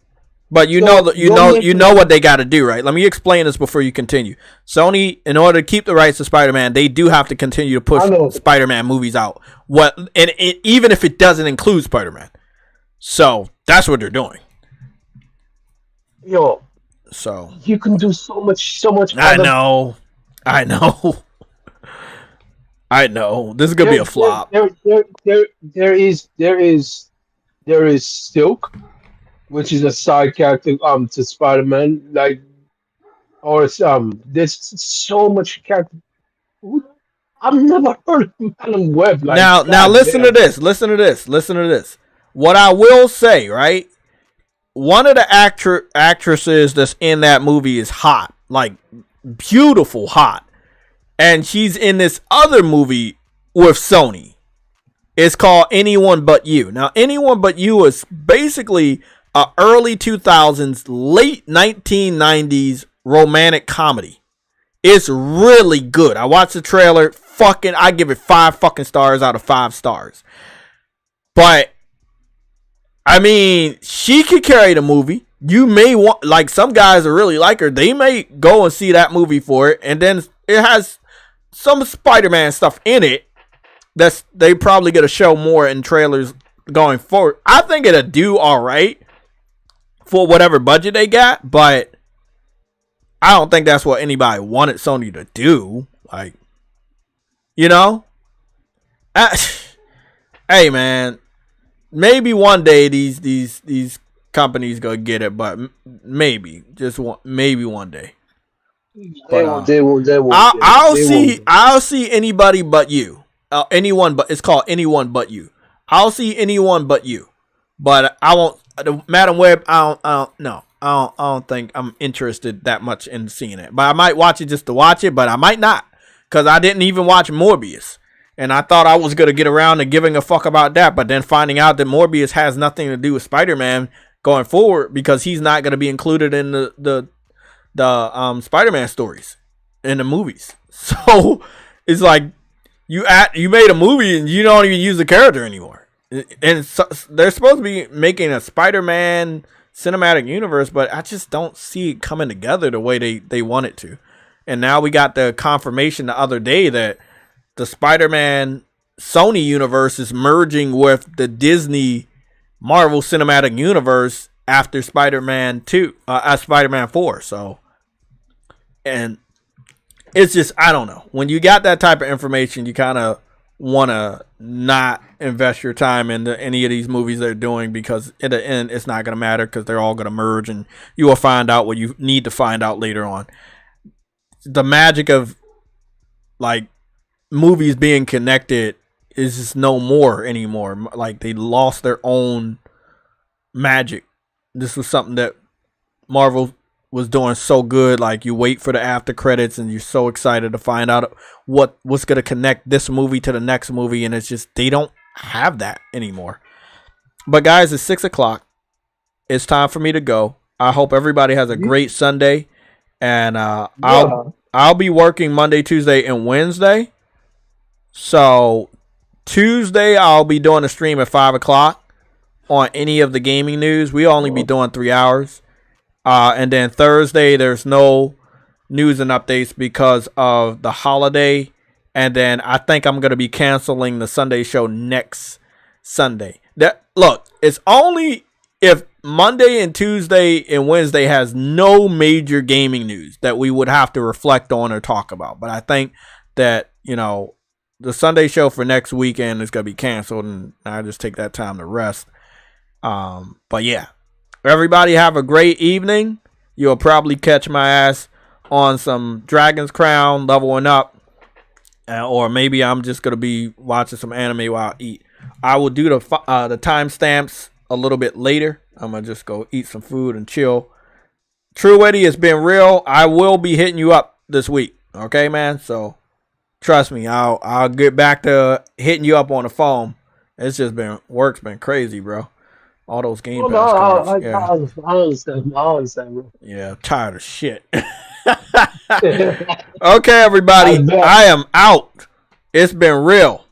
[SPEAKER 2] But you know what they got to do, right? Let me explain this before you continue. Sony, in order to keep the rights to Spider-Man, they do have to continue to push Spider-Man movies out. Even if it doesn't include Spider-Man. So that's what they're doing.
[SPEAKER 3] Yo,
[SPEAKER 2] so
[SPEAKER 3] you can do so much.
[SPEAKER 2] I know. This is gonna be a flop.
[SPEAKER 3] There is Silk, which is a side character to Spider-Man, like, or there's so much character. I've never heard of Madam Web. Like,
[SPEAKER 2] now listen to this. Listen to this. What I will say, right? One of the actresses that's in that movie is hot, like beautiful hot, and she's in this other movie with Sony. It's called Anyone But You. Now, Anyone But You is basically a early 2000s, late 1990s romantic comedy. It's really good. I watched the trailer. I give it 5 fucking stars out of 5 stars. But I mean, she could carry the movie. You may want, like, some guys that really like her, they may go and see that movie for it. And then it has some Spider-Man stuff in it. They probably gonna show more in trailers going forward. I think it'll do all right for whatever budget they got, but I don't think that's what anybody wanted Sony to do. Like, you know, hey man, maybe one day these companies gonna get it, but maybe maybe one day.
[SPEAKER 3] They won't.
[SPEAKER 2] I'll see anybody but you. Anyone but it's called Anyone But You. I'll see Anyone But You, but I won't. Madam Web, I don't think I'm interested that much in seeing it. But I might watch it just to watch it, but I might not, because I didn't even watch Morbius, and I thought I was gonna get around to giving a fuck about that, but then finding out that Morbius has nothing to do with Spider-Man going forward, because he's not gonna be included in the Spider-Man stories in the movies. So it's like, you made a movie and you don't even use the character anymore. And so, they're supposed to be making a Spider-Man cinematic universe, but I just don't see it coming together the way they want it to. And now we got the confirmation the other day that the Spider-Man Sony universe is merging with the Disney Marvel Cinematic Universe after Spider-Man 2, Spider-Man 4. So, and it's just, I don't know. When you got that type of information, you kind of want to not invest your time into any of these movies they're doing, because at the end, it's not going to matter, because they're all going to merge and you will find out what you need to find out later on. The magic of, like, movies being connected is just no more anymore. Like, they lost their own magic. This was something that Marvel was doing so good. Like, you wait for the after credits and you're so excited to find out what's going to connect this movie to the next movie, and it's just, they don't have that anymore. But guys, it's 6:00. It's time for me to go. I hope everybody has a great Sunday, and I'll be working Monday, Tuesday, and Wednesday. So Tuesday I'll be doing a stream at 5:00 on any of the gaming news. We only be doing 3 hours. And then Thursday, there's no news and updates because of the holiday. And then I think I'm going to be canceling the Sunday show next Sunday. Look, it's only if Monday and Tuesday and Wednesday has no major gaming news that we would have to reflect on or talk about. But I think that, you know, the Sunday show for next weekend is going to be canceled, and I just take that time to rest. But yeah. Everybody have a great evening. You'll probably catch my ass on some Dragon's Crown leveling up. or maybe I'm just gonna be watching some anime while I eat. I will do the timestamps a little bit later. I'm gonna just go eat some food and chill. True Eddie, it's been real. I will be hitting you up this week. Okay, man. So trust me, I'll get back to hitting you up on the phone. It's just been work's been crazy, bro. All those game pass cards.
[SPEAKER 3] I understand, bro.
[SPEAKER 2] Yeah, tired of shit. Okay, everybody, I am out. It's been real.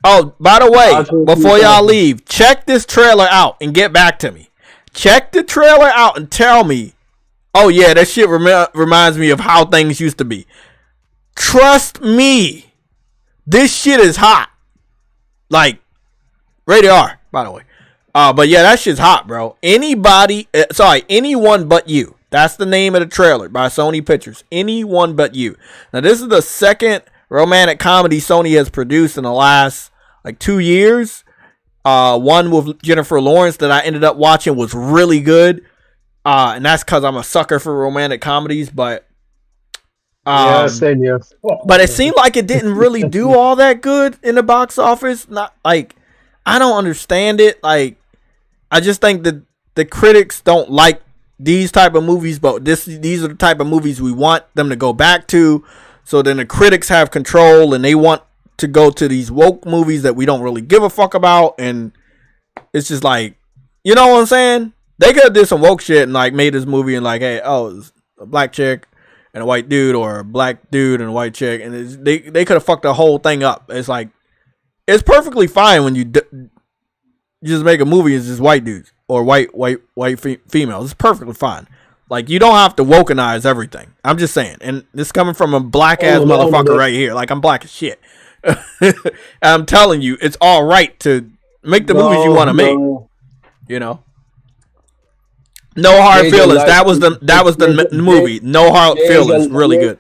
[SPEAKER 2] Oh, by the way, before y'all leave, check this trailer out and get back to me. Check the trailer out and tell me, oh yeah, that shit reminds me of how things used to be. Trust me, this shit is hot. Like, rated R, by the way. But yeah, that shit's hot, bro. Anyone But You. That's the name of the trailer by Sony Pictures. Anyone But You. Now, this is the second romantic comedy Sony has produced in the last, 2 years. One with Jennifer Lawrence that I ended up watching was really good. And that's because I'm a sucker for romantic comedies. But
[SPEAKER 3] same here.
[SPEAKER 2] But it seemed like it didn't really do all that good in the box office. Not I don't understand it. I just think that the critics don't like these type of movies, but these are the type of movies we want them to go back to. So then the critics have control and they want to go to these woke movies that we don't really give a fuck about. And it's just you know what I'm saying? They could have did some woke shit and made this movie and hey, it's a black chick and a white dude, or a black dude and a white chick, and they could have fucked the whole thing up. It's it's perfectly fine when you just make a movie as just white dudes or white females. It's perfectly fine. You don't have to wokenize everything. I'm just saying. And this coming from a black ass motherfucker right here. I'm black as shit. And I'm telling you, it's all right to make the movies you want to make. You know. No Hard Feelings. That was the movie. No Hard Feelings. Really good.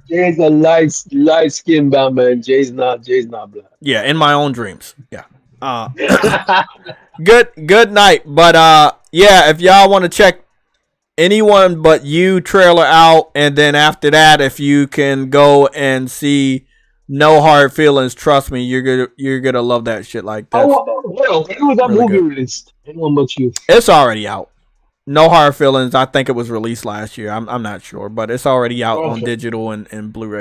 [SPEAKER 3] Jay's a light skinned man. Jay's not black.
[SPEAKER 2] Yeah, in my own dreams. Yeah. Good night. But yeah, if y'all want to check Anyone But You trailer out, and then after that, if you can go and see No Hard Feelings, trust me, you're gonna love that shit. When
[SPEAKER 3] was that movie released? Anyone But You.
[SPEAKER 2] It's already out. No Hard Feelings. I think it was released last year. I'm not sure, but it's already out on digital and Blu-ray.